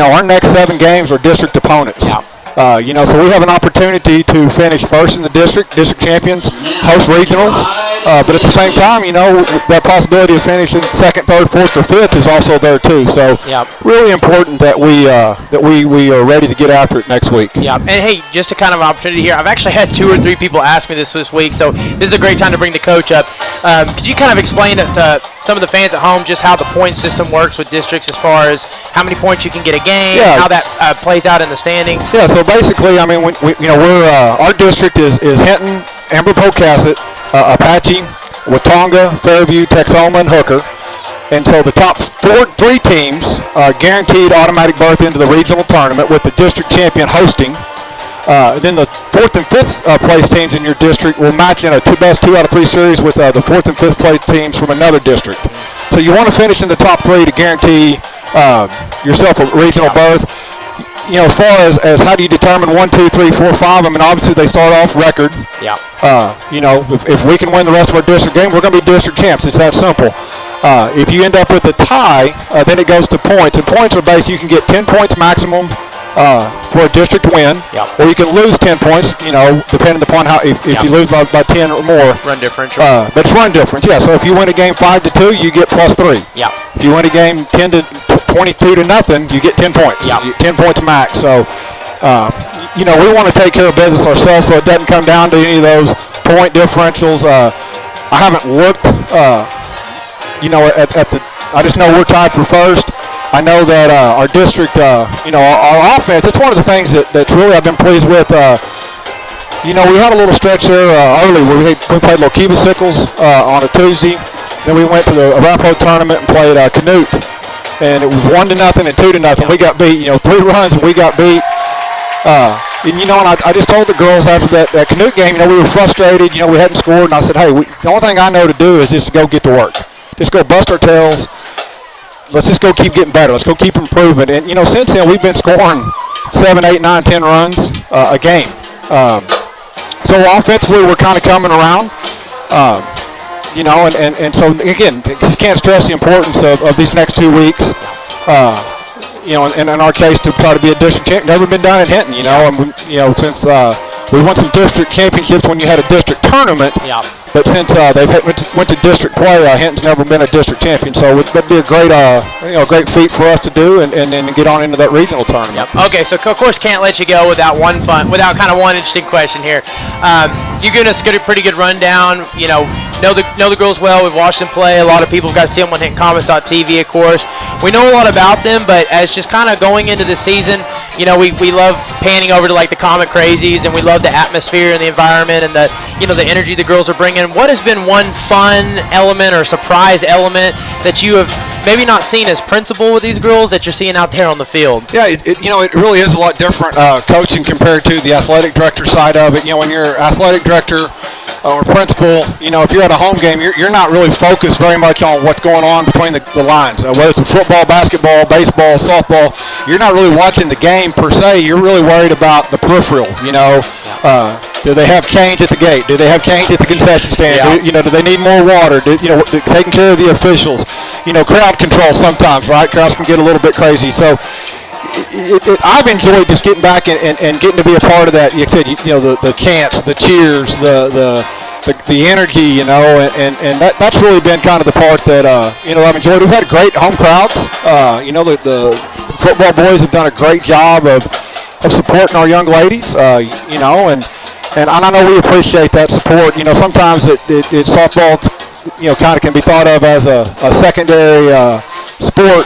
our next 7 games are district opponents. Yeah. So we have an opportunity to finish first in the district champions, host regionals. But at the same time, that possibility of finishing second, third, fourth, or fifth is also there too. So really important that we are ready to get after it next week. Yeah, and hey, just a kind of opportunity here. I've actually had 2 or 3 people ask me this week, so this is a great time to bring the coach up. Could you kind of explain to some of the fans at home just how the point system works with districts as far as how many points you can get a game, how that plays out in the standings? Yeah, so basically, our district is Hinton, Amber-Pocasset, Apache, Watonga, Fairview, Texoma, and Hooker. And so the top 3 teams are guaranteed automatic berth into the regional tournament with the district champion hosting. Then the 4th and 5th place teams in your district will match in a best 2 out of 3 series with the 4th and 5th place teams from another district. So you want to finish in the top 3 to guarantee yourself a regional berth. As far as how do you determine 1, 2, 3, 4, 5, obviously they start off record. Yeah. If we can win the rest of our district game, we're going to be district champs. It's that simple. If you end up with a tie, then it goes to points. And points are based, you can get 10 points maximum for a district win, or you can lose 10 points, depending upon if you lose by 10 or more. Run differential. But it's run difference, yeah. So if you win a game 5-2, you get +3. Yeah. If you win a game 22-0, you get 10 points. Yeah. 10 points max. So, we want to take care of business ourselves so it doesn't come down to any of those point differentials. I haven't looked, I just know we're tied for first. I know that our district, our offense, it's one of the things that really I've been pleased with. We had a little stretch there early where we played Lokiba Sickles on a Tuesday. Then we went to the Arapahoe tournament and played Canute. And it was 1-0 and 2-0. We got beat, 3 runs and we got beat. And I just told the girls after that Canute game, we were frustrated, we hadn't scored. And I said, hey, the only thing I know to do is just to go get to work. Just go bust our tails. Let's just go keep getting better. Let's go keep improving. And, since then we've been scoring 7, 8, 9, 10 runs a game. So offensively we're kind of coming around. And so again, just can't stress the importance of these next 2 weeks. And in our case, to try to be a district champion, never been done in Hinton. And since we won some district championships when you had a district tournament. Yeah. But since they went to district play, Hinton's never been a district champion. So that'd be a great, great feat for us to do, and then get on into that regional tournament. Yep. Okay, so of course can't let you go without one interesting question here. You gave us a pretty good rundown. Know the girls well. We've watched them play. A lot of people have got to see them on HintonComets.tv, of course. We know a lot about them, but as just kind of going into the season, we love panning over to like the Comet Crazies, and we love the atmosphere and the environment and the the energy the girls are bringing. What has been one fun element or surprise element that you have maybe not seen as principal with these girls that you're seeing out there on the field? Yeah, it really is a lot different coaching compared to the athletic director side of it. When you're athletic director or principal, if you're at a home game, you're not really focused very much on what's going on between the lines. Whether it's a football, basketball, baseball, softball, you're not really watching the game per se. You're really worried about the peripheral. Do they have change at the gate? Do they have change at the concession stand? Yeah. Do they need more water? Taking care of the officials. Crowd control sometimes, right? Crowds can get a little bit crazy. So I've enjoyed just getting back and getting to be a part of that. You said, the chants, the cheers, the energy, and that's really been kind of the part that I've enjoyed. We've had great home crowds. The football boys have done a great job of supporting our young ladies. And I know we appreciate that support. Sometimes it softball, kind of can be thought of as a secondary sport.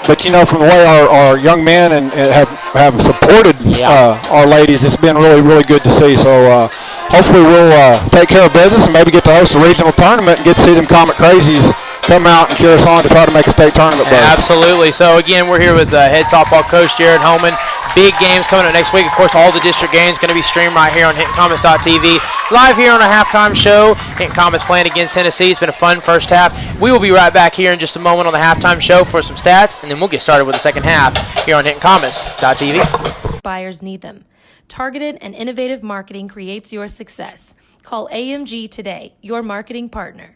But from the way our young men have supported our ladies, it's been really, really good to see. So hopefully we'll take care of business and maybe get to host a regional tournament and get to see them Comet Crazies come out and cheer us on to try to make a state tournament berth. Absolutely. So again, we're here with head softball coach Jared Holman. Big games coming up next week. Of course, all the district games going to be streamed right here on HintonComets.tv. Live here on a halftime show. Hinton Comets playing against Hennessey. It's been a fun first half. We will be right back here in just a moment on the halftime show for some stats, and then we'll get started with the second half here on HintonComets.tv. Buyers need them. Targeted and innovative marketing creates your success. Call AMG today, your marketing partner.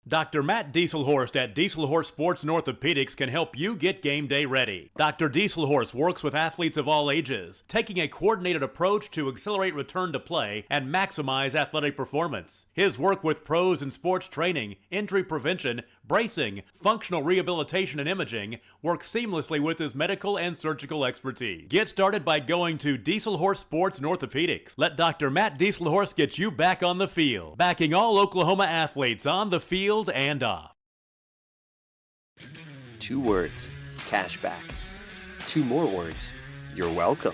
Dr. Matt Dieselhorst at Dieselhorst Sports and Orthopedics can help you get game day ready. Dr. Dieselhorst works with athletes of all ages, taking a coordinated approach to accelerate return to play and maximize athletic performance. His work with pros in sports training, injury prevention, bracing, functional rehabilitation, and imaging works seamlessly with his medical and surgical expertise. Get started by going to Dieselhorst Sports and Orthopedics. Let Dr. Matt Dieselhorst get you back on the field, backing all Oklahoma athletes on the field and off. 2 words, cashback. 2 more words, you're welcome.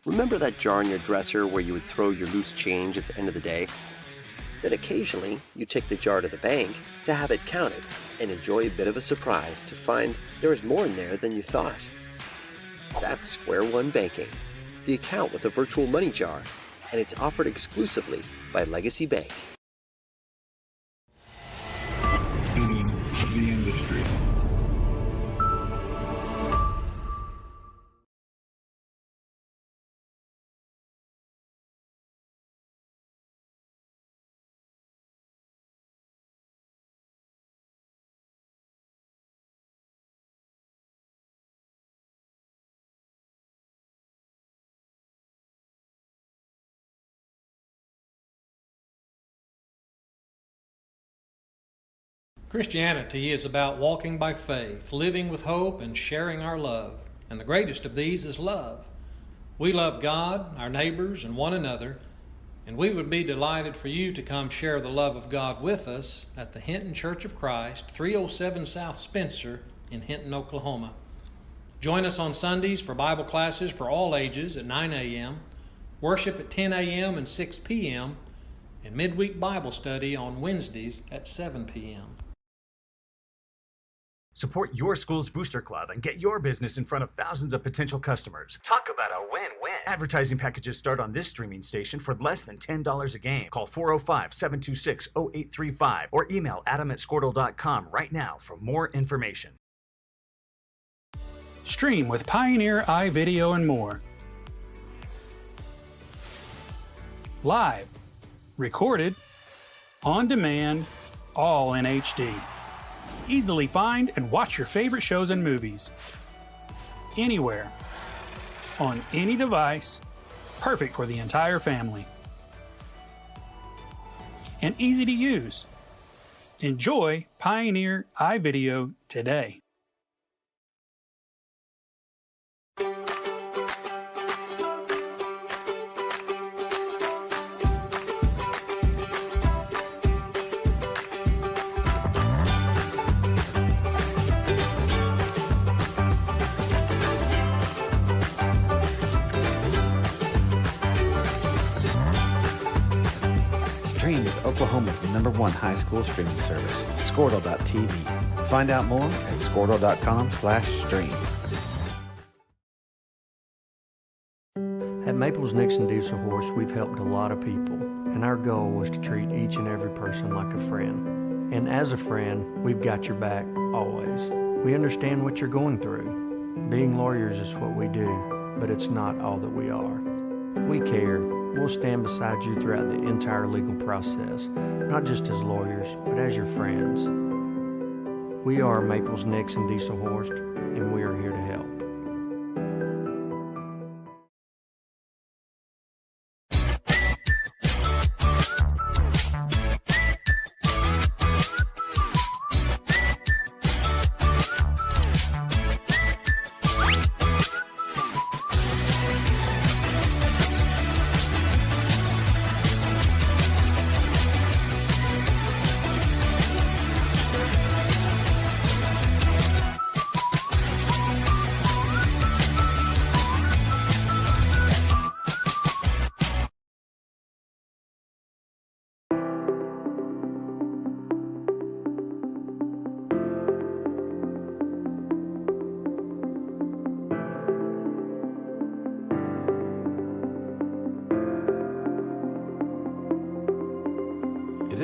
Remember that jar in your dresser where you would throw your loose change at the end of the day? Then occasionally you take the jar to the bank to have it counted and enjoy a bit of a surprise to find there is more in there than you thought. That's Square One Banking, the account with a virtual money jar, and it's offered exclusively by Legacy Bank. The industry. Christianity is about walking by faith, living with hope, and sharing our love. And the greatest of these is love. We love God, our neighbors, and one another, and we would be delighted for you to come share the love of God with us at the Hinton Church of Christ, 307 South Spencer in Hinton, Oklahoma. Join us on Sundays for Bible classes for all ages at 9 a.m., worship at 10 a.m. and 6 p.m., and midweek Bible study on Wednesdays at 7 p.m. Support your school's booster club and get your business in front of thousands of potential customers. Talk about a win-win. Advertising packages start on this streaming station for less than $10 a game. Call 405-726-0835 or email adam@squirtle.com right now for more information. Stream with Pioneer iVideo and more. Live, recorded, on demand, all in HD. Easily find and watch your favorite shows and movies. Anywhere. On any device. Perfect for the entire family. And easy to use. Enjoy Pioneer iVideo today. Stream with Oklahoma's #1 high school streaming service, Squirtle.tv. Find out more at Squirtle.com/stream. At Maples Nixon Diesel Horse, we've helped a lot of people, and our goal was to treat each and every person like a friend. And as a friend, we've got your back always. We understand what you're going through. Being lawyers is what we do, but it's not all that we are. We care. We'll stand beside you throughout the entire legal process, not just as lawyers, but as your friends. We are Maples Nixon Diesel Horse, and we are here to help.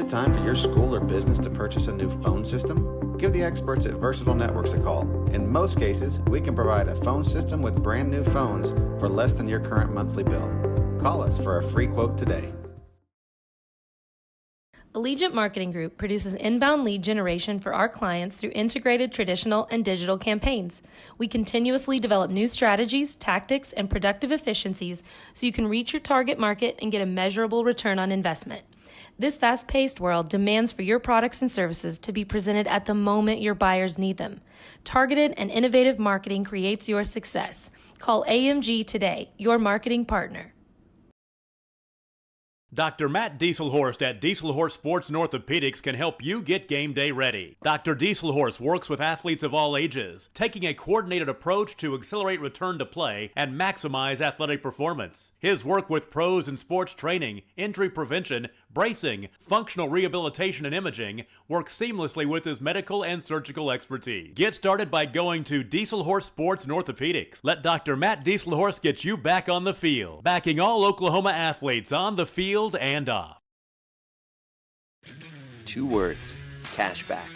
it time for your school or business to purchase a new phone system? Give the experts at Versatile Networks a call. In most cases, we can provide a phone system with brand new phones for less than your current monthly bill. Call us for a free quote today. Allegiant Marketing Group produces inbound lead generation for our clients through integrated traditional and digital campaigns. We continuously develop new strategies, tactics, and productive efficiencies so you can reach your target market and get a measurable return on investment. This fast-paced world demands for your products and services to be presented at the moment your buyers need them. Targeted and innovative marketing creates your success. Call AMG today, your marketing partner. Dr. Matt Dieselhorst at Dieselhorst Sports and Orthopedics can help you get game day ready. Dr. Dieselhorst works with athletes of all ages, taking a coordinated approach to accelerate return to play and maximize athletic performance. His work with pros in sports training, injury prevention, bracing, functional rehabilitation, and imaging works seamlessly with his medical and surgical expertise. Get started by going to Dieselhorst Sports and Orthopedics. Let Dr. Matt Dieselhorst get you back on the field, backing all Oklahoma athletes on the field and off. 2 words, cashback.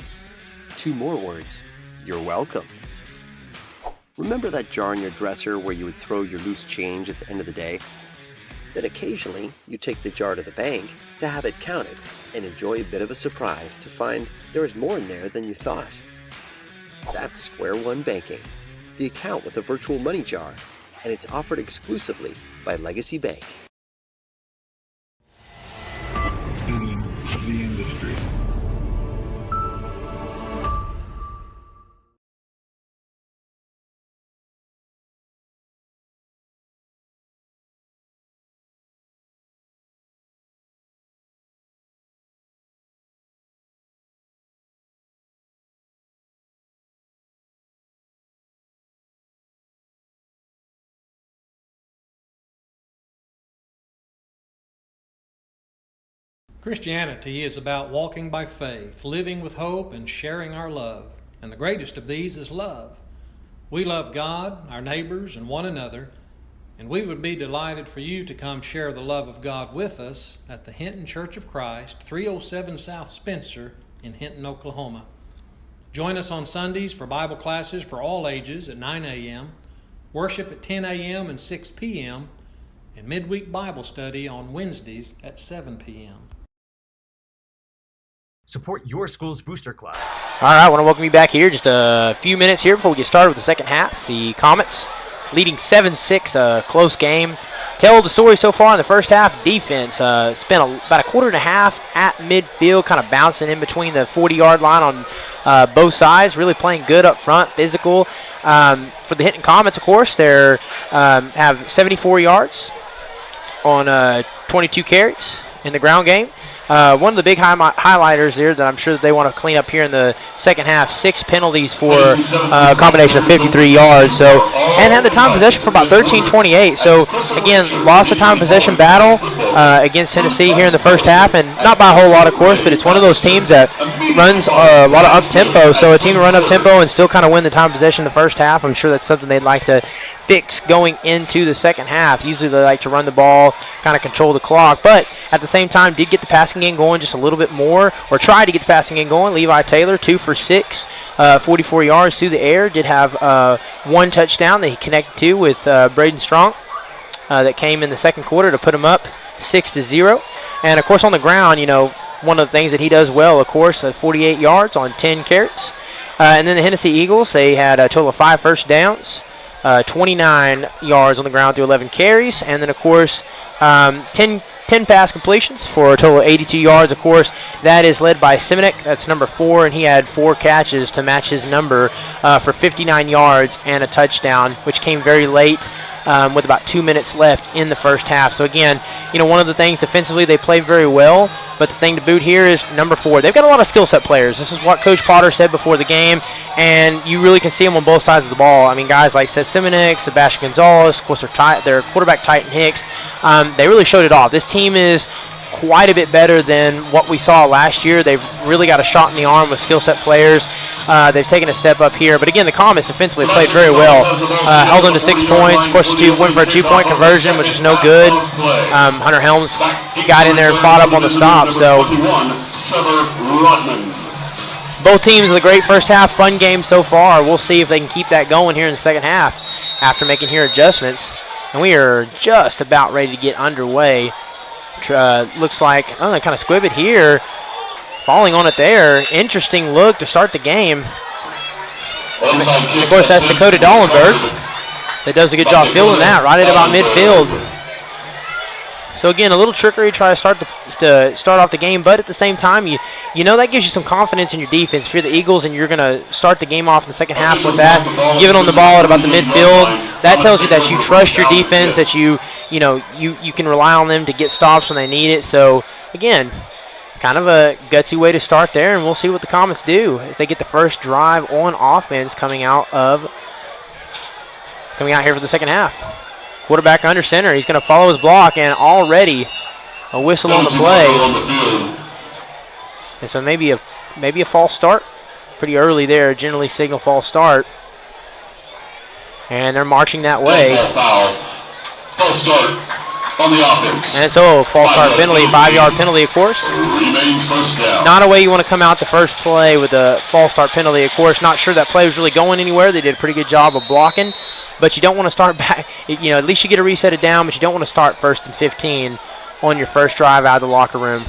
2 more words, you're welcome. Remember that jar in your dresser where you would throw your loose change at the end of the day? Then occasionally, you take the jar to the bank to have it counted and enjoy a bit of a surprise to find there is more in there than you thought. That's Square One Banking, the account with a virtual money jar, and it's offered exclusively by Legacy Bank. The industry. Christianity is about walking by faith, living with hope, and sharing our love. And the greatest of these is love. We love God, our neighbors, and one another, and we would be delighted for you to come share the love of God with us at the Hinton Church of Christ, 307 South Spencer in Hinton, Oklahoma. Join us on Sundays for Bible classes for all ages at 9 a.m., worship at 10 a.m. and 6 p.m., and midweek Bible study on Wednesdays at 7 p.m. Support your school's booster club. All right, I want to welcome you back here. Just a few minutes here before we get started with the second half. The Comets leading 7-6, a close game. Tell the story so far in the first half. Defense spent about a quarter and a half at midfield, kind of bouncing in between the 40-yard line on both sides, really playing good up front, physical. For the Hinton Comets, of course, they have 74 yards on 22 carries in the ground game. One of the big highlighters there that I'm sure that they want to clean up here in the second half, 6 penalties for a combination of 53 yards. And had the time of possession for about 13-28. So, again, lost the time of possession battle against Hennessey here in the first half. And not by a whole lot, of course, but it's one of those teams that runs a lot of up-tempo. So a team to run up-tempo and still kind of win the time of possession in the first half, I'm sure that's something they'd like to fix going into the second half. Usually they like to run the ball, kind of control the clock, but at the same time did get the passing game going just a little bit more, or tried to get the passing game going. Levi Taylor, 2 for 6, 44 yards through the air. Did have 1 touchdown that he connected to with Braden Strong that came in the second quarter to put him up 6-0. And, of course, on the ground, you know, one of the things that he does well, of course, 48 yards on 10 carries. And then the Hennessey Eagles, they had a total of 5 first downs. 29 yards on the ground through 11 carries, and then, of course, 10 pass completions for a total of 82 yards. Of course, that is led by Simonek. That's number 4, and he had 4 catches to match his number for 59 yards and a touchdown, which came very late with about 2 minutes left in the first half. So, again, you know, one of the things defensively they played very well, but the thing to boot here is number 4. They've got a lot of skill set players. This is what Coach Potter said before the game, and you really can see them on both sides of the ball. I mean, guys like Seth Simonek, Sebastian Gonzalez, of course, their quarterback Titan Hicks, they really showed it off. This team is quite a bit better than what we saw last year. They've really got a shot in the arm with skill set players. They've taken a step up here. But again, the Comets defensively played very well. Held them to 6 points. Of course, went for a 2-point conversion, which is no good. Hunter Helms got in there and fought up on the stop. So both teams with a great first half, fun game so far. We'll see if they can keep that going here in the second half after making here adjustments. And we are just about ready to get underway. Looks like, I don't know, kind of squib it here. Falling on it there. Interesting look to start the game. And of course, that's Dakota Dollenberg that does a good job fielding that right at about midfield. So again, a little trickery to try to start off the game, but at the same time, you know that gives you some confidence in your defense. If you're the Eagles and you're going to start the game off in the second half with that, giving on the ball at about the midfield, that tells you that you trust your defense, that you can rely on them to get stops when they need it. So again, kind of a gutsy way to start there, and we'll see what the Comets do as they get the first drive on offense coming out here for the second half. Quarterback under center. He's going to follow his block, and already a whistle on the play. And so maybe a false start. Pretty early there. Generally signal false start. And they're marching that way. False start on the offense. And so false start penalty, 5-yard penalty, of course. Remains first down. Not a way you want to come out the first play with a false start penalty, of course. Not sure that play was really going anywhere. They did a pretty good job of blocking. But you don't want to start back, at least you get to reset it down, but you don't want to start 1st and 15 on your first drive out of the locker room.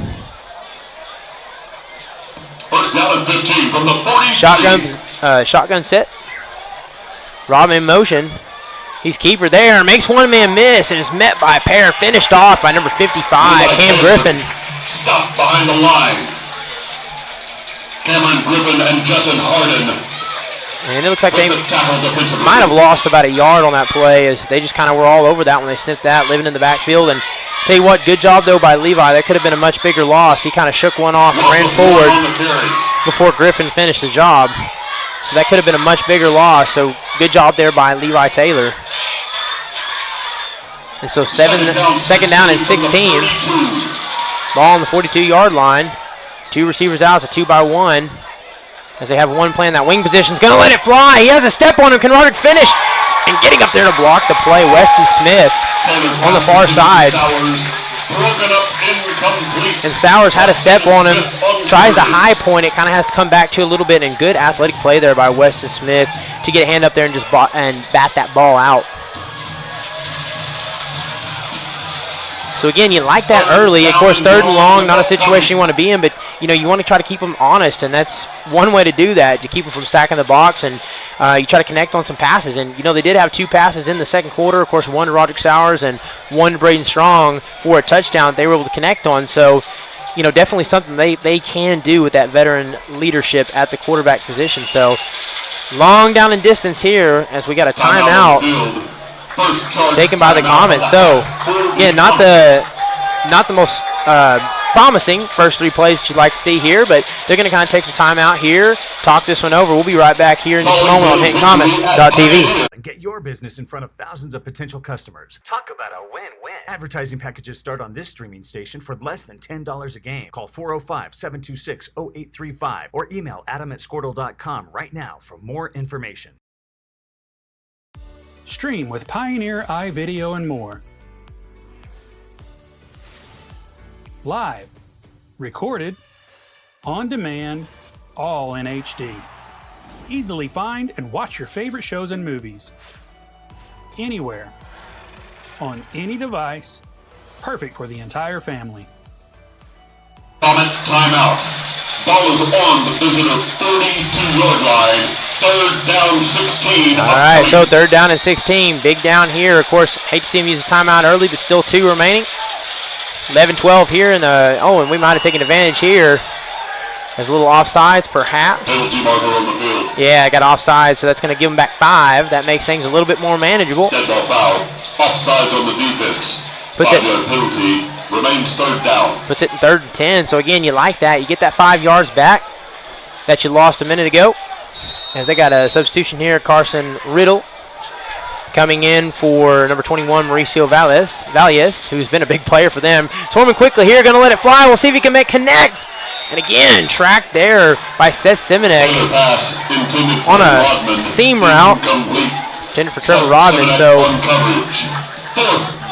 First down and 15 from the 40. Shotgun set. Rob in motion. He's keeper there, makes one man miss, and is met by a pair, finished off by number 55, Cam Griffin. Stopped behind the line. Cameron Griffin and Justin Harden. And it looks like they might have lost about a yard on that play as they just kind of were all over that when they sniffed that, living in the backfield. And tell you what, good job, though, by Levi. That could have been a much bigger loss. He kind of shook one off and ran forward before Griffin finished the job. So that could have been a much bigger loss. So good job there by Levi Taylor. And so second down and 16. Ball on the 42-yard line. 2 receivers out, so 2-by-1. As they have one play in that wing position. He's going to let it fly. He has a step on him. Can Roderick finish? And getting up there to block the play, Weston Smith on the far side. And Sowers had a step on him. Tries to high point it. Kind of has to come back to a little bit. And good athletic play there by Weston Smith to get a hand up there and just bat that ball out. So again, you like that early. Of course, 3rd and long, not a situation you want to be in, but you want to try to keep them honest, and that's one way to do that, to keep them from stacking the box, and you try to connect on some passes. And they did have 2 passes in the second quarter. Of course, one to Roderick Sowers and one to Braden Strong for a touchdown they were able to connect on. So, definitely something they can do with that veteran leadership at the quarterback position. So, long down and distance here as we got a timeout taken by the Comets. So, again, not the most promising first 3 plays that you'd like to see here, but they're going to kind of take some time out here, talk this one over. We'll be right back here in just a moment on HintonComets.tv. And get your business in front of thousands of potential customers. Talk about a win-win. Advertising packages start on this streaming station for less than $10 a game. Call 405-726-0835 or email adam@squirtle.com right now for more information. Stream with Pioneer iVideo and more. Live, recorded, on demand, all in HD. Easily find and watch your favorite shows and movies. Anywhere, on any device, perfect for the entire family. Comet timeout. Ball is on the visitor 32-yard line. 3rd down 16. All right, so 3rd down and 16. Big down here. Of course, hate to see him use a timeout early, but still 2 remaining. 11-12 here, and we might have taken advantage here. There's a little offsides, perhaps. Penalty marker on the field. Yeah, got offsides, so that's going to give them back 5. That makes things a little bit more manageable. Dead ball foul. Offsides on the defense. 5-yard penalty. Remains 3rd down. Puts it in 3rd and 10. So again, you like that. You get that 5 yards back that you lost a minute ago. As they got a substitution here, Carson Riddle Coming in for number 21, Mauricio Valles, who's been a big player for them. Swarming quickly here, going to let it fly. We'll see if he can connect. And again, tracked there by Seth Simonek on a seam route. Intended for Trevor Rodman. So,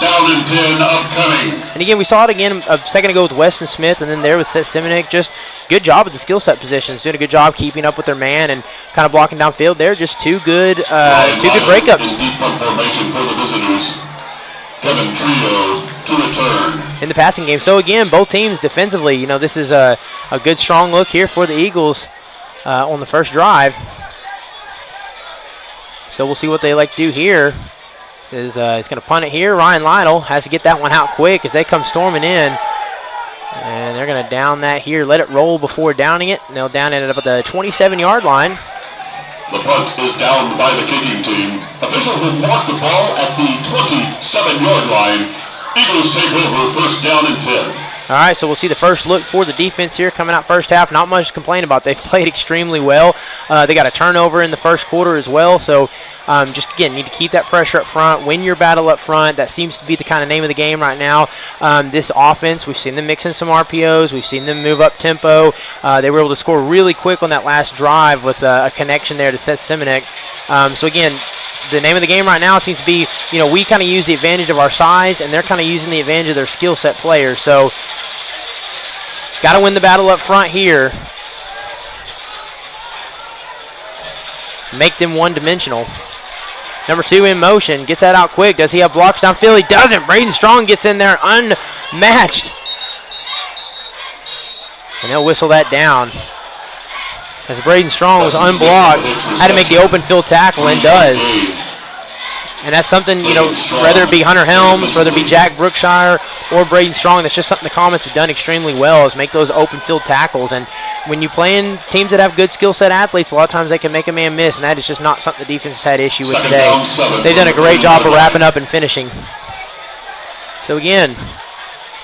down and 10 upcoming. And again, we saw it again a second ago with Weston Smith, and then there with Seth Simonek. Just good job at the skill set positions, doing a good job keeping up with their man and kind of blocking downfield there. Just two good breakups. Deep punt formation for the visitors. Kevin Trio to return in the passing game. So again, both teams defensively, you know, this is a good strong look here for the Eagles on the first drive. So we'll see what they like to do here. Says he's going to punt it here. Ryan Lytle has to get that one out quick as they come storming in. And they're going to down that here. Let it roll before downing it. And they'll down it up at the 27-yard line. The punt is down by the kicking team. Officials will mark the ball at the 27-yard line. Eagles take over, first down and 10. All right, so we'll see the first look for the defense here coming out first half. Not much to complain about. They've played extremely well. They got a turnover in the first quarter as well. So just, again, need to keep that pressure up front, win your battle up front. That seems to be the kind of name of the game right now. This offense, we've seen them mix in some RPOs. We've seen them move up tempo. They were able to score really quick on that last drive with a connection there to Seth Simonek. So, again, the name of the game right now seems to be, you know, we kind of use the advantage of our size, and they're kind of using the advantage of their skill set players. So, got to win the battle up front here. Make them one-dimensional. Number 2 in motion. Gets that out quick. Does he have blocks downfield? He doesn't. Braden Strong gets in there unmatched. And they'll whistle that down. As Braden Strong was unblocked, had to make the open field tackle and does. And that's something, you know, whether it be Hunter Helms, whether it be Jack Brookshire or Braden Strong, that's just something the Comets have done extremely well is make those open field tackles. And when you play in teams that have good skill set athletes, a lot of times they can make a man miss, and that is just not something the defense has had issue with today. They've done a great job of wrapping up and finishing. So again,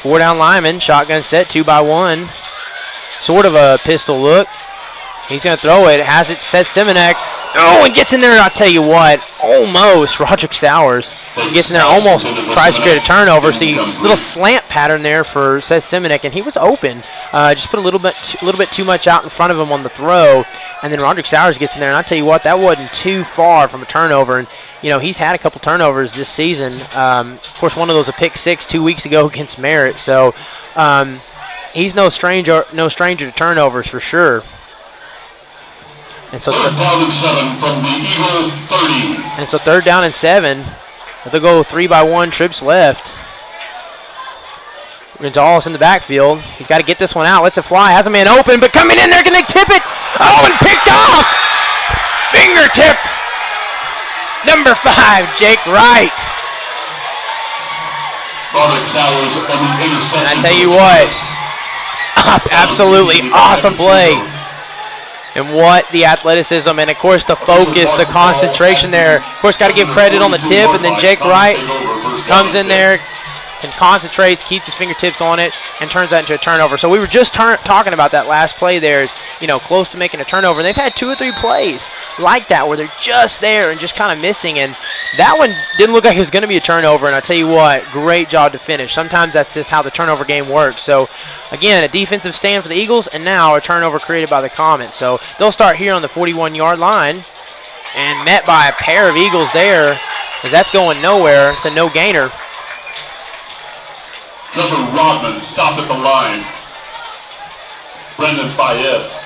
4 down lineman, shotgun set, 2-by-1. Sort of a pistol look. He's going to throw it. Has it set Simonek. Oh, and gets in there, I'll tell you what, almost. Roderick Sowers gets in there, almost tries to create a turnover. See, little slant pattern there for Seth Simonek, and he was open. Just put a little bit too much out in front of him on the throw. And then Roderick Sowers gets in there, and I'll tell you what, that wasn't too far from a turnover. And, you know, he's had a couple turnovers this season. Of course, one of those a pick 6 2 weeks ago against Merritt. So he's no stranger to turnovers for sure. And so third down and 7 from the Eagle 30. And so 3rd down and 7. They'll go 3-by-1, trips left. Gonzalez in the backfield. He's got to get this one out. Lets it fly. Has a man open, but coming in there, can they tip it? Oh, and picked off. Fingertip. Number 5, Jake Wright. And I tell you what, absolutely awesome play. And what the athleticism and, of course, the focus, the concentration there. Of course, got to give credit on the tip, and then Jake Wright comes in there and concentrates, keeps his fingertips on it, and turns that into a turnover. So we were just talking about that last play there is, you know, close to making a turnover. And they've had 2 or 3 plays like that where they're just there and just kind of missing. And that one didn't look like it was going to be a turnover. And I tell you what, great job to finish. Sometimes that's just how the turnover game works. So, again, a defensive stand for the Eagles, and now a turnover created by the Comets. So they'll start here on the 41-yard line and met by a pair of Eagles there as that's going nowhere. It's a no-gainer. Trevor Rodman stopped at the line. Brendan Baez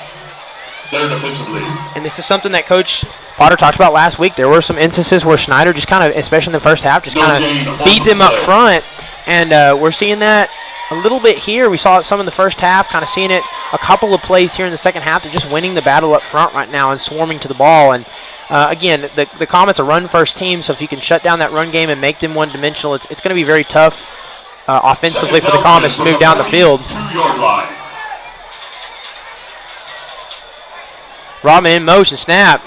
there defensively. And this is something that Coach Potter talked about last week. There were some instances where Schneider just kind of, especially in the first half, just kind of beat them up front. And we're seeing that a little bit here. We saw it some in the first half, kind of seeing it a couple of plays here in the second half. They're just winning the battle up front right now and swarming to the ball. And again, the Comets are run-first team, so if you can shut down that run game and make them one-dimensional, it's going to be very tough offensively for the Comets to move down the field. 2-yard line. Rodman in motion, snap.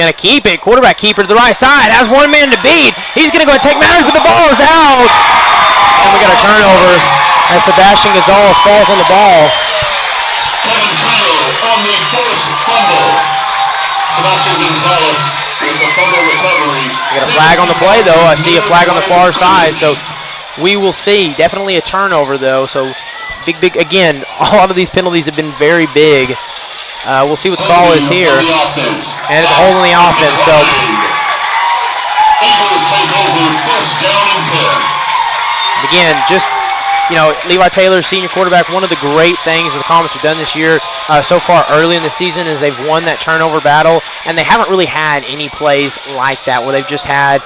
Going to keep it. Quarterback keeper to the right side. Has one man to beat. He's going to go and take matters, but the ball is out. And we got a turnover as Sebastian Gonzalez falls on the ball. Kevin Trio on the forced fumble. Sebastian Gonzalez with the fumble recovery. We got a flag on the play, though. I see a flag on the far side, so we will see. Definitely a turnover, though. So big, again, a lot of these penalties have been very big. We'll see what the call is here. And it's a hold on the offense. So again, just, Levi Taylor, senior quarterback, one of the great things the Comets have done this year so far early in the season is they've won that turnover battle, and they haven't really had any plays like that where they've just had,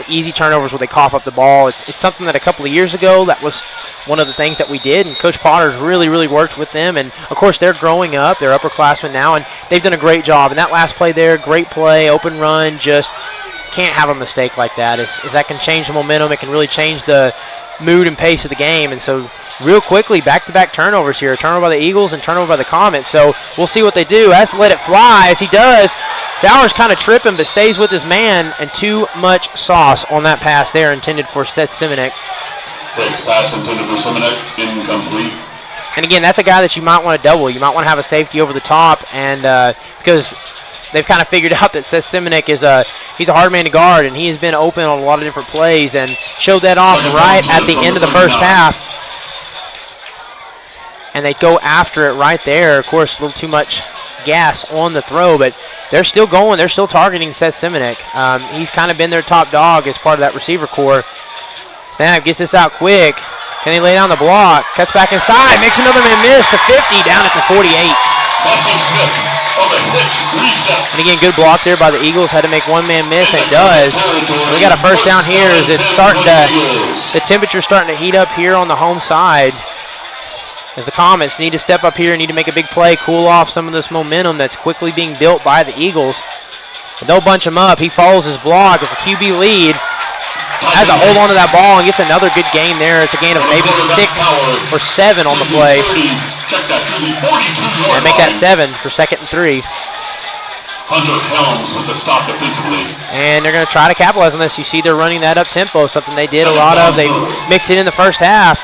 easy turnovers where they cough up the ball. It's something that a couple of years ago, that was one of the things that we did, and Coach Potter's really, really worked with them, and of course they're growing up, they're upperclassmen now, and they've done a great job. And that last play there, great play, open run, just can't have a mistake like that. Is that can change the momentum, it can really change the mood and pace of the game. And so real quickly, back-to-back turnovers here, turnover by the Eagles and turnover by the Comets. So we'll see what they do. Has to let it fly. As he does, Sauer's kind of tripping but stays with his man, and too much sauce on that pass there intended for Seth Simonek. Pass intended for Simonek, incomplete. And again, that's a guy that you might want to double. You might want to have a safety over the top, and because they've kind of figured out that Seth Simonek he's a hard man to guard, and he has been open on a lot of different plays and showed that off right at the end of the first half. And they go after it right there. Of course, a little too much gas on the throw, but they're still going. They're still targeting Seth Simonek. He's kind of been their top dog as part of that receiver core. Snap gets this out quick. Can he lay down the block? Cuts back inside. Makes another man miss. The 50 down at the 48. And again, good block there by the Eagles. Had to make one man miss, and it does. We got a first down here as it's the temperature's starting to heat up here on the home side. As the Comets need to step up here, need to make a big play, cool off some of this momentum that's quickly being built by the Eagles. And they'll bunch him up. He follows his block. It's a QB lead. Has a hold on to that ball and gets another good gain there. It's a gain of maybe 6 or 7 on the play. And make that 7 for 2nd and 3. Hunter Helms with the stop defensively. And they're going to try to capitalize on this. You see they're running that up tempo, something they did a lot of. They mixed it in the first half.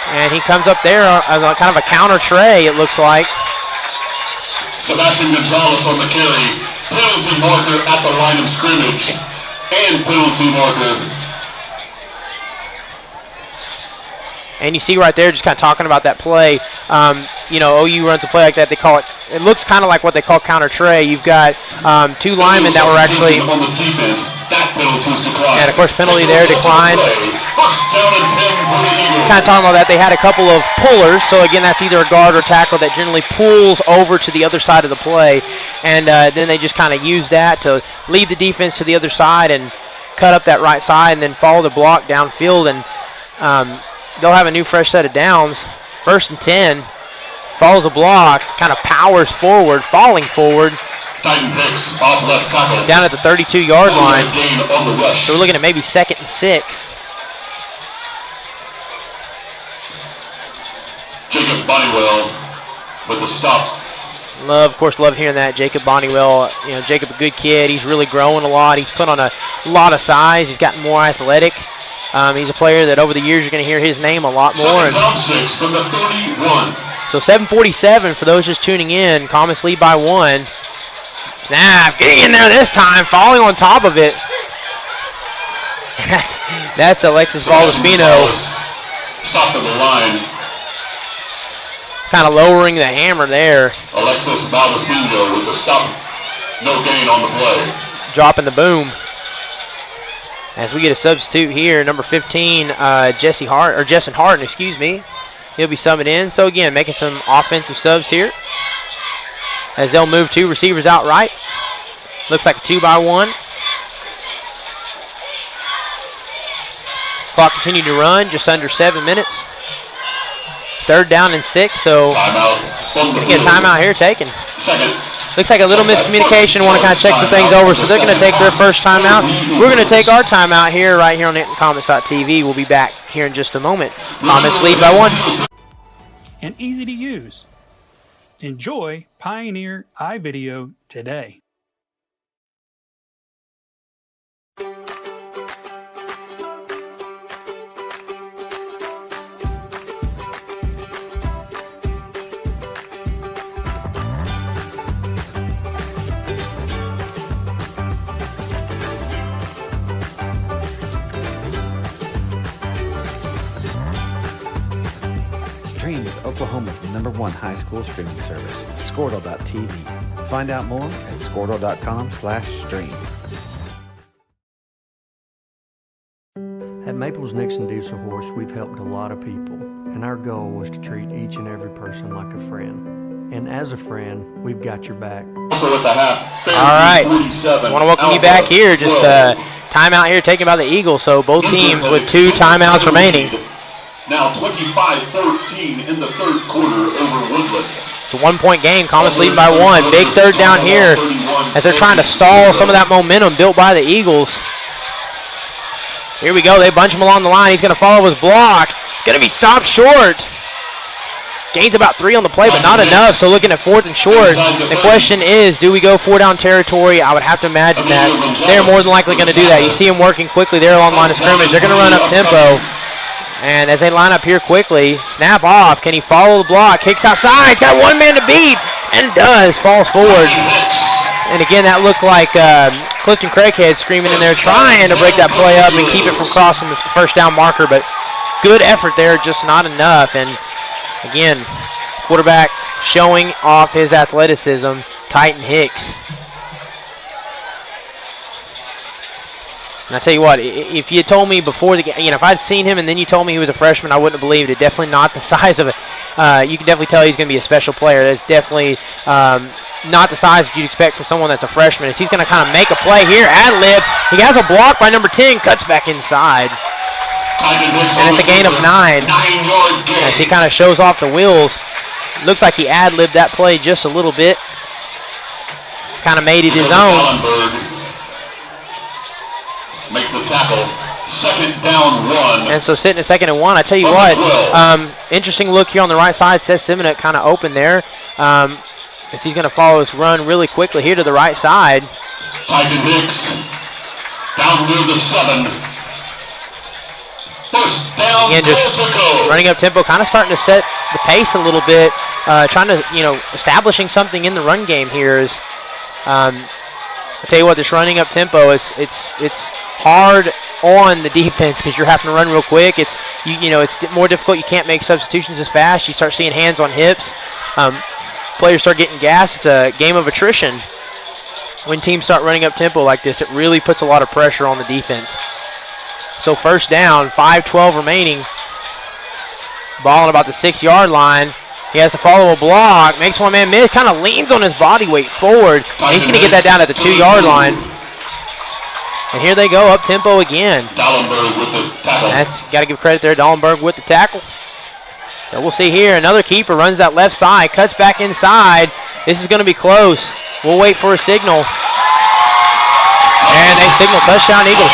And he comes up there as kind of a counter tray, it looks like. Sebastian Gonzalez on the carry. Penalty marker at the line of scrimmage. And penalty marker. And you see right there, just kind of talking about that play. OU runs a play like that. They call it. It looks kind of like what they call counter tray. You've got 2 linemen that were actually. On the defense, that penalty's declined. And of course, penalty there declined. Kind of talking about that, they had a couple of pullers. So again, that's either a guard or tackle that generally pulls over to the other side of the play, and then they just kind of use that to lead the defense to the other side and cut up that right side, and then follow the block downfield, and they'll have a new fresh set of downs. 1st and 10. Follows a block, kind of powers forward, falling forward. Off left tackle. Down at the 32-yard line. So we're looking at maybe 2nd and 6. Jacob Bonniwell with the stop. Of course, love hearing that. Jacob Bonniwell, Jacob, a good kid. He's really growing a lot. He's put on a lot of size. He's gotten more athletic. He's a player that over the years you're going to hear his name a lot more. Down 6 from the 31. So 7:47 for those just tuning in. Comets lead by 1. Snap, getting in there this time, falling on top of it. That's Alexis Valdespino. Stop at the line. Kind of lowering the hammer there. Alexis Valdespino with the stop. No gain on the play. Dropping the boom. As we get a substitute here, number 15, Justin Harden, excuse me. He'll be subbing in. So again, making some offensive subs here. As they'll move 2 receivers out right. Looks like a 2-by-1. Clock continued to run, just under 7 minutes. 3rd down and 6, so get a timeout here taken. Looks like a little miscommunication. Want to kind of check some things over, so they're going to take their first timeout. We're going to take our timeout here, right here on HintonComets.tv. We'll be back here in just a moment. Comets lead by 1. And easy to use. Enjoy Pioneer iVideo today. Oklahoma's #1 high school streaming service, Squirtle.tv. Find out more at Squirtle.com/stream. At Maples Nixon Diesel Horse, we've helped a lot of people, and our goal was to treat each and every person like a friend. And as a friend, we've got your back. Also at the half, All right, I want to welcome you back here. Just timeout here taken by the Eagles, so both teams with 2 timeouts remaining. Now 25-14 in the third quarter over Woodland. It's a 1-point game. Comets leading by 1. Big third down here as they're trying to stall some of that momentum built by the Eagles. Here we go. They bunch him along the line. He's going to follow his block. Going to be stopped short. Gains about 3 on the play, but not enough. So looking at 4th and short. The question is, do we go 4-down territory? I would have to imagine that they're more than likely going to do that. You see them working quickly there along the line of scrimmage. They're going to run up tempo. And as they line up here quickly, snap off. Can he follow the block? Kicks outside. Got 1 man to beat. And does. Falls forward. And again, that looked like Clifton Craighead screaming in there, trying to break that play up and keep it from crossing the first down marker. But good effort there, just not enough. And again, quarterback showing off his athleticism, Titan Hicks. And I tell you what, if you told me before the game, if I'd seen him and then you told me he was a freshman, I wouldn't have believed it. Definitely not the size of it. You can definitely tell he's going to be a special player. That's definitely not the size that you'd expect from someone that's a freshman. As he's going to kind of make a play here, ad-lib. He has a block by number 10, cuts back inside. And it's a gain of 9. As he kind of shows off the wheels. Looks like he ad-libbed that play just a little bit. Kind of made it his own. Makes the tackle. 2nd down 1. And so sitting at 2nd and 1, I tell you what, interesting look here on the right side. Seth Simonet kind of open there. As he's going to follow his run really quickly here to the right side. Titan Hicks down near the 7. First down. Again, just running up tempo, kind of starting to set the pace a little bit. Trying to, establishing something in the run game here is. I tell you what, this running up tempo it's hard on the defense because you're having to run real quick. It's more difficult. You can't make substitutions as fast. You start seeing hands on hips. Players start getting gas. It's a game of attrition when teams start running up tempo like this. It really puts a lot of pressure on the defense. So first down, 5:12 remaining. Ball on about the 6-yard line. He has to follow a block, makes 1 man miss, kind of leans on his body weight forward. And he's going to get that down at the 2-yard line. And here they go, up tempo again. Dallenberg with the tackle. That's got to give credit there, Dallenberg with the tackle. So we'll see here, another keeper runs that left side, cuts back inside. This is going to be close. We'll wait for a signal. And they signal touchdown Eagles.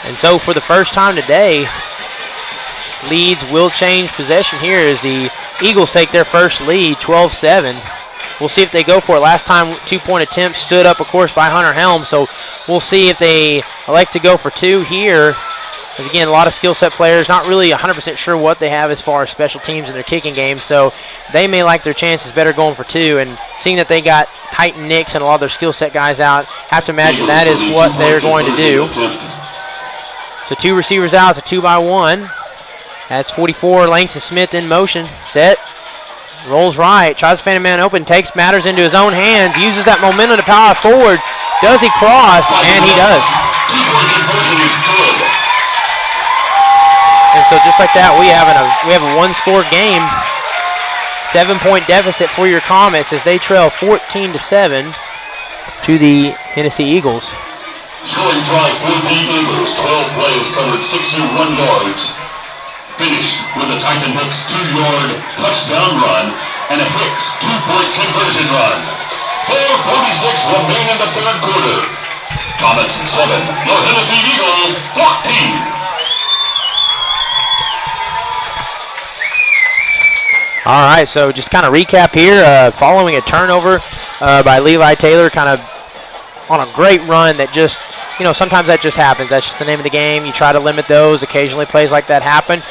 And so for the first time today, Leeds will change possession here as the Eagles take their first lead, 12-7. We'll see if they go for it. Last time, 2-point attempt stood up, of course, by Hunter Helm. So we'll see if they elect to go for 2 here. Because again, a lot of skill set players, not really 100% sure what they have as far as special teams in their kicking game. So they may like their chances better going for 2. And seeing that they got Titan Nix and a lot of their skill set guys out, have to imagine that is what they're going to do. So 2 receivers out, it's a 2-by-1. That's 44, Langston Smith in motion. Set, rolls right, tries to fan a man open, takes matters into his own hands, uses that momentum to power forward. Does he cross? And he does. And so just like that, we have a 1-score game. 7-point deficit for your Comets as they trail 14-7 to the Hennessey Eagles. Scoring drive for the Eagles. 12 plays covered 61 yards. Finished with a Titan Hicks 2-yard touchdown run and a Hicks 2-point conversion run. 4:46 remain in the third quarter. Comets 7, your Hennessey Eagles 14. All right, so just kind of recap here. Following a turnover by Levi Taylor, kind of on a great run that just, sometimes that just happens. That's just the name of the game. You try to limit those. Occasionally plays like that happen.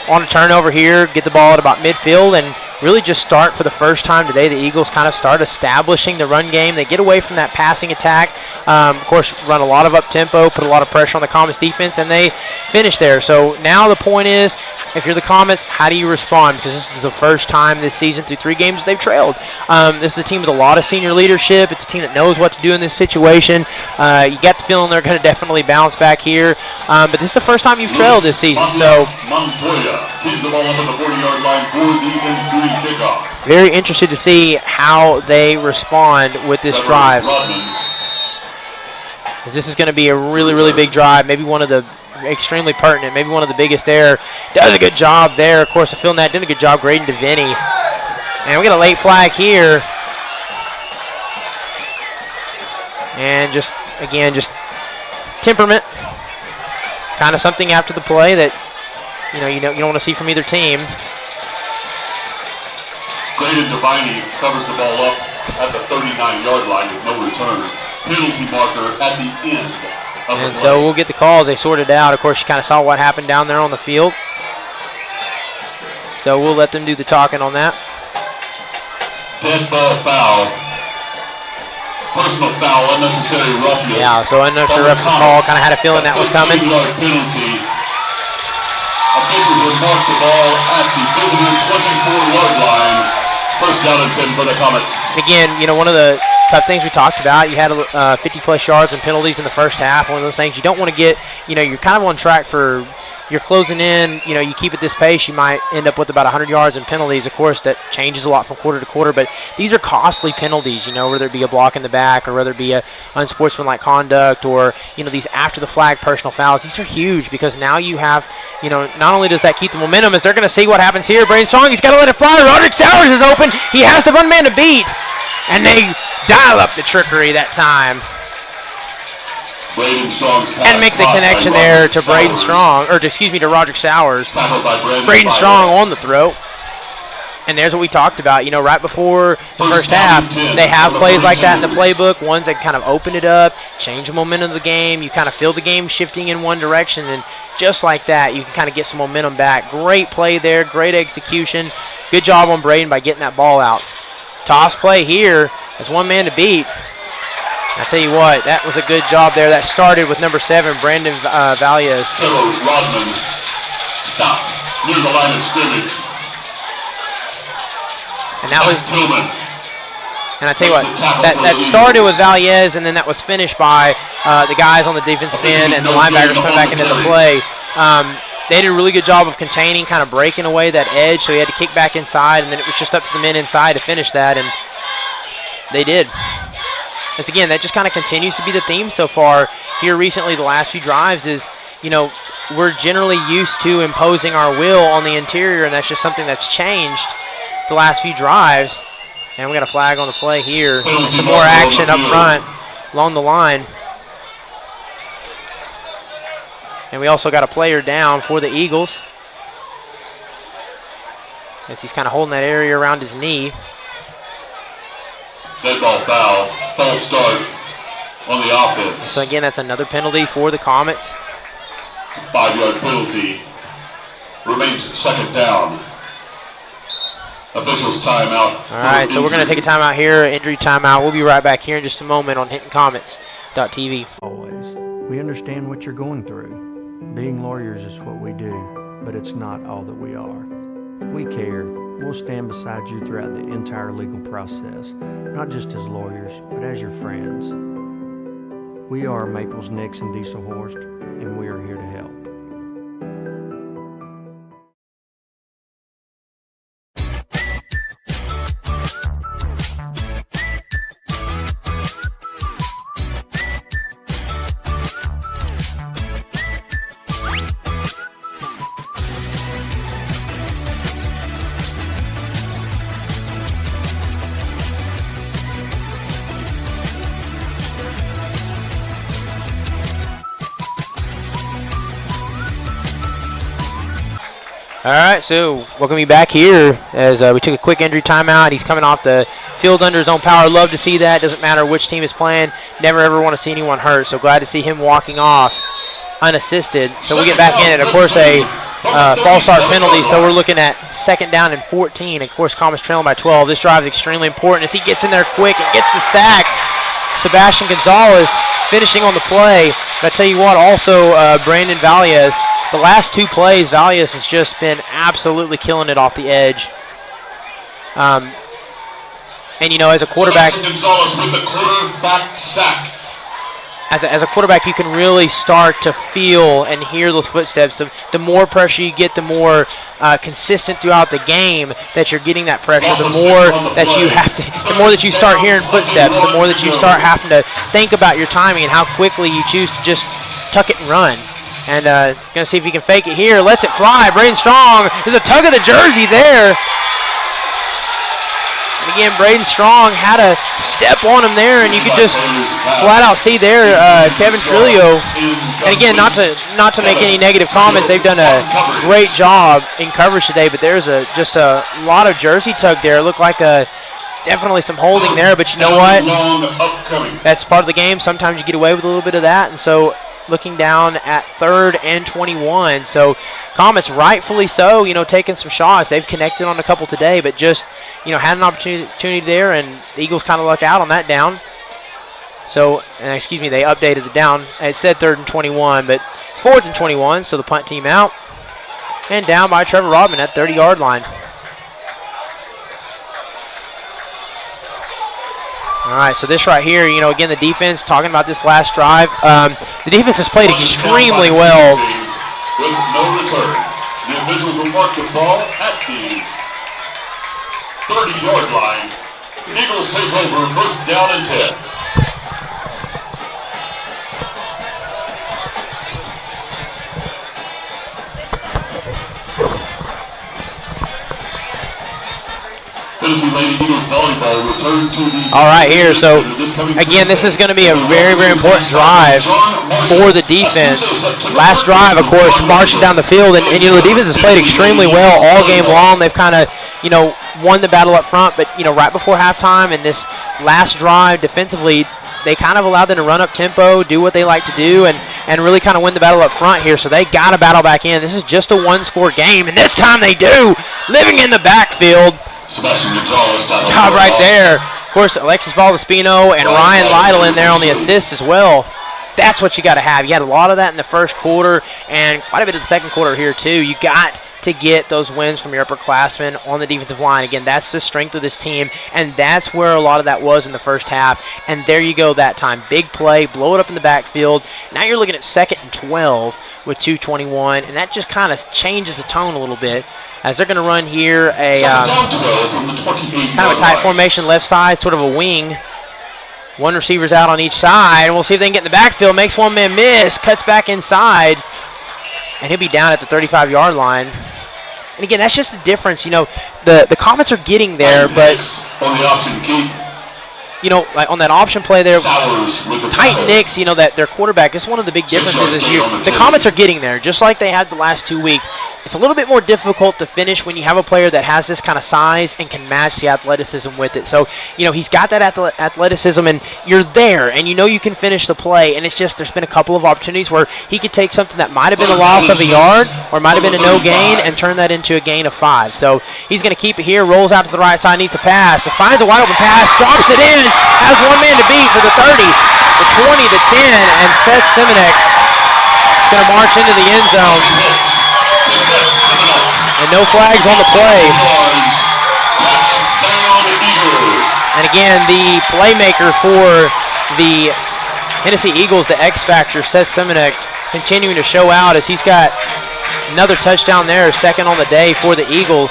On a turnover here, get the ball at about midfield, and really just start for the first time today. The Eagles kind of start establishing the run game. They get away from that passing attack. Of course, run a lot of up-tempo, put a lot of pressure on the Comets defense, and they finish there. So now the point is, if you're the Comets, how do you respond? Because this is the first time this season through 3 games they've trailed. This is a team with a lot of senior leadership. It's a team that knows what to do in this situation. You get the feeling they're going to definitely bounce back here. But this is the first time you've trailed this season. So Montoya tees the ball up at the 40-yard line for the entry kickoff. very interested to see how they respond with this drive. Because this is going to be a really, really big drive. Maybe one of the extremely pertinent, maybe one of the biggest there. Does a good job there. Of course, the field net did a good job grading to Vinny. And we got a late flag here. And just, again, just temperament. Kind of something after the play that, you don't want to see from either team. Braden Devine covers the ball up at the 39-yard line with no return. Penalty marker at the end of the And play. so we'll get the calls. They sorted out. Of course, you kind of saw what happened down there on the field. So we'll let them do the talking on that. Dead ball foul. Personal foul, unnecessary roughness. Yeah, so unnecessary roughness call. Kind of had a feeling that was coming. 15-yard penalty. Officials would mark the ball at the visitor 24-yard line. First down and 10 for the Comets. Again, one of the tough things we talked about, you had 50-plus yards and penalties in the first half. One of those things you don't want to get, you're kind of on track for, you're closing in, you keep at this pace, you might end up with about 100 yards in penalties. Of course, that changes a lot from quarter to quarter, but these are costly penalties, whether it be a block in the back or whether it be a unsportsmanlike conduct or, these after the flag personal fouls. These are huge because now you have, not only does that keep the momentum, as they're going to see what happens here. Braden Strong, he's got to let it fly. Roderick Sowers is open. He has the one man to beat, and they dial up the trickery that time. And make the connection there to Braden Strong, to Roderick Sowers. Braden Strong on the throw. And there's what we talked about, right before the first half, they have plays like that in the playbook, ones that kind of open it up, change the momentum of the game. You kind of feel the game shifting in one direction, and just like that, you can kind of get some momentum back. Great play there, great execution. Good job on Braden by getting that ball out. Toss play here. There's one man to beat. I tell you what, that was a good job there. That started with number 7, Brandon Valias. Rodman stopped near the line of scrimmage. And that was, and I tell you what, that started with Valiez, and then that was finished by the guys on the defensive end and the linebackers coming back into the play. They did a really good job of containing, kind of breaking away that edge, so he had to kick back inside, and then it was just up to the men inside to finish that, and they did. Because again, that just kind of continues to be the theme so far here recently. The last few drives is, we're generally used to imposing our will on the interior, and that's just something that's changed the last few drives. And we got a flag on the play here. And some more action up front along the line. And we also got a player down for the Eagles, as he's kind of holding that area around his knee. Dead ball foul. False start on the offense. So again, that's another penalty for the Comets. 5-yard penalty. Remains second down. Officials timeout. All right, so we're going to take a timeout here, injury timeout. We'll be right back here in just a moment on HintonComets.tv. Always. We understand what you're going through. Being lawyers is what we do, but it's not all that we are. We care. We'll stand beside you throughout the entire legal process, not just as lawyers, but as your friends. We are Maples, Nix, and Diesel Horst, and we are here to help. All right, so welcome you back here as we took a quick injury timeout. He's coming off the field under his own power. Love to see that. Doesn't matter which team is playing. Never ever want to see anyone hurt. So glad to see him walking off unassisted. So we get back in it. Of course, a false start penalty, so we're looking at 2nd down and 14. Of course, Commerce trailing by 12. This drive is extremely important as he gets in there quick and gets the sack. Sebastian Gonzalez finishing on the play. But I tell you what, also Brandon Valias, the last 2 plays, Valias has just been absolutely killing it off the edge. And, you know, as a quarterback, Gonzalez with the quarterback sack. As a quarterback, you can really start to feel and hear those footsteps. The more pressure you get, the more consistent throughout the game that you're getting that pressure. The more that you have to, the more that you start hearing footsteps, the more that you start having to think about your timing and how quickly you choose to just tuck it and run. And gonna see if he can fake it here. Lets it fly. Braden Strong. There's a tug of the jersey there. And again, Braden Strong had a step on him there, and you could just flat out see there Kevin Trillo. And again, not to make any negative comments, they've done a great job in coverage today, but there's just a lot of jersey tug there. It looked like definitely some holding there, but you know what? That's part of the game. Sometimes you get away with a little bit of that, and so looking down at 3rd and 21. So Comets rightfully so, you know, taking some shots. They've connected on a couple today, but just, you know, had an opportunity there, and the Eagles kind of lucked out on that down. So, excuse me, they updated the down. It said 3rd and 21, but it's 4th and 21, so the punt team out. And down by Trevor Rodman at 30-yard line. All right, so this right here, you know, again, the defense, talking about this last drive, the defense has played extremely well. With no return, the officials will mark the ball at the 30-yard line. Eagles take over 1st down and 10. All right, here. So, again, this is going to be a very, very important drive for the defense. Last drive, of course, marching down the field, and you know, the defense has played extremely well all game long. They've kind of, you know, won the battle up front, but, you know, right before halftime and this last drive defensively, they kind of allowed them to run up tempo, do what they like to do, and really kind of win the battle up front here. So they got to battle back in. This is just a one-score game, and this time they do. Living in the backfield. Sebastian Gonzalez job right there. Of course, Alexis Valespino and Ryan Lytle in there on the assist as well. That's what you got to have. You had a lot of that in the first quarter and quite a bit of the second quarter here too. You got to get those wins from your upperclassmen on the defensive line. Again, that's the strength of this team, and that's where a lot of that was in the first half. And there you go that time. Big play, blow it up in the backfield. Now you're looking at 2nd and 12 with 2:21, and that just kind of changes the tone a little bit as they're going to run here a kind of a tight formation left side, sort of a wing. One receiver's out on each side, and we'll see if they can get in the backfield. Makes one man miss, cuts back inside, and he'll be down at the 35-yard line. And again, that's just the difference. You know, the Comets are getting there, but on the option key. You know, like on that option play there, Titan Nix, you know, that their quarterback, it's one of the big differences this year. The Comets are getting there, just like they had the last 2 weeks. It's a little bit more difficult to finish when you have a player that has this kind of size and can match the athleticism with it. So, you know, he's got that athleticism, and you're there, and you know you can finish the play. And it's just there's been a couple of opportunities where he could take something that might have been a loss of a yard or might have been a no gain and turn that into a gain of 5. So he's going to keep it here, rolls out to the right side, needs to pass. So finds a wide open pass, drops it in, has one man to beat for the 30, the 20, the 10, and Seth Simonek is going to march into the end zone. And no flags on the play. And again, the playmaker for the Hennessey Eagles, the X Factor, Seth Simonek, continuing to show out as he's got another touchdown there, 2nd on the day for the Eagles.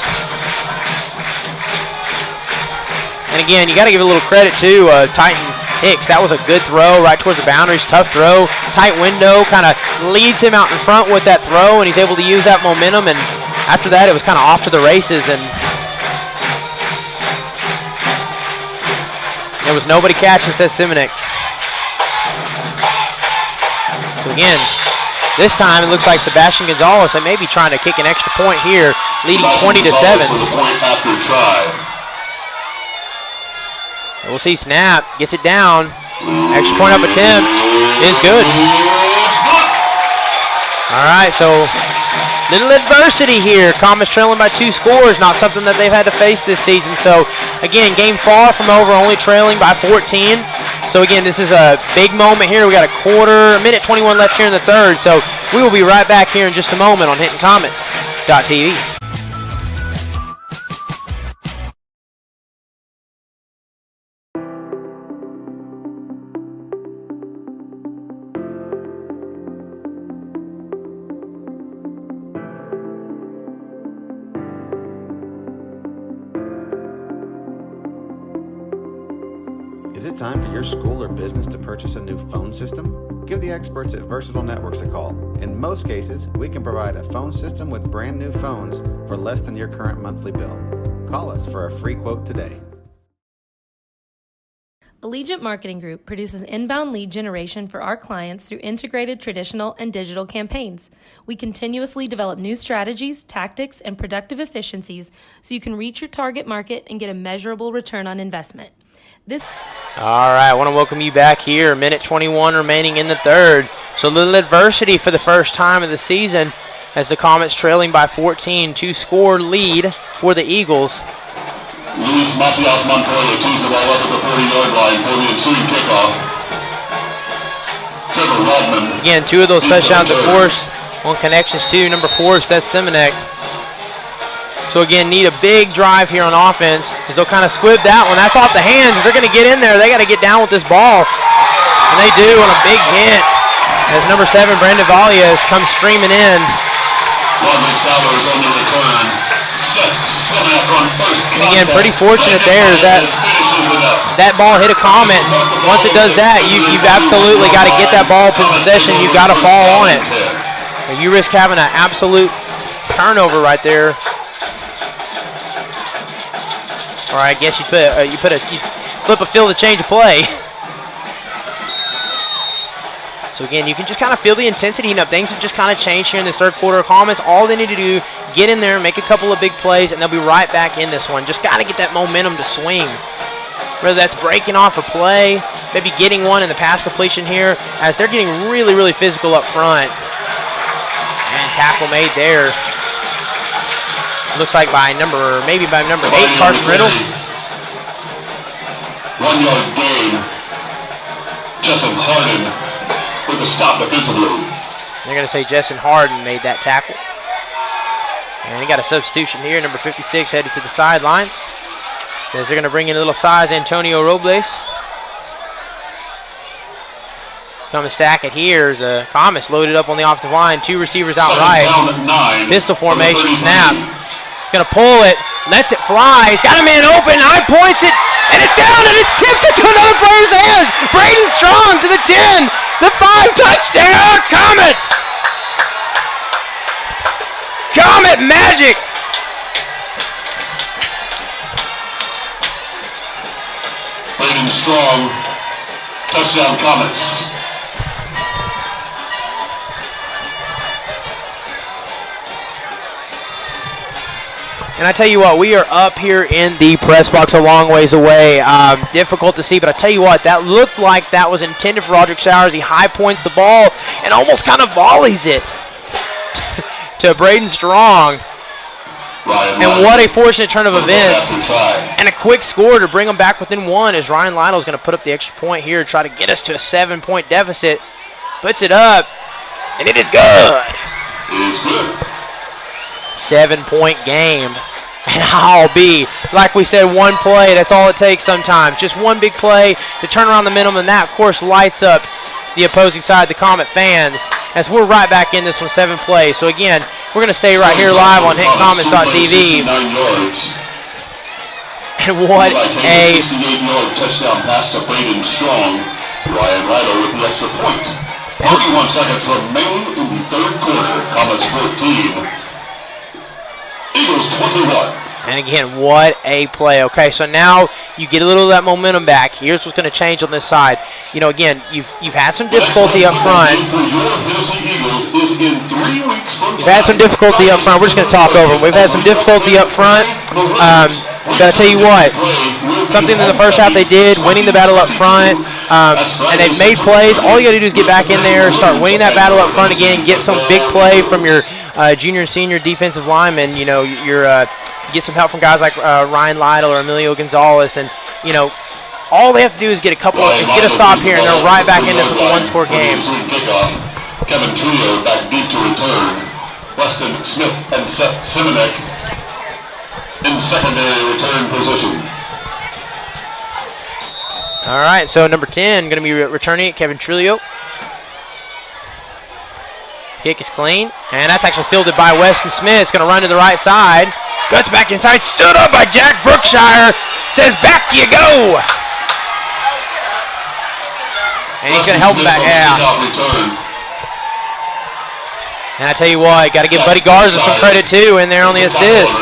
And again, you got to give a little credit to Titan Hicks. That was a good throw right towards the boundaries, tough throw. Tight window kind of leads him out in front with that throw, and he's able to use that momentum. And after that, it was kind of off to the races, and there was nobody catching, says Simonek. So again, this time it looks like Sebastian Gonzalez, they may be trying to kick an extra point here, leading 20-7. We'll see snap, gets it down. Extra point up attempt is good. All right, so Little adversity here. Comets trailing by 2 scores, not something that they've had to face this season. So, again, game far from over, only trailing by 14. So, again, this is a big moment here. We got a minute 21 left here in the third. So, we will be right back here in just a moment on HintonComets.tv. Is it time for your school or business to purchase a new phone system? Give the experts at Versatile Networks a call. In most cases, we can provide a phone system with brand new phones for less than your current monthly bill. Call us for a free quote today. Allegiant Marketing Group produces inbound lead generation for our clients through integrated traditional and digital campaigns. We continuously develop new strategies, tactics, and productive efficiencies so you can reach your target market and get a measurable return on investment. All right, I want to welcome you back here. Minute 21 remaining in the third. So a little adversity for the first time of the season as the Comets trailing by 14, 2-score lead for the Eagles. Luis Macias Montoya tees the ball up at the 40-yard line for the ensuing kickoff. Trevor Rodman. Again, 2 of those touchdowns, of course, on connections to number 4, Seth Simonek. So again, need a big drive here on offense because they'll kind of squib that one. That's off the hands. If they're going to get in there, they got to get down with this ball. And they do on a big hit as number 7, Brandon Valias, comes streaming in. And again, pretty fortunate there that that ball hit a Comet. Once it does that, you've absolutely got to get that ball in possession. You've got to fall on it. You risk having an absolute turnover right there. Or I guess you flip a field to change a play. So again, you can just kind of feel the intensity. Things have just kind of changed here in this third quarter. Comets, all they need to do, get in there, make a couple of big plays, and they'll be right back in this one. Just got to get that momentum to swing. Whether that's breaking off a play, maybe getting one in the pass completion here, as they're getting really, really physical up front. And tackle made there. Looks like by number 8, Carson Riddle. 1-yard gain. Justin Harden with the stop defensively. They're going to say Justin Harden made that tackle. And he got a substitution here. Number 56 headed to the sidelines. As they're going to bring in a little size, Antonio Robles. Come and stack it here. The Comets loaded up on the offensive line. 2 receivers out right. Pistol formation snap. Going to pull it, lets it fly. He's got a man open, high points it, and it's down, and it's tipped into another player's hands. Braden Strong to the 10, the 5 touchdown, Comets. Comet magic. Braden Strong, touchdown Comets. And I tell you what, we are up here in the press box a long ways away. Difficult to see, but I tell you what, that looked like that was intended for Roderick Sowers. He high points the ball and almost kind of volleys it to Braden Strong. And what a fortunate turn of events. And a quick score to bring them back within 1 as Ryan Lytle's going to put up the extra point here, try to get us to a 7-point deficit. Puts it up, and it is good. It's good. 7-point game. And I'll be, like we said, 1 play. That's all it takes sometimes. Just 1 big play to turn around the minimum, and that, of course, lights up the opposing side, the Comet fans, as we're right back in this one, 7 plays. So, again, we're going to stay right here live on HintonComets.tv. And what a 68-yard touchdown pass to Braden Strong. Ryan Ryder with the extra point. 31 seconds remain in the third quarter. Comets 14. Eagles 21. And again, what a play. Okay, so now you get a little of that momentum back. Here's what's going to change on this side. You know, again, you've had some difficulty up front. You've had some difficulty up front. We're just going to talk over them. We've had some difficulty up front. But I tell you what, something in the first half they did, winning the battle up front, and they've made plays. All you got to do is get back in there, start winning that battle up front again, get some big play from your junior and senior defensive linemen, you get some help from guys like Ryan Lytle or Emilio Gonzalez, and all they have to do is get a stop here, and they're right back in this with a one-score game. Kevin Trio back deep to return. Weston Smith and Seth Simonek in secondary return position. All right, so number 10 going to be returning it, Kevin Trulio. Kick is clean, and that's actually fielded by Weston Smith. It's going to run to the right side. Guts back inside, stood up by Jack Brookshire. Says, back you go. And he's going to help him back. Yeah. And I tell you what, got to give Buddy Garza some credit, too, in there on the assist.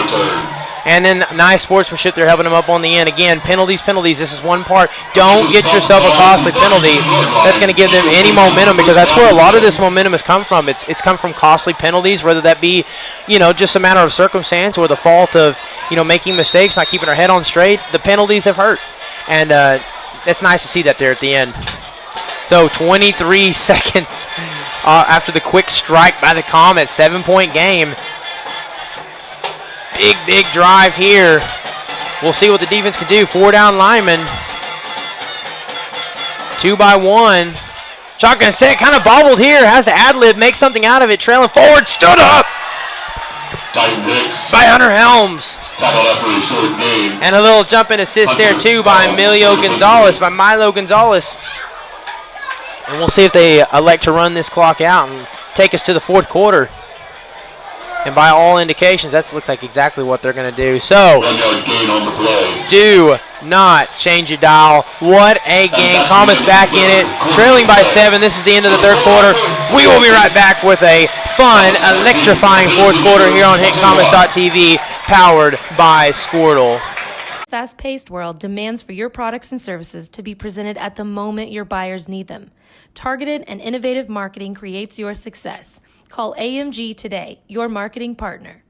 And then nice sportsmanship. They're helping him up on the end. Again, penalties. This is one part. Don't get yourself a costly penalty. That's going to give them any momentum, because that's where a lot of this momentum has come from. It's come from costly penalties, whether that be, just a matter of circumstance or the fault of, making mistakes, not keeping our head on straight. The penalties have hurt. And it's nice to see that there at the end. So 23 seconds after the quick strike by the Comets. 7-point game. Big drive here. We'll see what the defense can do. 4 down linemen. 2-by-1. Shotgun set, kind of bobbled here. Has to ad-lib, make something out of it. Trailing forward, stood up by Hunter Helms. And a little jumping assist there too by Milo Gonzalez. And we'll see if they elect to run this clock out and take us to the fourth quarter. And by all indications, that looks like exactly what they're going to do. So, do not change your dial. What a game. Comets back in it, trailing by 7. This is the end of the third quarter. We will be right back with a fun, electrifying fourth quarter here on HitComets.tv, powered by Squirtle. Fast-paced world demands for your products and services to be presented at the moment your buyers need them. Targeted and innovative marketing creates your success. Call AMG today, your marketing partner.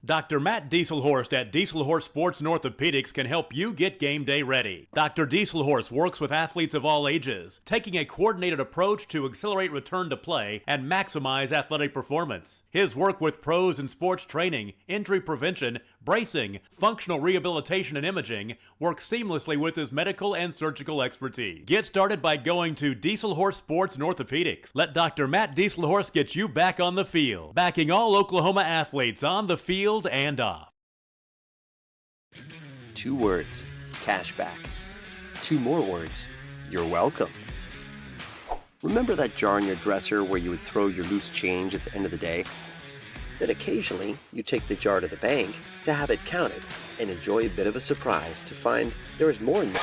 Dr. Matt Dieselhorst at Dieselhorst Sports and Orthopedics can help you get game day ready. Dr. Dieselhorst works with athletes of all ages, taking a coordinated approach to accelerate return to play and maximize athletic performance. His work with pros in sports training, injury prevention, bracing, functional rehabilitation, and imaging works seamlessly with his medical and surgical expertise. Get started by going to Dieselhorst Sports and Orthopedics. Let Dr. Matt Dieselhorst get you back on the field, backing all Oklahoma athletes on the field and off. 2 words, cashback. 2 more words, you're welcome. Remember that jar in your dresser where you would throw your loose change at the end of the day? Then occasionally, you take the jar to the bank to have it counted and enjoy a bit of a surprise to find there is more in there.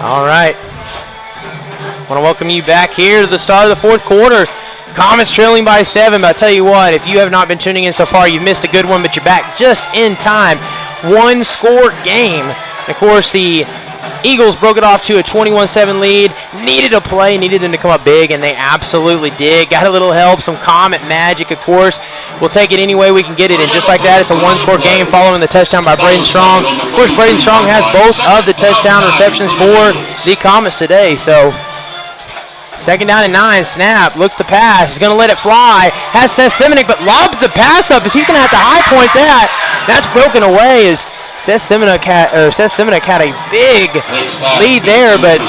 All right. I want to welcome you back here to the start of the fourth quarter. Comets trailing by 7, but I tell you what, if you have not been tuning in so far, you've missed a good one, but you're back just in time. 1-score game. And of course, the Eagles broke it off to a 21-7 lead. Needed a play, needed them to come up big, and they absolutely did. Got a little help, some Comet magic, of course. We'll take it any way we can get it, and just like that, it's a 1-score game following the touchdown by Braden Strong. Of course, Braden Strong has both of the touchdown receptions for the Comets today, so... 2nd down and 9, snap, looks to pass, he's going to let it fly, has Seth Simonek, but lobs the pass up, is he going to have to high point that? That's broken away as Seth Simonek had a big lead there, but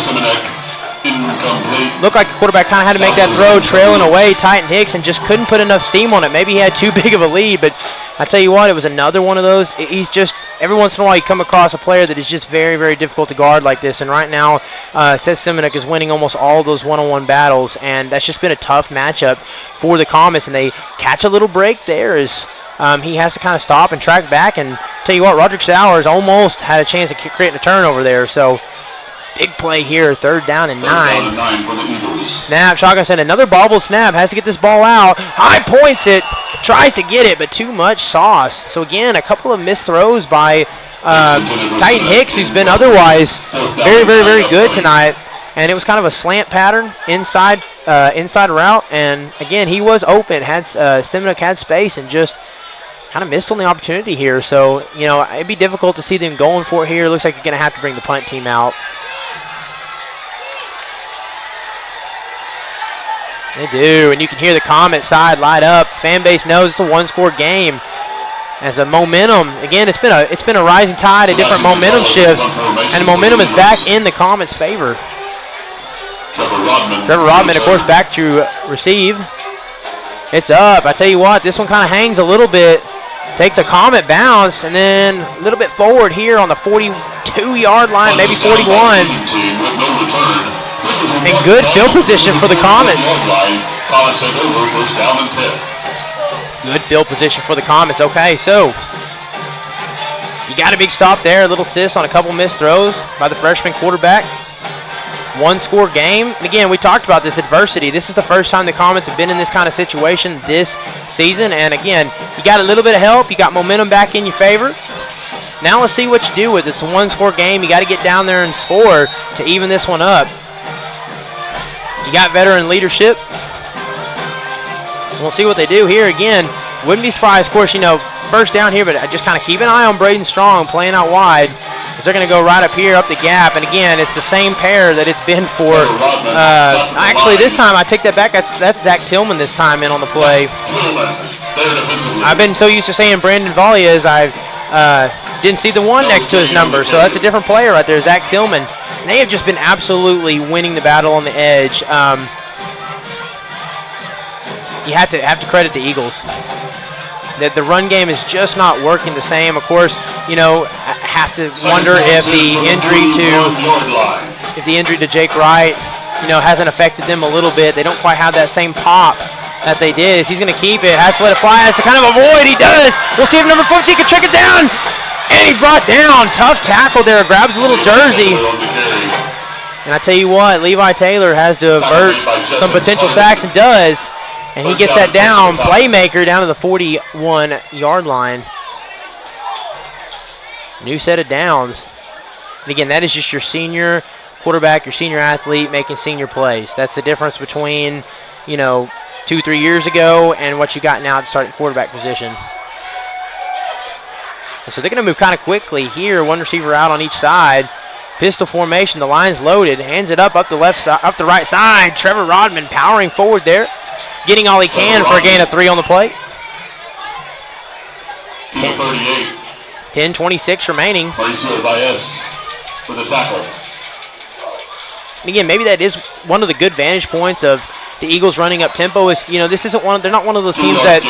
looked like the quarterback kind of had to make that throw, trailing away Titan Hicks, and just couldn't put enough steam on it. Maybe he had too big of a lead, but I tell you what, it was another one of those. He's just, every once in a while you come across a player that is just very, very difficult to guard like this, and right now Seth Simonek is winning almost all those one-on-one battles, and that's just been a tough matchup for the Comets, and they catch a little break there as he has to kind of stop and track back, and tell you what, Roderick Sowers almost had a chance of creating a turnover there, so big play here, 3rd down and 9. Snap, shotgun set, another bobble snap, has to get this ball out, high points it, tries to get it, but too much sauce. So again, a couple of missed throws by Titan Hicks, who's been otherwise very, very, very good tonight. And it was kind of a slant pattern inside route, and again, he was open, had Simonek had space, and just kind of missed on the opportunity here. So, it'd be difficult to see them going for it here. Looks like you're going to have to bring the punt team out. They do, and you can hear the Comet side light up. Fan base knows it's a one-score game. As a momentum, again, it's been a rising tide of different momentum shifts, and the momentum is back in the Comets' favor. Trevor Rodman, of course, back to receive. It's up. I tell you what, this one kind of hangs a little bit. Takes a Comet bounce, and then a little bit forward here on the 42-yard line, maybe 41. And good field position for the Comets. Good field position for the Comets. Okay, so you got a big stop there. A little assist on a couple missed throws by the freshman quarterback. One-score game. And again, we talked about this adversity. This is the first time the Comets have been in this kind of situation this season. And again, you got a little bit of help. You got momentum back in your favor. Now let's see what you do with it. It's a one-score game. You got to get down there and score to even this one up. You got veteran leadership. We'll see what they do here. Again, wouldn't be surprised, of course, first down here, but I just kind of keep an eye on Braden Strong playing out wide. They're going to go right up here, up the gap. And again, it's the same pair that it's been for. Actually, this time I take that back. That's Zach Tillman this time in on the play. I've been so used to saying Brandon Volley as I didn't see the one next to his number. So that's a different player right there, Zach Tillman. And they have just been absolutely winning the battle on the edge. You have to credit the Eagles. That the run game is just not working the same. Of course, I have to wonder if the injury to Jake Wright, hasn't affected them a little bit. They don't quite have that same pop that they did. He's going to keep it. Has to let it fly. Has to kind of avoid. He does. We'll see if number 14 can check it down. And he brought down. Tough tackle there. Grabs a little jersey. And I tell you what, Levi Taylor has to avert some potential sacks and does. And he gets that down, playmaker down to the 41-yard line. New set of downs. And again, that is just your senior quarterback, your senior athlete making senior plays. That's the difference between, 2-3 years ago and what you got now at the starting quarterback position. And so they're going to move kind of quickly here. One receiver out on each side. Pistol formation. The line's loaded. Hands it up the left side, up the right side. Trevor Rodman powering forward there. Getting all he can for a gain of 3 on the play. 10:26 remaining. For the tackle. And again, maybe that is one of the good vantage points of the Eagles running up tempo. Is this isn't they're not one of those teams that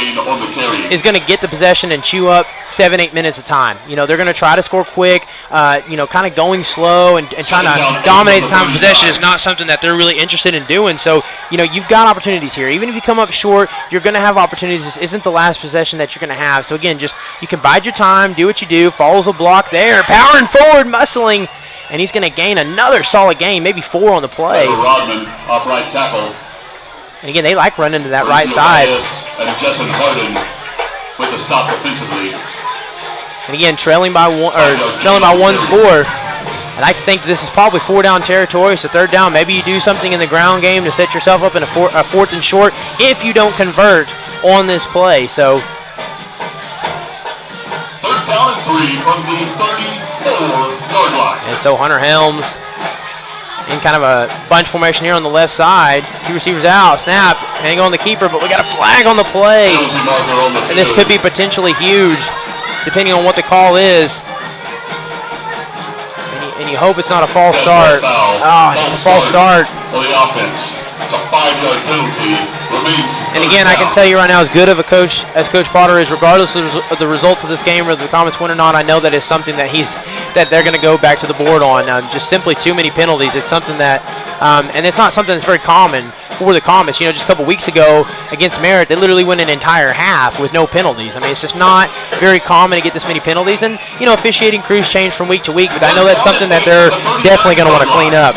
is going to get the possession and chew up 7-8 minutes of time. They're going to try to score quick. Kind of going slow and trying to dominate the time of possession is not something that they're really interested in doing. So you've got opportunities here. Even if you come up short, you're going to have opportunities. This isn't the last possession that you're going to have. So again, you can bide your time, do what you do. Follows a block there, powering forward, muscling, and he's going to gain another solid gain, maybe 4 on the play. Rodman, upright tackle. And again, they like running to that right side. And Justin Harden with the stop defensively. And again, trailing by one score. And I think this is probably 4-down territory. So 3rd down, maybe you do something in the ground game to set yourself up in a 4th and short if you don't convert on this play. So 3rd down and 3 from the 34-yard line. And so Hunter Helms in kind of a bunch formation here on the left side. 2 receivers out, snap, hang on the keeper, but we got a flag on the play. And this could be potentially huge, depending on what the call is. And you hope it's not a false start. It's a false start. For the offense, it's a 5-yard penalty. And again, I can tell you right now, as good of a coach as Coach Potter is, regardless of the results of this game, whether the Comets win or not, I know that is something that they're going to go back to the board on. Just simply too many penalties. It's something that, and it's not something that's very common for the Comets. Just a couple weeks ago against Merritt, they literally went an entire half with no penalties. I mean, it's just not very common to get this many penalties. And officiating crews change from week to week, but I know that's something that they're definitely going to want to clean up.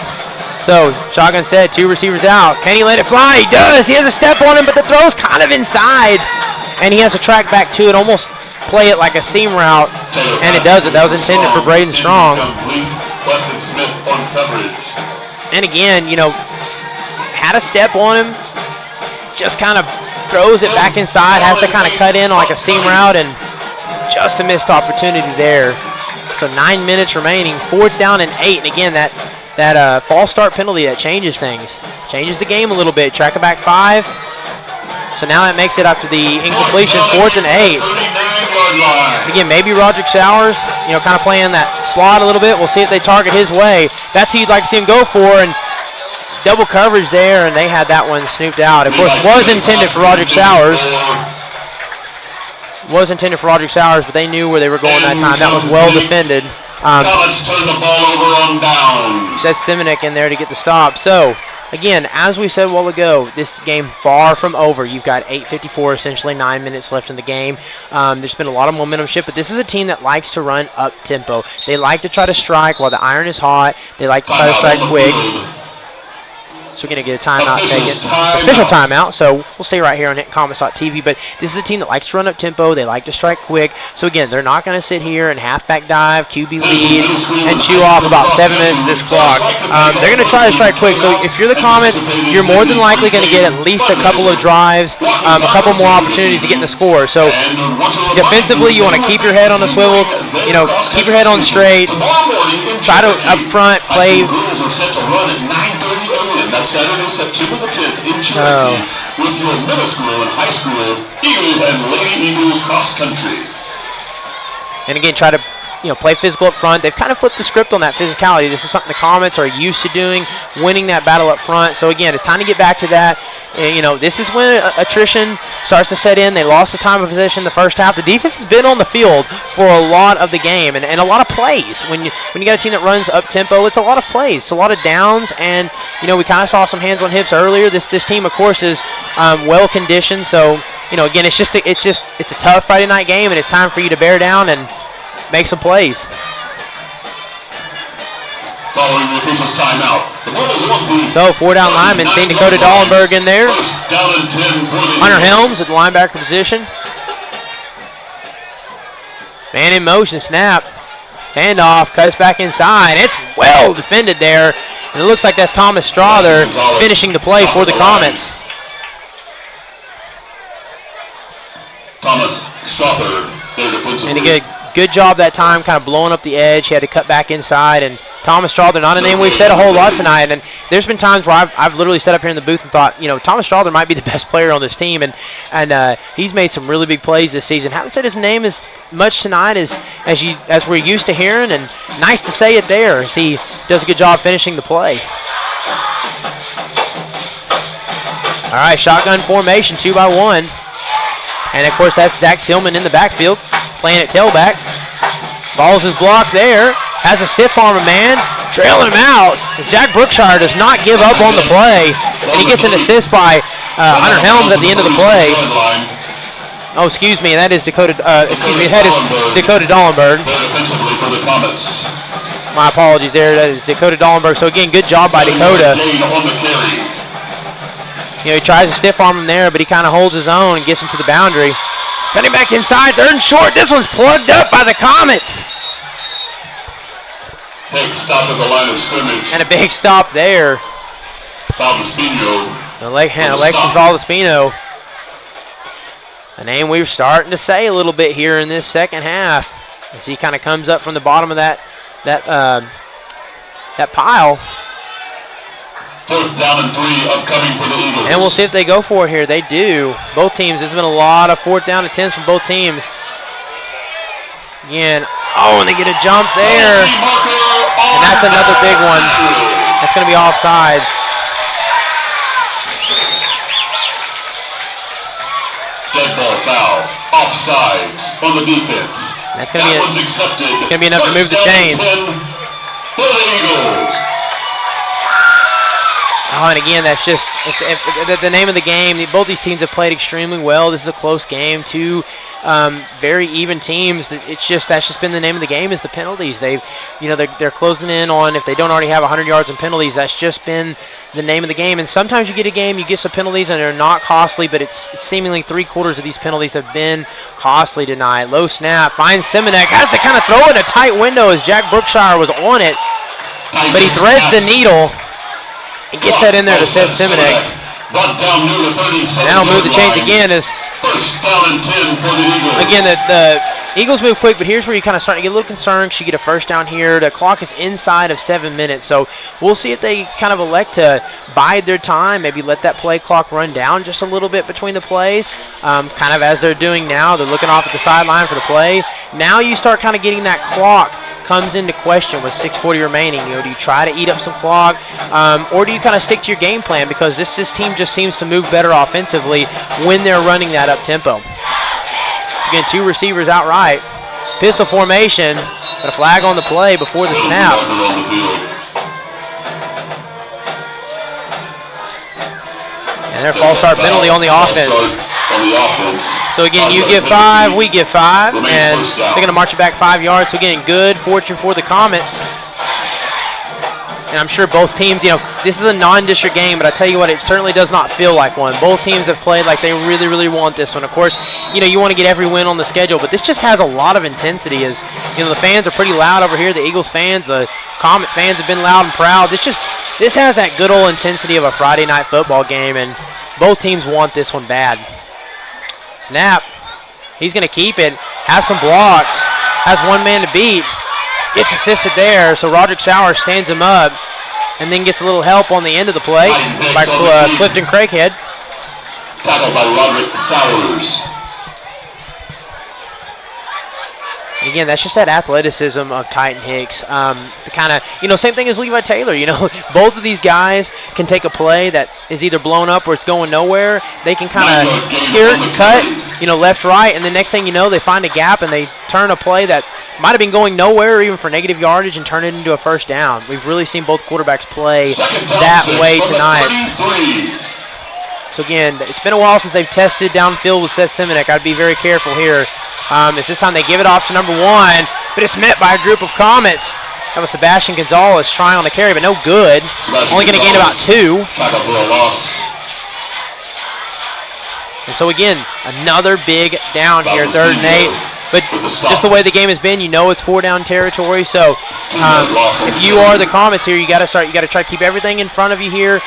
So, shotgun set, 2 receivers out. Can he let it fly? He does. He has a step on him, but the throw's kind of inside. And he has to track back to it, almost play it like a seam route. And it does it. That was intended for Braden Strong. And again, had a step on him. Just kind of throws it back inside. Has to kind of cut in on like a seam route. And just a missed opportunity there. So 9 minutes remaining. 4th down and 8. And again, that that false start penalty that changes things, changes the game a little bit. Track it back 5. So now that makes it up to the incompletion, 4th and 8. Again, maybe Roderick Sowers, kind of playing that slot a little bit. We'll see if they target his way. That's who you'd like to see him go for, and double coverage there, and they had that one snooped out. Of course, was intended for Roderick Sowers. But they knew where they were going that time. That was well defended. Turn the ball over on downs. Set Simonek in there to get the stop. So, again, as we said a while ago, this game far from over. You've got 8:54, essentially 9 minutes left in the game. There's been a lot of momentum shift, but this is a team that likes to run up tempo. They like to try to strike while the iron is hot. They like to try to strike quick. So we're going to get a timeout taken. Official timeout, so we'll stay right here on HitComets.tv. But this is a team that likes to run up tempo. They like to strike quick. So, again, they're not going to sit here and halfback dive, QB lead, and chew off about 7 minutes of this clock. They're going to try to strike quick. So if you're the Comets, you're more than likely going to get at least a couple of drives, a couple more opportunities to get in the score. So defensively, you want to keep your head on the swivel, keep your head on straight. Try to, up front, play. That's Saturday, September the 10th in Cherokee with your middle school and high school Eagles and Lady Eagles cross country. And again, try to play physical up front. They've kind of flipped the script on that physicality. This is something the Comets are used to doing, winning that battle up front. So again, it's time to get back to that. This is when attrition starts to set in. They lost the time of possession the first half. The defense has been on the field for a lot of the game and a lot of plays. When you got a team that runs up tempo, it's a lot of plays. It's a lot of downs, and we kind of saw some hands on hips earlier. This team, of course, is well conditioned. So again, it's a tough Friday night game, and it's time for you to bear down and make some plays. Following the official's timeout. So 4 down linemen, seeing Dakota Dallenberg in there. Down and 10 for the Hunter Helms at the linebacker position. Man in motion, snap. Handoff, cuts back inside. It's well defended there. And it looks like that's Thomas Strother finishing the play for the Comets. Thomas Strother there to put some. And a good job that time, kind of blowing up the edge. He had to cut back inside, and Thomas Strother, not a name we've said a whole lot tonight, and there's been times where I've literally sat up here in the booth and thought, Thomas Strother might be the best player on this team, and he's made some really big plays this season. Haven't said his name as much tonight as we're used to hearing, and nice to say it there as he does a good job finishing the play. All right, shotgun formation, 2 by 1. And, of course, that's Zach Tillman in the backfield, playing at tailback. Balls is blocked there. Has a stiff arm man, trailing him out. As Jack Brookshire does not give up on the play. And he gets an assist by Hunter Helms at the end of the play. Oh, excuse me, that is Dakota Dallenberg. My apologies there, that is Dakota Dallenberg. So, again, good job by Dakota. He tries to stiff arm him there, but he kind of holds his own and gets him to the boundary. Cutting back inside, 3rd and short. This one's plugged up by the Comets. Big stop at the line of scrimmage. And a big stop there. Valdespino. Alexis Valdespino. A name we're starting to say a little bit here in this second half. As he kind of comes up from the bottom of that pile. 4th down and 3 upcoming for the Eagles. And we'll see if they go for it here. They do. Both teams. There's been a lot of 4th down and 10s from both teams. Again. Oh, and they get a jump there. And that's another big one. That's going to be offsides. Dead ball foul. Offsides on the defense. That's going to be enough to move the chains. For the Eagles. Oh, and again, that's just if the name of the game. Both these teams have played extremely well. This is a close game. 2 very even teams. That's just been the name of the game is the penalties. They're closing in on, if they don't already have 100 yards in penalties, that's just been the name of the game. And sometimes you get a game, you get some penalties, and they're not costly, but it's seemingly 3/4 of these penalties have been costly tonight. Low snap, finds Simonek, has to kind of throw it in a tight window as Jack Brookshire was on it, but he threads the needle. He gets that in there to set Simonek. And that'll move the chains again as, First down and 10 for the Eagles. again, Eagles move quick, but here's where you kind of start to get a little concerned. Should get a first down here. The clock is inside of 7 minutes, so we'll see if they kind of elect to bide their time, maybe let that play clock run down just a little bit between the plays, kind of as they're doing now. They're looking off at the sideline for the play. Now you start kind of getting that clock comes into question with 6:40 remaining. Do you try to eat up some clock, or do you kind of stick to your game plan, because this team just seems to move better offensively when they're running that up tempo. Again, 2 receivers outright. Pistol formation, but a flag on the play before the snap. And their false start penalty on the offense. So again, you get 5, we get 5, and they're going to march it back 5 yards. So again, good fortune for the Comets. And I'm sure both teams, this is a non-district game, but I tell you what, it certainly does not feel like one. Both teams have played like they really, really want this one. Of course, you want to get every win on the schedule, but this just has a lot of intensity. As the fans are pretty loud over here. The Eagles fans, the Comet fans have been loud and proud. This has that good old intensity of a Friday night football game, and both teams want this one bad. Snap. He's going to keep it. Has some blocks. Has one man to beat. Gets assisted there, so Roderick Sowers stands him up and then gets a little help on the end of the play by Clifton Craighead. Tackled by Roderick Sowers. Again, that's just that athleticism of Titan Hicks. The kind of, same thing as Levi Taylor. Both of these guys can take a play that is either blown up or it's going nowhere. They can kind of skirt and cut, left, right, and the next thing you know, they find a gap and they turn a play that might have been going nowhere or even for negative yardage and turn it into a first down. We've really seen both quarterbacks play that way tonight. So again, it's been a while since they've tested downfield with Seth Simonek. I'd be very careful here. It's this time they give it off to number 1, but it's met by a group of Comets. That was Sebastian Gonzalez trying on the carry, but no good. Only going to gain about 2. And so again, another big down here, 3rd and 8. But just the way the game has been, it's 4-down territory. So if you are the Comets here, you got to try to keep everything in front of you here.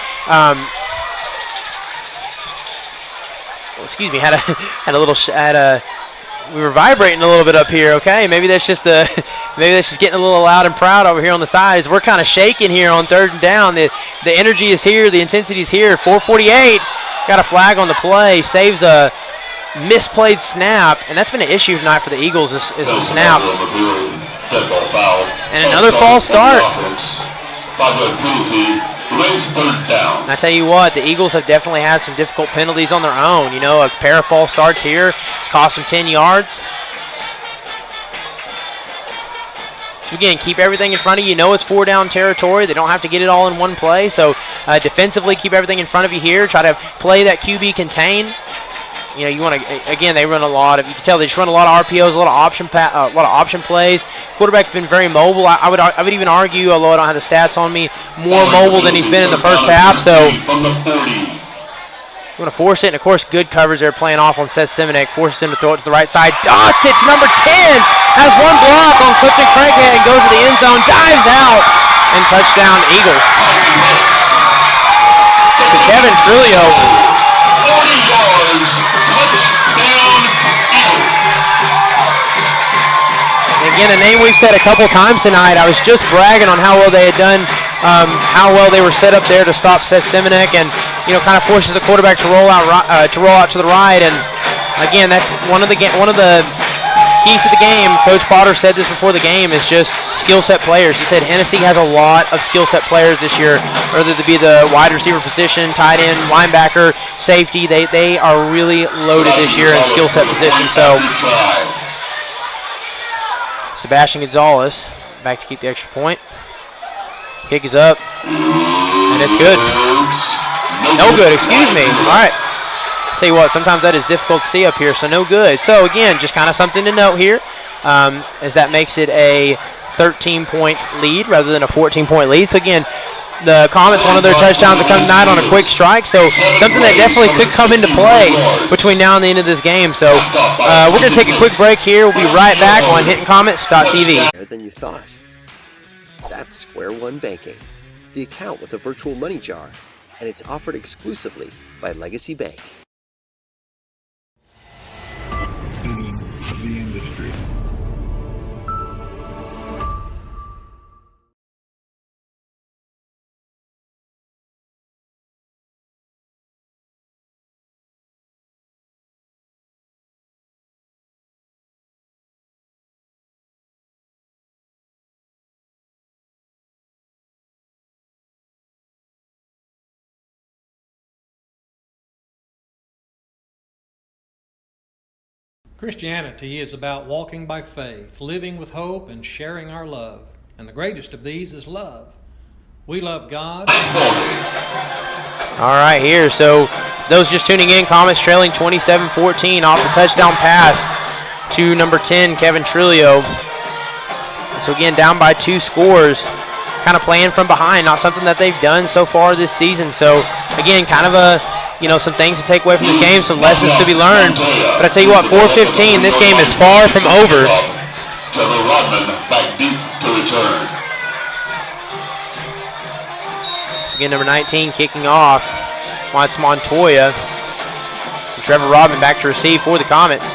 Excuse me, we were vibrating a little bit up here. Okay, maybe that's just getting a little loud and proud over here on the sides. We're kind of shaking here on 3rd and down. The energy is here, the intensity is here. 4:48, got a flag on the play, saves a misplayed snap, and that's been an issue tonight for the Eagles is the snaps. And another false start. And I tell you what, the Eagles have definitely had some difficult penalties on their own. A pair of false starts here. It's cost them 10 yards. So again, keep everything in front of you. It's 4-down territory. They don't have to get it all in one play. So defensively, keep everything in front of you here. Try to play that QB contain. You want to, again, they run a lot of, you can tell they just run a lot of RPOs, a lot of option plays. Quarterback's been very mobile. I would even argue, although I don't have the stats on me, more mobile than he's been in the first half. So you want to force it, and of course, good coverage there playing off on Seth Simonek, forces him to throw it to the right side. Dots it to number 10, has one block on Clifton Craighead and goes to the end zone, dives out, and touchdown Eagles. To Kevin Trulio. 40 yards, touchdown Eagles. Again, a name we've said a couple times tonight. I was just bragging on how well they had done, how well they were set up there to stop Seth Simonek, and kind of forces the quarterback to roll out to the right. And again, that's one of the keys to the game. Coach Potter said this before the game, is just skill set players. He said Hennessey has a lot of skill set players this year, whether it be the wide receiver position, tight end, linebacker, safety. They are really loaded this year in skill set position. So Sebastian Gonzalez back to keep the extra point. Kick is up, and it's good. No good, excuse me. All right. Tell you what, sometimes that is difficult to see up here, so no good. So again, just kind of something to note here, as that makes it a 13-point lead rather than a 14-point lead. So again, the Comets, one of their touchdowns to come tonight on a quick strike, so something that definitely could come into play between now and the end of this game. So we're going to take a quick break here. We'll be right back on HintonComets.tv. Better than you thought. That's Square One Banking, the account with a virtual money jar, and it's offered exclusively by Legacy Bank. The industry. Christianity is about walking by faith, living with hope, and sharing our love. And the greatest of these is love. We love God. All right, here. So those just tuning in, Comets trailing 27-14 off the touchdown pass to number 10, Kevin Trillo. So again, down by 2 scores, kind of playing from behind, not something that they've done so far this season. So again, kind of some things to take away from this game, some lessons to be learned. But I tell you what, 4:15, this game is far from over. Trevor Rodman back deep to return. So again, number 19 kicking off. Wants Montoya. And Trevor Rodman back to receive for the Comets.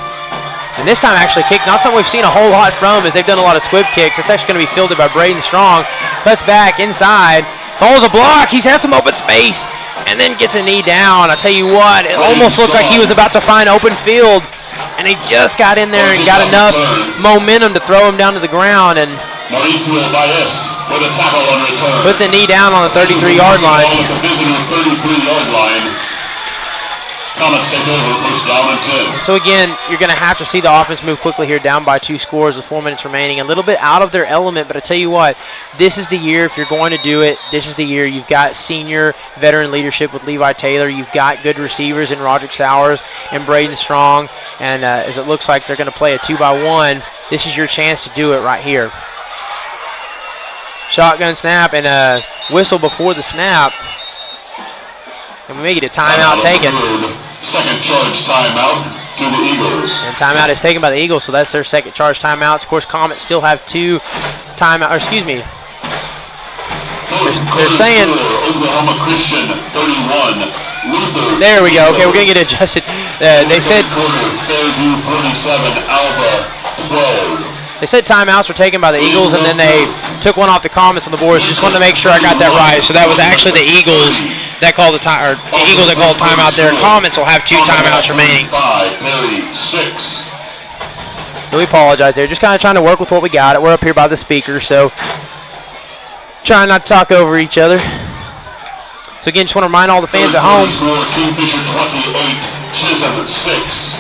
And this time actually kicked, not something we've seen a whole lot from, as they've done a lot of squib kicks. It's actually going to be fielded by Braden Strong. Cuts back inside. Calls a block. He's had some open space. And then gets a knee down. I tell you what, it almost looked like he was about to find open field. And he just got in there and got enough momentum to throw him down to the ground. And Mauricio Baez with a tackle on return. Puts a knee down on the 33-yard line. At the visitor 33-yard line. Comets take over, first down and 10. So again, you're going to have to see the offense move quickly here, down by 2 scores with 4 minutes remaining. A little bit out of their element, but I tell you what, this is the year, if you're going to do it, this is the year. You've got senior veteran leadership with Levi Taylor. You've got good receivers in Roderick Sowers and Braden Strong. And as it looks like they're going to play a 2-by-1, this is your chance to do it right here. Shotgun snap and a whistle before the snap. And we may get a timeout taken. Second charge timeout to the Eagles. And timeout is taken by the Eagles, so that's their second charge timeouts. Of course, Comets still have 2 timeouts, or excuse me. They're saying. Oklahoma Christian 31. Luther. There we go. Okay, we're going to get adjusted. They said. Fairview 47, Alva 12. They said timeouts were taken by the Eagles, and then they took one off the Comets on the board. So just wanted to make sure I got that right. So that was actually the Eagles that called the time, or the Eagles that called timeout there. Comets will have 2 timeouts remaining. 6. So we apologize there. Just kind of trying to work with what we got. We're up here by the speaker, so trying not to talk over each other. So again, just want to remind all the fans at home. Kingfisher 28, Chisholm 6.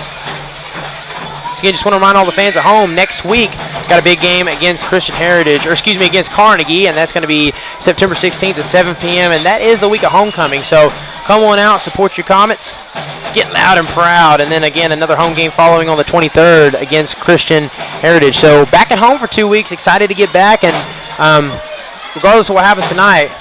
Again, just want to remind all the fans at home, next week, got a big game against Christian Heritage, or excuse me, against Carnegie, and that's going to be September 16th at 7 p.m., and that is the week of homecoming. So come on out, support your Comets, get loud and proud, and then again, another home game following on the 23rd against Christian Heritage. So back at home for 2 weeks, excited to get back, and regardless of what happens tonight,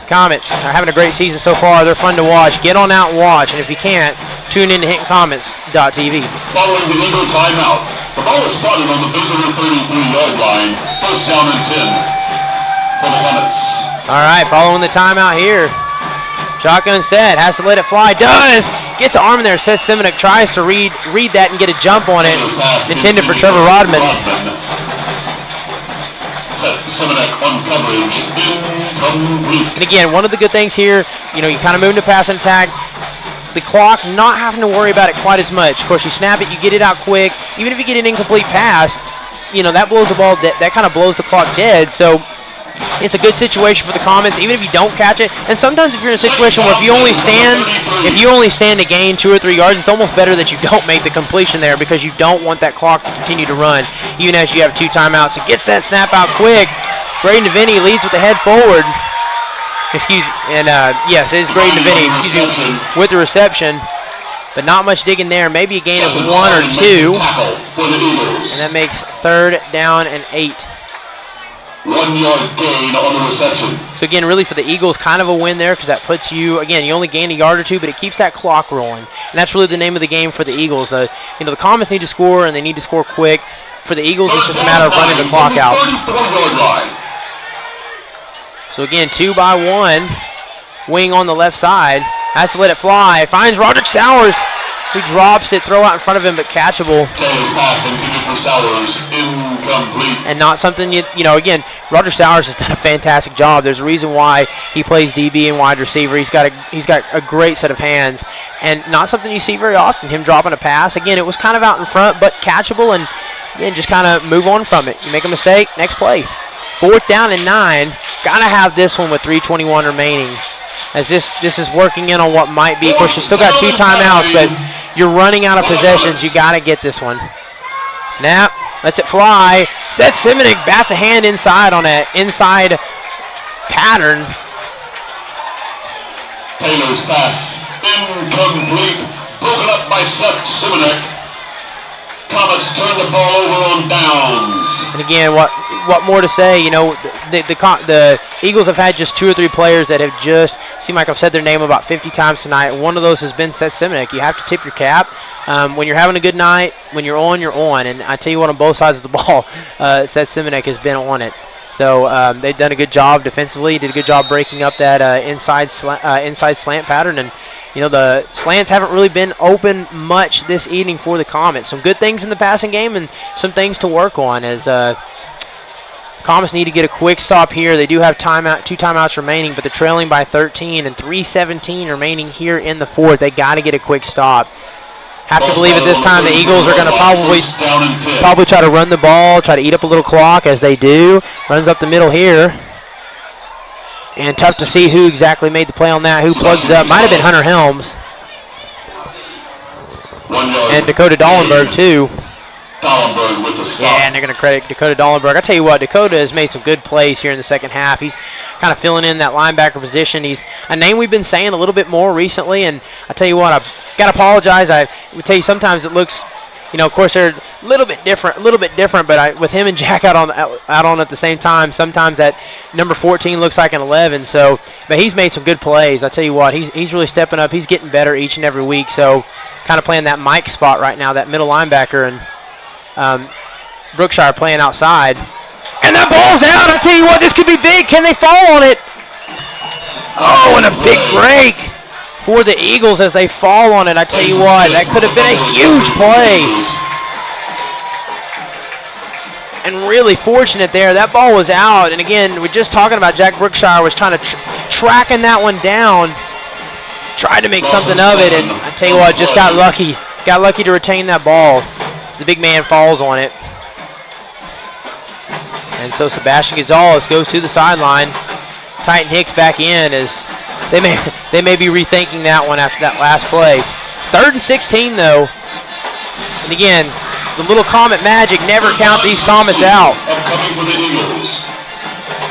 Comets are having a great season so far. They're fun to watch. Get on out and watch, and if you can't, tune in to HintonComets.tv. Following the Eagle timeout, the ball is spotted on the visitor 33-yard line. First down and 10 for the Comets. All right, following the timeout here. Shotgun set, has to let it fly. Does! Gets an arm in there. Seth Simonek tries to read that and get a jump on it. Intended for Trevor Rodman. Simonek on coverage, incomplete. And again, one of the good things here, you kind of move into pass and attack. The clock, not having to worry about it quite as much. Of course, you snap it, you get it out quick. Even if you get an incomplete pass, that blows the ball, that kind of blows the clock dead. So it's a good situation for the Comets, even if you don't catch it. And sometimes if you're in a situation where if you only stand to gain 2 or 3 yards, it's almost better that you don't make the completion there, because you don't want that clock to continue to run, even as you have 2 timeouts. It gets that snap out quick. Braden DeVinny leads with the head forward. Yes, it is Braden DeVinny, with the reception. But not much digging there. Maybe a gain of 1 or 2. And that makes 3rd down and 8. 1 yard gain on the reception. So again, really for the Eagles, kind of a win there, because that puts you, again, you only gain a yard or 2, but it keeps that clock rolling. And that's really the name of the game for the Eagles. The Comets need to score, and they need to score quick. For the Eagles, it's just a matter of running the clock out. 34-yard line. So again, 2-by-1. Wing on the left side. Has to let it fly. Finds Roderick Sowers. He drops it, throw out in front of him, but catchable. Taylor's pass intended for Sowers, incomplete. And not something, again, Roderick Sowers has done a fantastic job. There's a reason why he plays DB and wide receiver. He's got a great set of hands, and not something you see very often, him dropping a pass. Again, it was kind of out in front, but catchable, and again, just kind of move on from it. You make a mistake, next play. 4th down and 9. Got to have this one with 3:21 remaining, as this is working in on what might be. Of course, you still got 2 timeouts, but you're running out of possessions. You got to get this one. Snap, lets it fly. Seth Simonik bats a hand inside on an inside pattern. Taylor's pass incomplete, broken up by Seth Simonik. Comets turn the ball over on downs. And again, what more to say? You know, the Eagles have had just 2 or 3 players that have just seemed like I've said their name about 50 times tonight. One of those has been Seth Simonik. You have to tip your cap. When you're having a good night, when you're on, you're on. And I tell you what, on both sides of the ball, Seth Simonik has been on it. So they've done a good job defensively. Did a good job breaking up that inside slant pattern. And you know, the slants haven't really been open much this evening for the Comets. Some good things in the passing game and some things to work on as Comets need to get a quick stop here. They do have 2 timeouts remaining, but they're trailing by 13 and 3:17 remaining here in the fourth. They got to get a quick stop. Have to believe at this time the Eagles are going to probably try to run the ball, try to eat up a little clock as they do. Runs up the middle here. And tough to see who exactly made the play on that, who plugged it up. Might have been Hunter Helms. And Dakota Dollenberg, too. Dollenberg with the stop. Yeah, and they're going to credit Dakota Dollenberg. I tell you what, Dakota has made some good plays here in the second half. He's kind of filling in that linebacker position. He's a name we've been saying a little bit more recently, and I tell you what, I've got to apologize. I would tell you sometimes it looks, you know, of course they're a little bit different, but with him and Jack out on at the same time, sometimes that number 14 looks like an 11. So, but he's made some good plays. I tell you what, he's really stepping up. He's getting better each and every week. So, kind of playing that Mike spot right now, that middle linebacker, and Brookshire playing outside. And that ball's out. I tell you what, this could be big. Can they fall on it? Oh, and a big break for the Eagles as they fall on it. I tell you what, that could have been a huge play. And really fortunate there. That ball was out. And again, we're just talking about Jack Brookshire was trying to tracking that one down. Tried to make something of it, and I tell you what, just got lucky. Got lucky to retain that ball. The big man falls on it. And so Sebastian Gonzalez goes to the sideline. Titan Hicks back in as they may be rethinking that one after that last play. It's 3rd and 16 though. And again, the little Comet magic, never count these Comets out.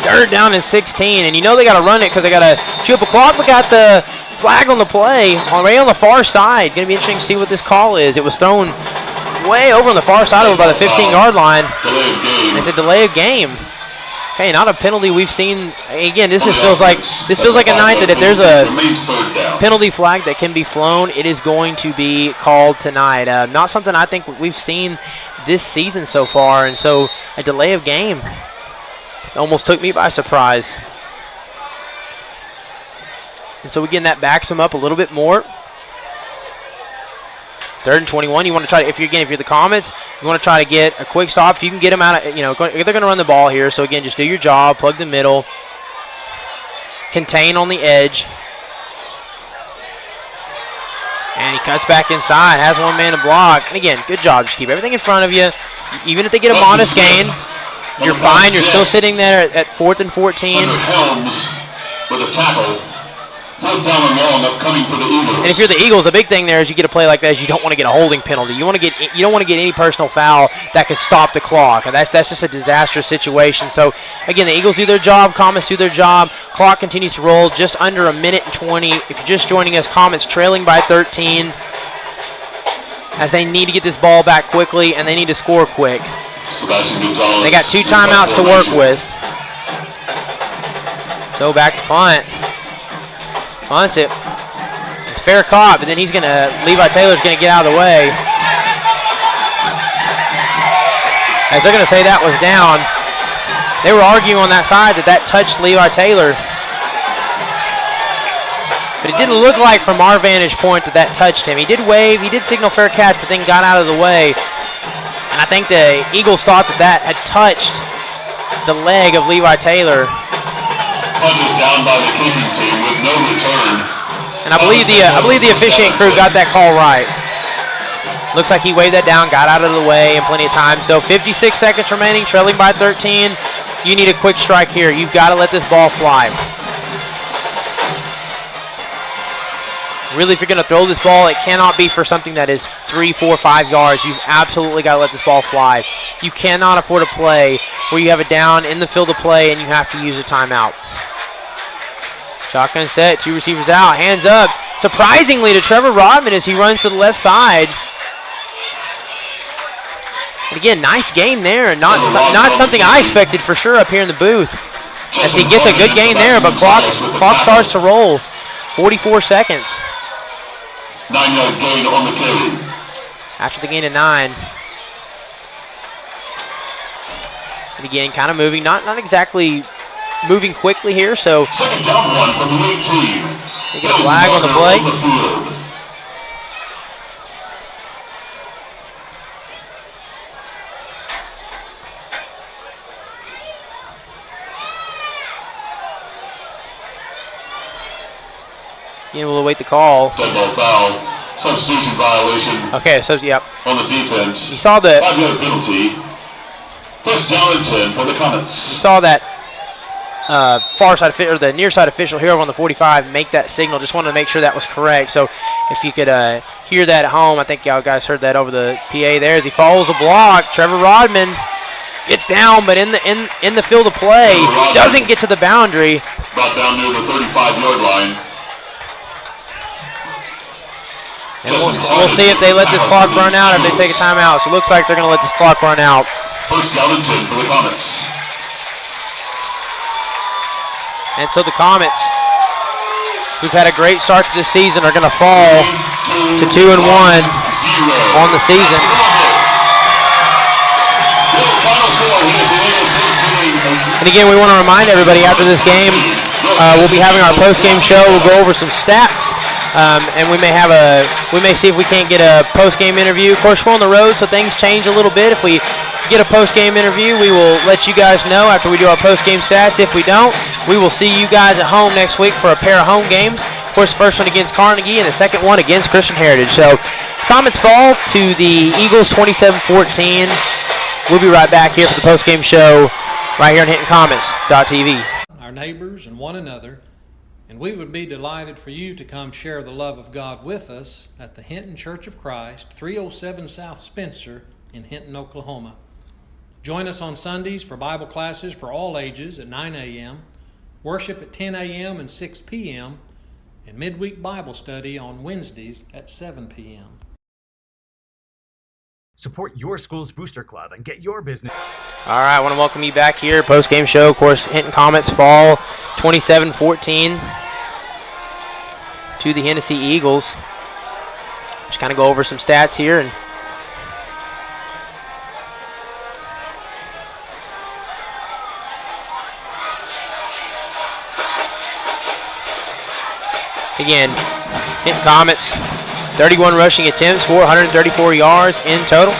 3rd down and 16, and you know they got to run it because they got to chew up a clock. We got the flag on the play right on the far side. Going to be interesting to see what this call is. It was thrown way over on the far side over by the 15-yard line. It's a delay of game. Okay, not a penalty we've seen. Again, this feels like a night that if there's a penalty flag that can be flown, it is going to be called tonight. Not something I think we've seen this season so far, and so a delay of game almost took me by surprise. And so again, that backs them up a little bit more. 3rd and 21. You want to try to, if you're the Comets, you want to try to get a quick stop. If you can get them out of, they're going to run the ball here. So again, just do your job, plug the middle, contain on the edge. And he cuts back inside, has one man to block. And again, good job. Just keep everything in front of you. Even if they get a modest gain, you're fine. You're still sitting there at 4th and 14. Helms with a tackle. Down and long, coming for the Eagles. And if you're the Eagles, the big thing there is you get a play like that is you don't want to get a holding penalty. You don't want to get any personal foul that could stop the clock, and that's just a disastrous situation. So again, the Eagles do their job, Comets do their job. Clock continues to roll, just under 1:20. If you're just joining us, Comets trailing by 13, as they need to get this ball back quickly and they need to score quick. They got 2 timeouts to work with. So back to punt. Punts it. It's fair caught, but then Levi Taylor's going to get out of the way. As they're going to say that was down. They were arguing on that side that touched Levi Taylor. But it didn't look like from our vantage point that touched him. He did wave, he did signal fair catch, but then got out of the way. And I think the Eagles thought that had touched the leg of Levi Taylor. Punches down by the kicking team with no return. And I believe the officiating crew got that call right. Looks like he waved that down, got out of the way in plenty of time. So 56 seconds remaining, trailing by 13. You need a quick strike here. You've got to let this ball fly. Really, if you're going to throw this ball, it cannot be for something that is 3, 4, 5 yards. You've absolutely got to let this ball fly. You cannot afford a play where you have it down in the field of play and you have to use a timeout. Shotgun set, 2 receivers out, hands up. Surprisingly to Trevor Rodman as he runs to the left side. And again, nice gain there. Not something I expected for sure up here in the booth. As he gets a good gain there, but clock starts to roll. 44 seconds. 9-yard gain on the carry. After the gain of 9. And again, kind of moving, not exactly moving quickly here, so Second down run from the 18. they get a flag on the play. Again, we'll await the call. Dead ball foul. Substitution violation. Okay, so yep. On the defense. You saw the 5-yard penalty. First down and 10 for the Comets. You saw that far side or the near side official here over on the 45 make that signal. Just wanted to make sure that was correct. So if you could hear that at home, I think y'all guys heard that over the PA there as he follows a block. Trevor Rodman gets down, but in the field of play, doesn't get to the boundary. Brought down near the 35-yard line. And we'll see if they let this clock run out or if they take a timeout. So it looks like they're going to let this clock run out. First down and 10 for the Comets. And so the Comets, who've had a great start to this season, are going to fall to 2-1 on the season. And again, we want to remind everybody after this game, we'll be having our post-game show. We'll go over some stats. And we may see if we can't get a post-game interview. Of course, we're on the road, so things change a little bit. If we get a post-game interview, we will let you guys know after we do our post-game stats. If we don't, we will see you guys at home next week for a pair of home games. Of course, the first one against Carnegie and the second one against Christian Heritage. So, Comets fall to the Eagles 27-14. We'll be right back here for the post-game show right here on HintonComets.tv. Our neighbors and one another. And we would be delighted for you to come share the love of God with us at the Hinton Church of Christ, 307 South Spencer in Hinton, Oklahoma. Join us on Sundays for Bible classes for all ages at 9 a.m., worship at 10 a.m. and 6 p.m., and midweek Bible study on Wednesdays at 7 p.m. Support your school's booster club and get your business. All right, I want to welcome you back here. Post-game show, of course, Hinton Comets fall 27-14 to the Hennessey Eagles. Just kind of go over some stats here. And again, Hinton Comets, 31 rushing attempts, 434 yards in total.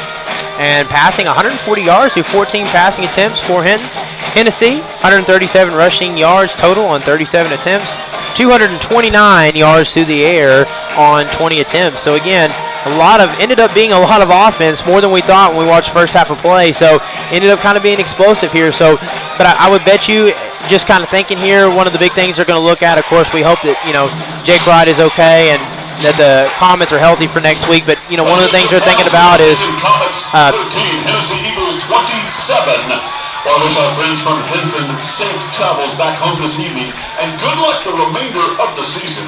And passing 140 yards through 14 passing attempts for Hinton. Hennessey, 137 rushing yards total on 37 attempts. 229 yards through the air on 20 attempts. So again, ended up being a lot of offense, more than we thought when we watched the first half of play. So ended up kind of being explosive here. So, but I would bet you, just kind of thinking here, one of the big things they're going to look at, of course, we hope that, Jake Wright is okay and that the Comets are healthy for next week. But, one of the things they're thinking about is 13, Hennessey Eagles 27. Well, I wish our friends from Hinton safe travels back home this evening, and good luck the remainder of the season.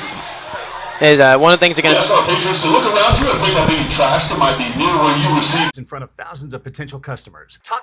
Is one of the things they're going to ask our patrons to look around you and pick up any trash that might be near where you receive. In front of thousands of potential customers.